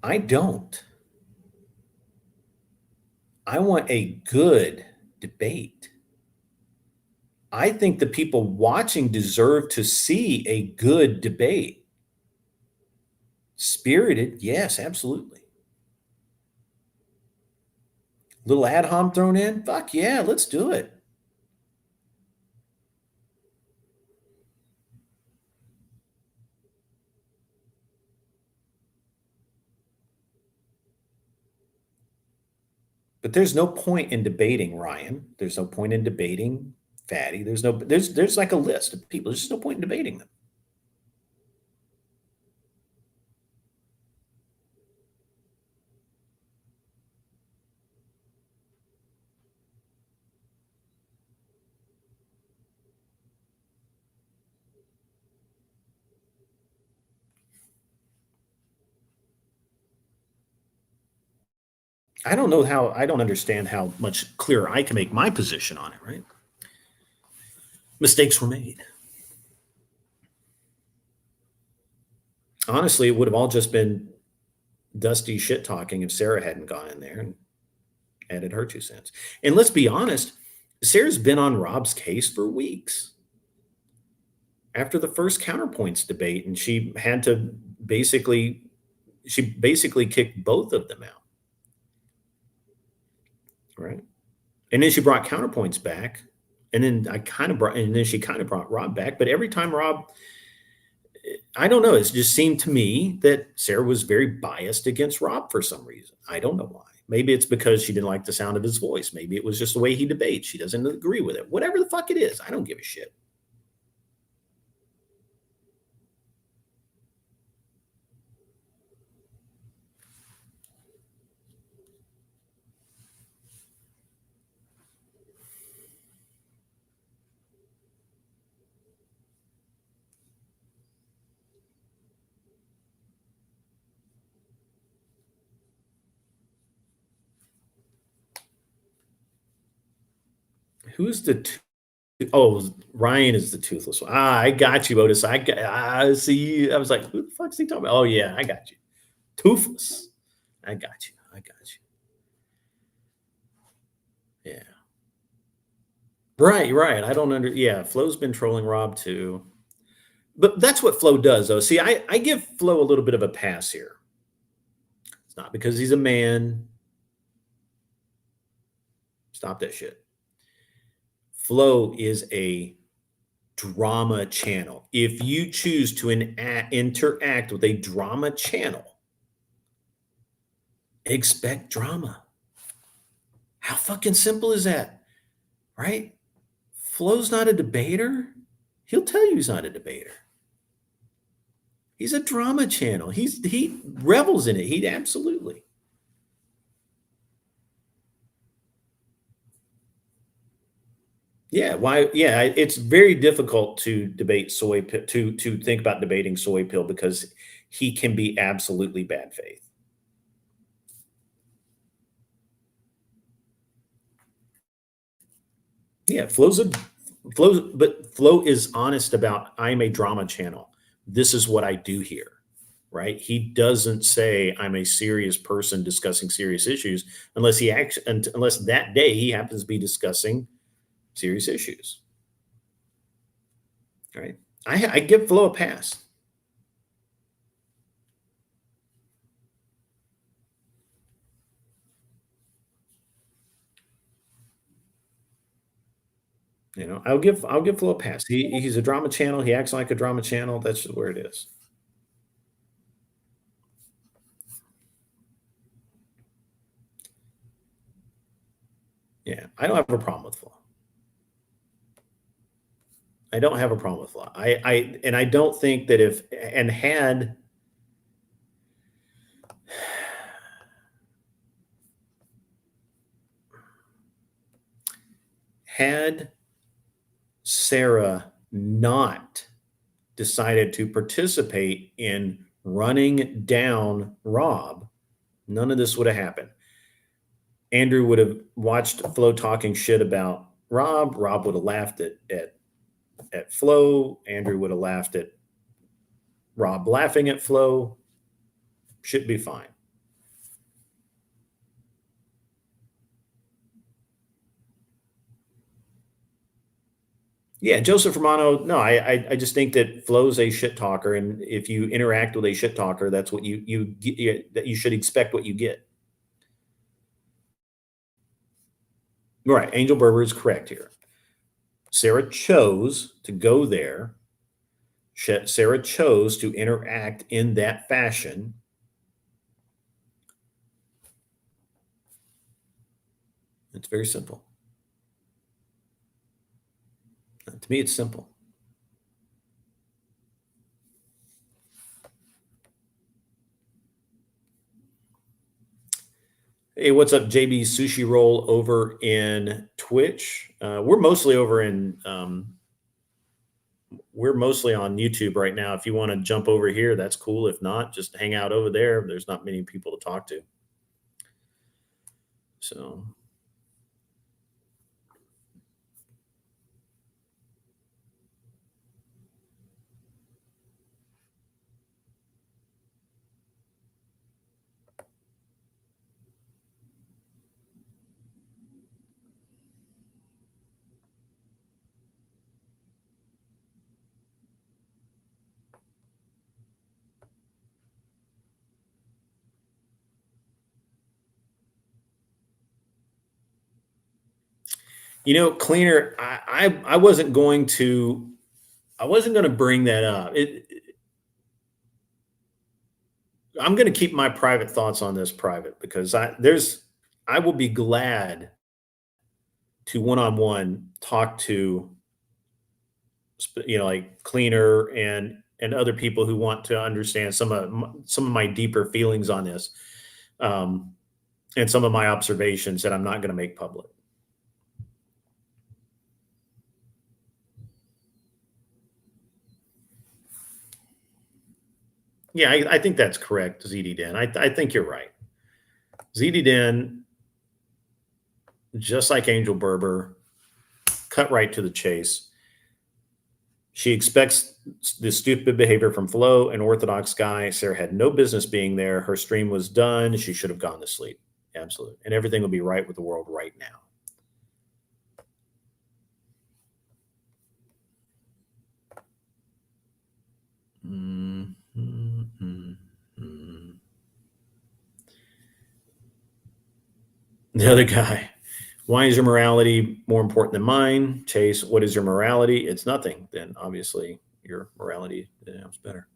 I don't. I want a good debate. I think the people watching deserve to see a good debate. Spirited, yes, absolutely. Little ad hom thrown in? Fuck yeah, let's do it. But there's no point in debating Ryan. There's no point in debating Fatty. There's like a list of people. There's just no point in debating them. I don't understand how much clearer I can make my position on it, right? Mistakes were made. Honestly, it would have all just been dusty shit talking if Sarah hadn't gone in there and added her 2 cents. And let's be honest, Sarah's been on Rob's case for weeks after the first counterpoints debate, and she basically kicked both of them out. Right. And then she brought counterpoints back. And then she kind of brought Rob back. But every time Rob, I don't know, it just seemed to me that Sarah was very biased against Rob for some reason. I don't know why. Maybe it's because she didn't like the sound of his voice. Maybe it was just the way he debates. She doesn't agree with it. Whatever the fuck it is, I don't give a shit. Who's the Ryan is the toothless one. I got you, Otis. I see. I was like, who the fuck's he talking about? Oh yeah, I got you. Toothless. I got you. Yeah. Right. I don't yeah, Flo's been trolling Rob too. But that's what Flo does though. See, I give Flo a little bit of a pass here. It's not because he's a man. Stop that shit. Flo is a drama channel. If you choose to interact with a drama channel, expect drama. How fucking simple is that? Right? Flo's not a debater. He'll tell you he's not a debater. He's a drama channel. He revels in it. He absolutely. Yeah, why? Yeah, it's very difficult to debate soy to think about debating soy pill because he can be absolutely bad faith. Yeah, but Flo is honest about I'm a drama channel. This is what I do here, right? He doesn't say I'm a serious person discussing serious issues unless unless that day he happens to be discussing serious issues. All right. I give Flo a pass. You know, I'll give Flo a pass. He's a drama channel. He acts like a drama channel. That's just where it is. Yeah, I don't have a problem with Flo. I don't have a problem with Flo. I don't think that had Sarah not decided to participate in running down Rob, none of this would have happened. Andrew would have watched Flo talking shit about Rob. Rob would have laughed at Flo. Andrew would have laughed at Rob laughing at Flo. Should be fine. Yeah, Joseph Romano. No, I just think that Flo's a shit talker, and if you interact with a shit talker, that's what you get, that you should expect what you get. Right, Angel Berber is correct here. Sarah chose to go there. Sarah chose to interact in that fashion. It's very simple. To me, it's simple. Hey, what's up, JB Sushi Roll over in Twitch? We're mostly we're mostly on YouTube right now. If you want to jump over here, that's cool. If not, just hang out over there. There's not many people to talk to. So. You know, Cleaner, I wasn't going to bring that up. I'm going to keep my private thoughts on this private because I will be glad to one-on-one talk to, you know, like Cleaner and other people who want to understand some of my deeper feelings on this, and some of my observations that I'm not going to make public. Yeah, I think that's correct, ZD Den. I think you're right. ZD Den, just like Angel Berber, cut right to the chase. She expects this stupid behavior from Flo, an Orthodox guy. Sarah had no business being there. Her stream was done. She should have gone to sleep. Absolutely. And everything will be right with the world right now. The other guy, why is your morality more important than mine? Chase, what is your morality? It's nothing. Then obviously your morality is better.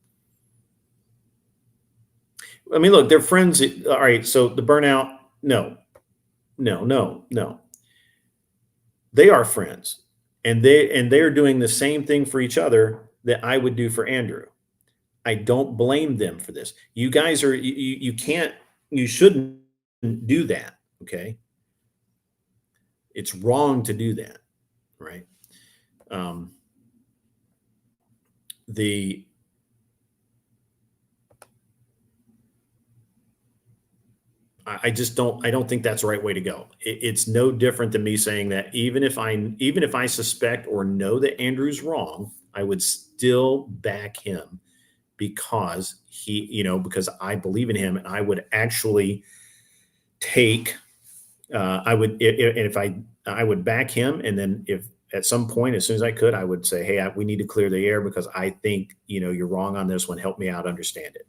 I mean, look, they're friends. All right. So the burnout, no. They are friends, and they're doing the same thing for each other that I would do for Andrew. I don't blame them for this. You guys are you can't, you shouldn't do that. Okay. It's wrong to do that. Right. I just don't think that's the right way to go. It's no different than me saying that even if I suspect or know that Andrew's wrong, I would still back him because because I believe in him, and I would actually take, I would back him. And then if at some point, as soon as I could, I would say, hey, we need to clear the air because I think, you're wrong on this one. Help me out, understand it.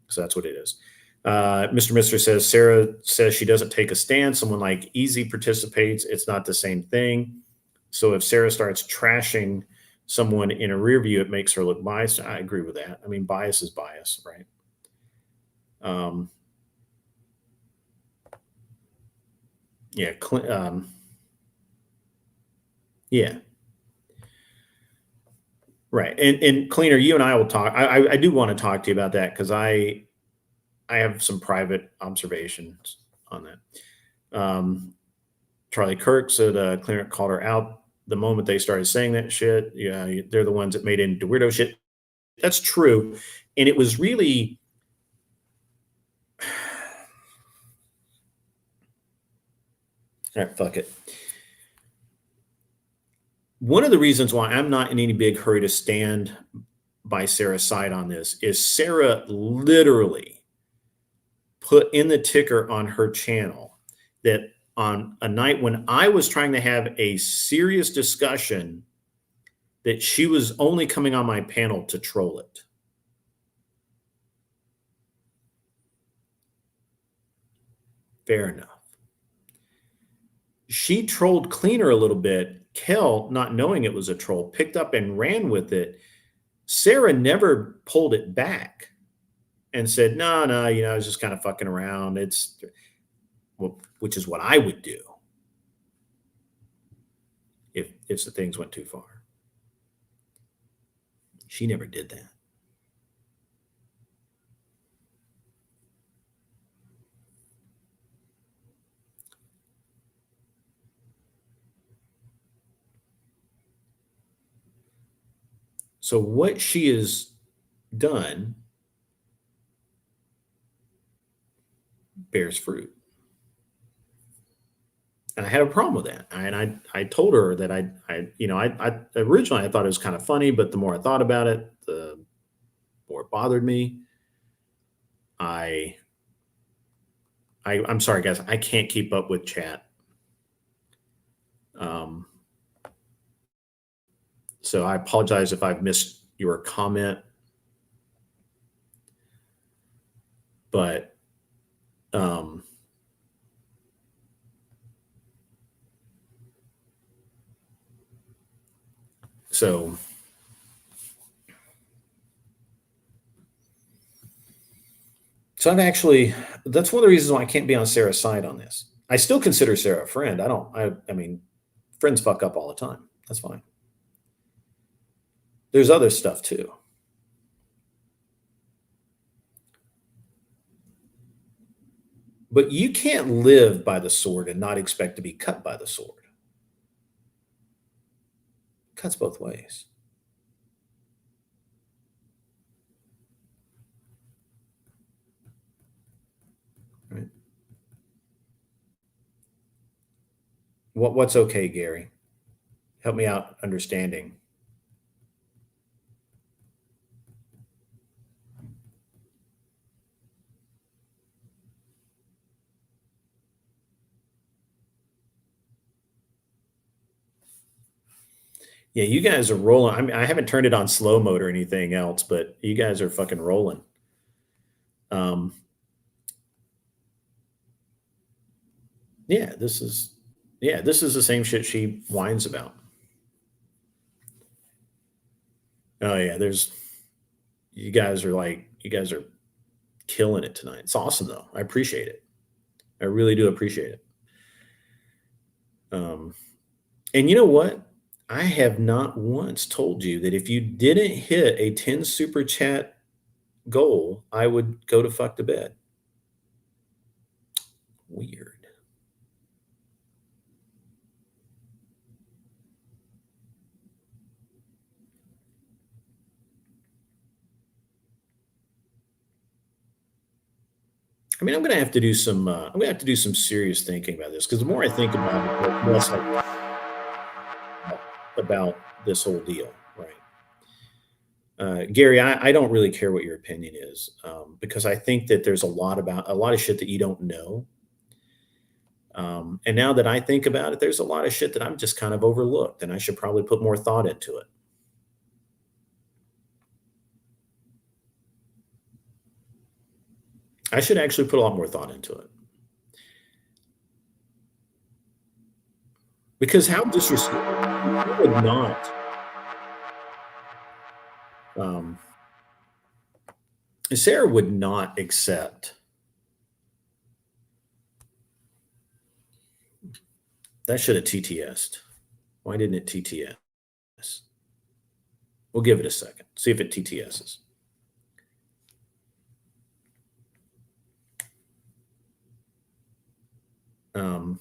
So that's what it is. Mr. Mister says, Sarah says she doesn't take a stand. Someone like Easy participates. It's not the same thing. So if Sarah starts trashing someone in a rear view, it makes her look biased. I agree with that. I mean, bias is bias, right? Yeah. Yeah. Right. And Cleaner, you and I will talk. I do want to talk to you about that because I have some private observations on that. Charlie Kirk said Cleaner called her out the moment they started saying that shit. Yeah, they're the ones that made it into weirdo shit. That's true. And it was really, all right, fuck it. One of the reasons why I'm not in any big hurry to stand by Sarah's side on this is Sarah literally put in the ticker on her channel that on a night when I was trying to have a serious discussion, that she was only coming on my panel to troll it. Fair enough. She trolled Cleaner a little bit. Kel, not knowing it was a troll, picked up and ran with it. Sarah never pulled it back and said, no, I was just kind of fucking around. Which is what I would do if the things went too far. She never did that. So what she has done bears fruit. And I had a problem with that. And I told her that I originally I thought it was kind of funny, but the more I thought about it, the more it bothered me. I'm sorry, guys. I can't keep up with chat. So I apologize if I've missed your comment. But so I've actually, that's one of the reasons why I can't be on Sarah's side on this. I still consider Sarah a friend. I mean, friends fuck up all the time. That's fine. There's other stuff too. But you can't live by the sword and not expect to be cut by the sword. It cuts both ways. Right? What's okay, Gary? Help me out understanding. Yeah, you guys are rolling. I mean, I haven't turned it on slow mode or anything else, but you guys are fucking rolling. Um, yeah, this is the same shit she whines about. Oh yeah, you guys are killing it tonight. It's awesome though. I appreciate it. I really do appreciate it. Um, and you know what? I have not once told you that if you didn't hit a 10 super chat goal, I would go to fuck the bed. Weird. I mean, I'm gonna have to do some. I'm gonna have to do some serious thinking about this because the more I think about it, the less I about this whole deal. Right, Gary, I don't really care what your opinion is because I think that there's a lot of shit that you don't know. And now that I think about it, there's a lot of shit that I'm just kind of overlooked, and I should probably put more thought into it. I should actually put a lot more thought into it because how disrespectful would not. Um, Sarah would not accept that. Should have TTS'd. Why didn't it TTS? We'll give it a second. See if it TTS's. Um,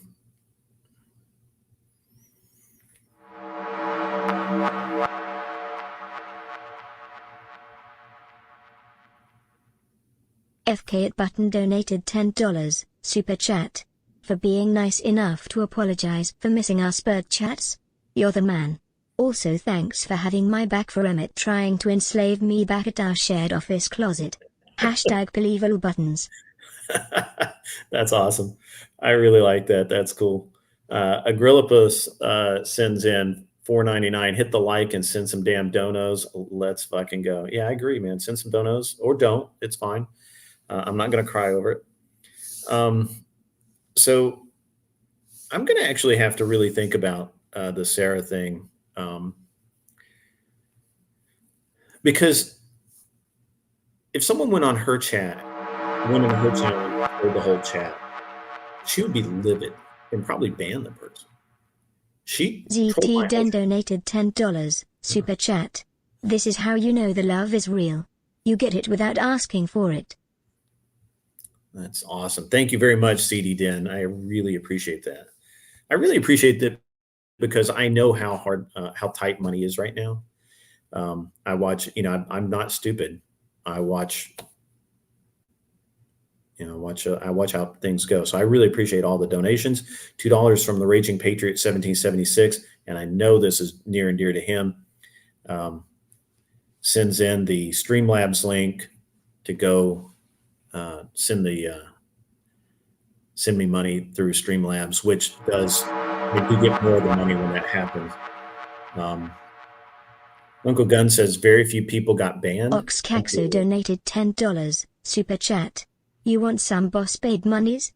FK at Button donated $10, super chat. For being nice enough to apologize for missing our spurred chats. You're the man. Also thanks for having my back for Emmett trying to enslave me back at our shared office closet. Hashtag believable buttons. That's awesome. I really like that. That's cool. Agrillipus sends in $4.99. Hit the like and send some damn donos. Let's fucking go. Yeah, I agree, man. Send some donos or don't. It's fine. I'm not going to cry over it. So I'm going to actually have to really think about the Sarah thing because if someone went on her chat, went on her channel and recorded the whole chat, she would be livid and probably ban the person. She trolled my ZT Den whole donated $10, super chat. This is how you know the love is real. You get it without asking for it. That's awesome. Thank you very much, CD Den. I really appreciate that. I really appreciate that because I know how hard, how tight money is right now. I watch, I'm not stupid. I watch, I watch how things go. So I really appreciate all the donations. $2 from the Raging Patriot 1776, and I know this is near and dear to him. Sends in the Streamlabs link to go send me money through Streamlabs, which does make you get more of the money when that happens. Uncle Gunn says very few people got banned. Oxcaxo donated $10, super chat. You want some boss babe monies?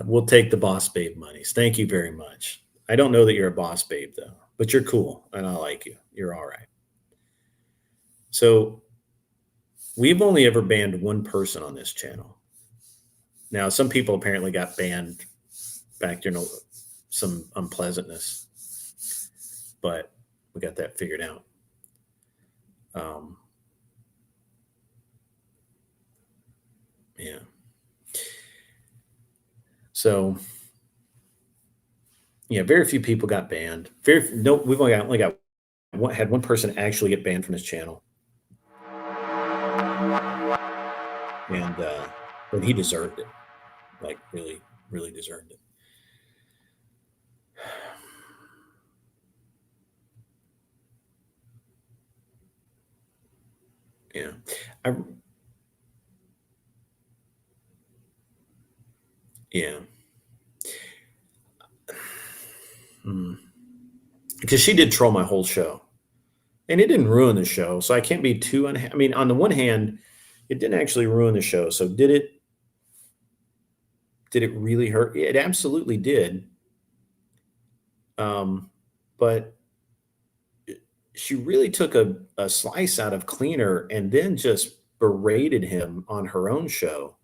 We'll take the boss babe monies. Thank you very much. I don't know that you're a boss babe though, but you're cool and I like you. You're all right. So we've only ever banned one person on this channel. Now, some people apparently got banned back during some unpleasantness, but we got that figured out. Yeah. So, yeah, very few people got banned. We've only got had one person actually get banned from his channel, and he deserved it. Like really, really deserved it. Yeah. Yeah. because she did troll my whole show, and it didn't ruin the show. So I can't be too I mean, on the one hand, it didn't actually ruin the show. So did it? Did it really hurt? It absolutely did. But she really took a slice out of Cleaner and then just berated him on her own show.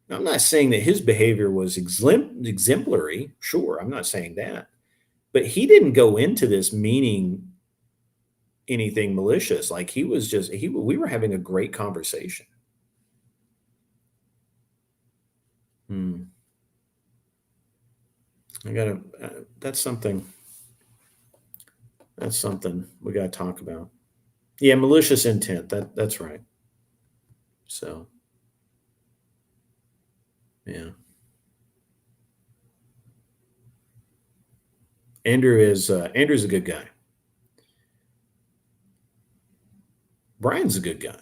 Now, I'm not saying that his behavior was exemplary. Sure, I'm not saying that. But he didn't go into this meaning anything malicious. Like he was just we were having a great conversation. I gotta that's something we gotta talk about. Yeah, malicious intent. That's right. So yeah. Andrew's a good guy. Brian's a good guy.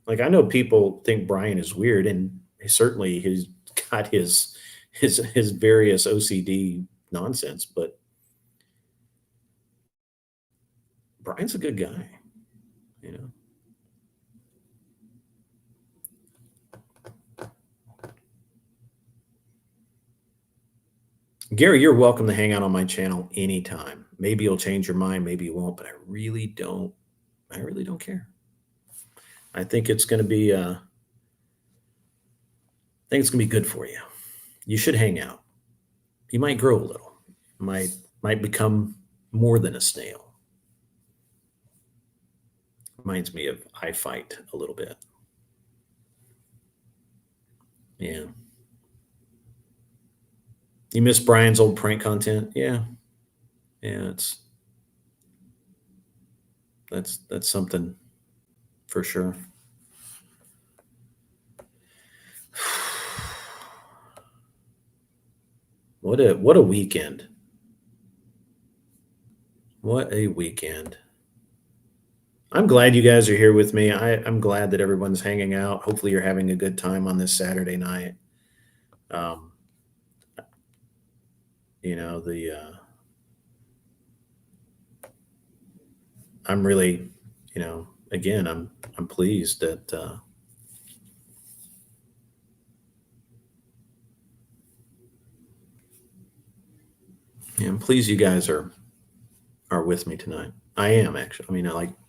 Like I know people think Brian is weird, and certainly he's got his various OCD nonsense, but Brian's a good guy. Gary, you're welcome to hang out on my channel anytime. Maybe you'll change your mind, maybe you won't, but I really don't care. I think it's going to be good for you. You should hang out. You might grow a little. Might become more than a snail. Reminds me of I Fight a little bit. Yeah. You miss Brian's old prank content? Yeah. Yeah, that's something for sure. What a weekend. What a weekend. I'm glad you guys are here with me. I'm glad that everyone's hanging out. Hopefully you're having a good time on this Saturday night. I'm really, again, I'm pleased that I'm pleased you guys are with me tonight. I am actually. I mean,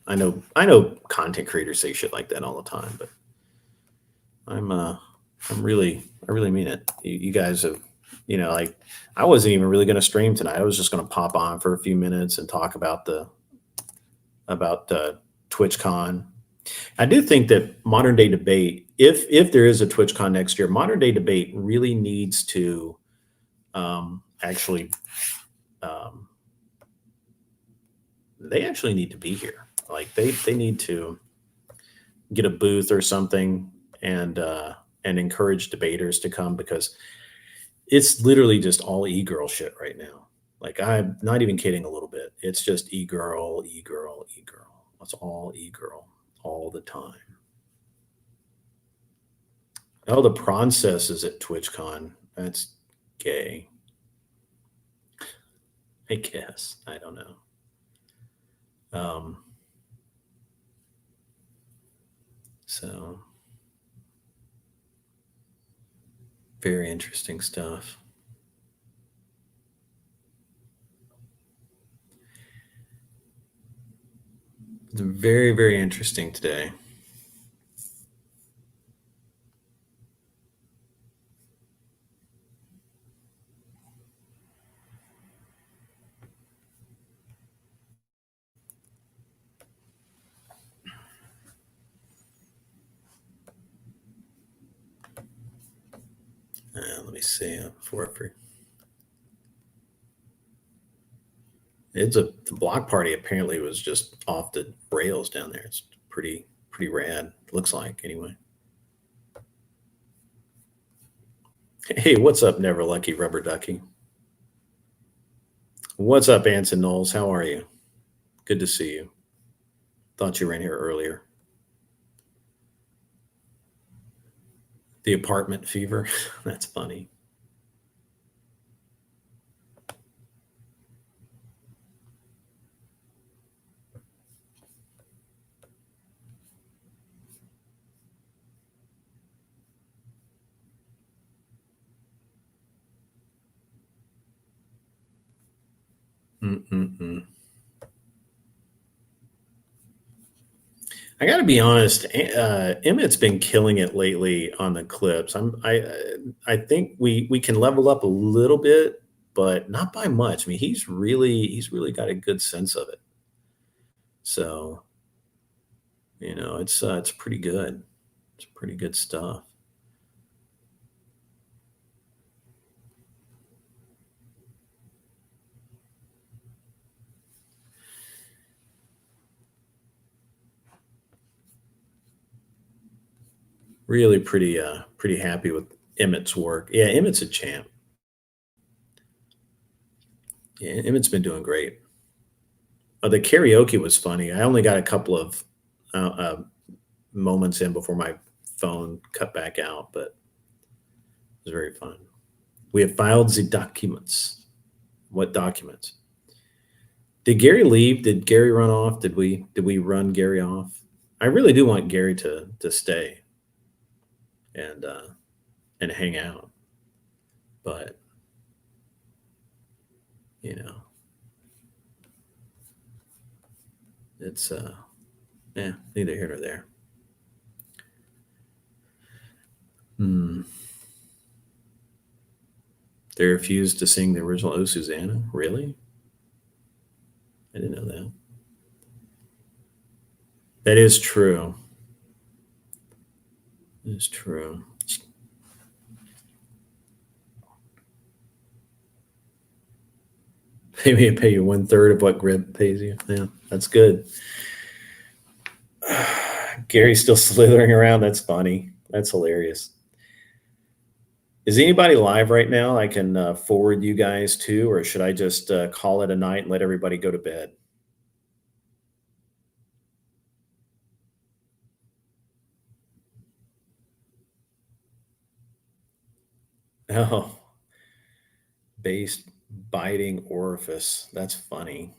I know content creators say shit like that all the time, but I really mean it. You guys have, like I wasn't even really going to stream tonight. I was just going to pop on for a few minutes and talk about TwitchCon. I do think that Modern Day Debate, if there is a TwitchCon next year, Modern Day Debate really needs to they actually need to be here. Like they need to get a booth or something and encourage debaters to come, because it's literally just all e-girl shit right now. Like I'm not even kidding a little bit. It's just e-girl. It's all e-girl all the time. Oh, the Princess is at TwitchCon. That's gay. I guess. I don't know. So very interesting stuff. It's very, very interesting today. Let me see before I forget. The block party apparently was just off the rails down there. It's pretty rad. Looks like anyway. Hey, what's up, Never Lucky Rubber Ducky? What's up, Anson Knowles? How are you? Good to see you. Thought you were in here earlier. The apartment fever. That's funny. Mm-mm-mm. I got to be honest. Emmett's been killing it lately on the clips. I think we can level up a little bit, but not by much. I mean, he's really got a good sense of it. So it's pretty good. It's pretty good stuff. Really pretty happy with Emmett's work. Yeah, Emmett's a champ. Yeah, Emmett's been doing great. The karaoke was funny. I only got a couple of moments in before my phone cut back out, but it was very fun. We have filed the documents. What documents? Did Gary leave? Did Gary run off? Did we run Gary off? I really do want Gary to stay and hang out, but you know, it's neither here nor there. Hmm. They refused to sing the original "Oh Susanna." Really? I didn't know that. That is true. That is true. Maybe I pay you 1/3 of what Grib pays you. Yeah, that's good. Gary's still slithering around. That's funny. That's hilarious. Is anybody live right now I can forward you guys to, or should I just call it a night and let everybody go to bed? Oh, base biting orifice. That's funny.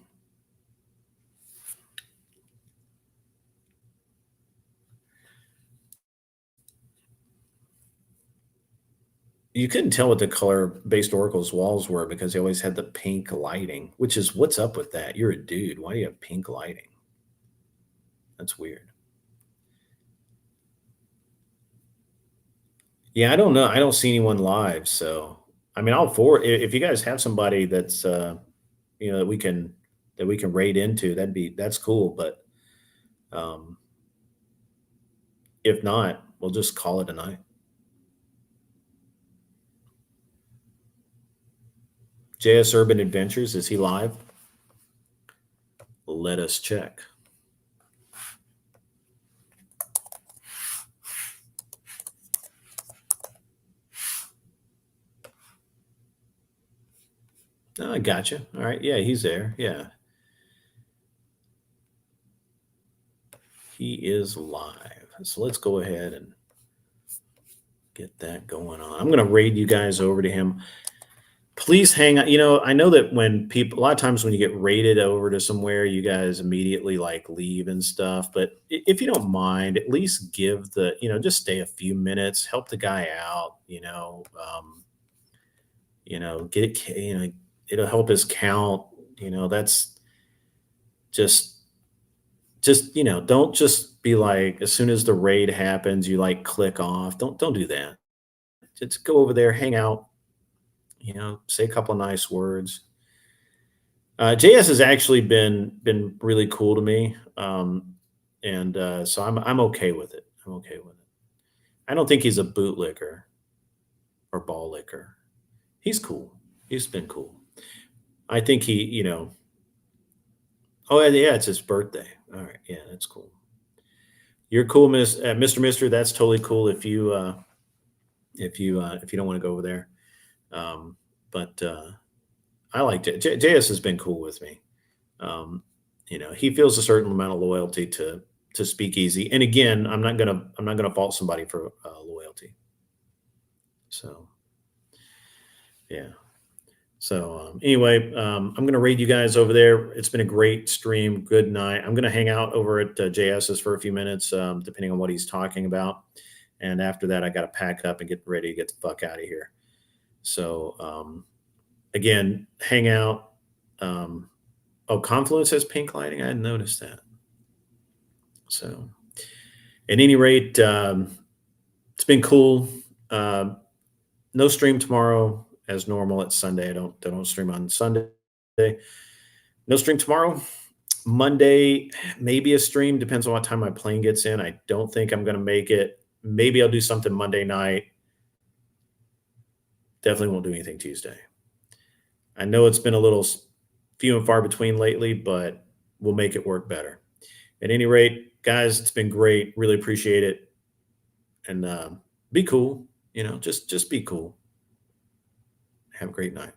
You couldn't tell what the color based oracle's walls were because they always had the pink lighting, which is what's up with that? You're a dude. Why do you have pink lighting? That's weird. Yeah, I don't know. I don't see anyone live, so I mean, I'll forward if you guys have somebody that's that we can raid into. That's cool, but um, if not, we'll just call it a night. JS Urban Adventures, is he live? Let us check. Oh, I gotcha. All right. Yeah, he's there. Yeah. He is live. So let's go ahead and get that going on. I'm going to raid you guys over to him. Please hang on. I know that when people, a lot of times when you get raided over to somewhere, you guys immediately like leave and stuff. But if you don't mind, at least give just stay a few minutes, help the guy out, get, it'll help his count. That's just don't just be like, as soon as the raid happens, you like click off. Don't do that. Just go over there, hang out, say a couple of nice words. JS has actually been really cool to me, and so I'm okay with it. I'm okay with it. I don't think he's a bootlicker or ball licker. He's cool. He's been cool. I think oh yeah, it's his birthday. All right, yeah, that's cool. You're cool, Mr. Mister. That's totally cool if you don't want to go over there. But I like JS has been cool with me. He feels a certain amount of loyalty to Speakeasy. And again, I'm not gonna fault somebody for loyalty. So yeah. So anyway, I'm going to raid you guys over there. It's been a great stream. Good night. I'm going to hang out over at JS's for a few minutes, depending on what he's talking about. And after that, I got to pack up and get ready to get the fuck out of here. So again, hang out. Oh, Confluence has pink lighting. I hadn't noticed that. So, at any rate, it's been cool. No stream tomorrow as normal. It's Sunday. I don't stream on Sunday. No stream tomorrow. Monday, maybe a stream. Depends on what time my plane gets in. I don't think I'm going to make it. Maybe I'll do something Monday night. Definitely won't do anything Tuesday. I know it's been a little few and far between lately, but we'll make it work better. At any rate, guys, it's been great. Really appreciate it. And be cool. Just be cool. Have a great night.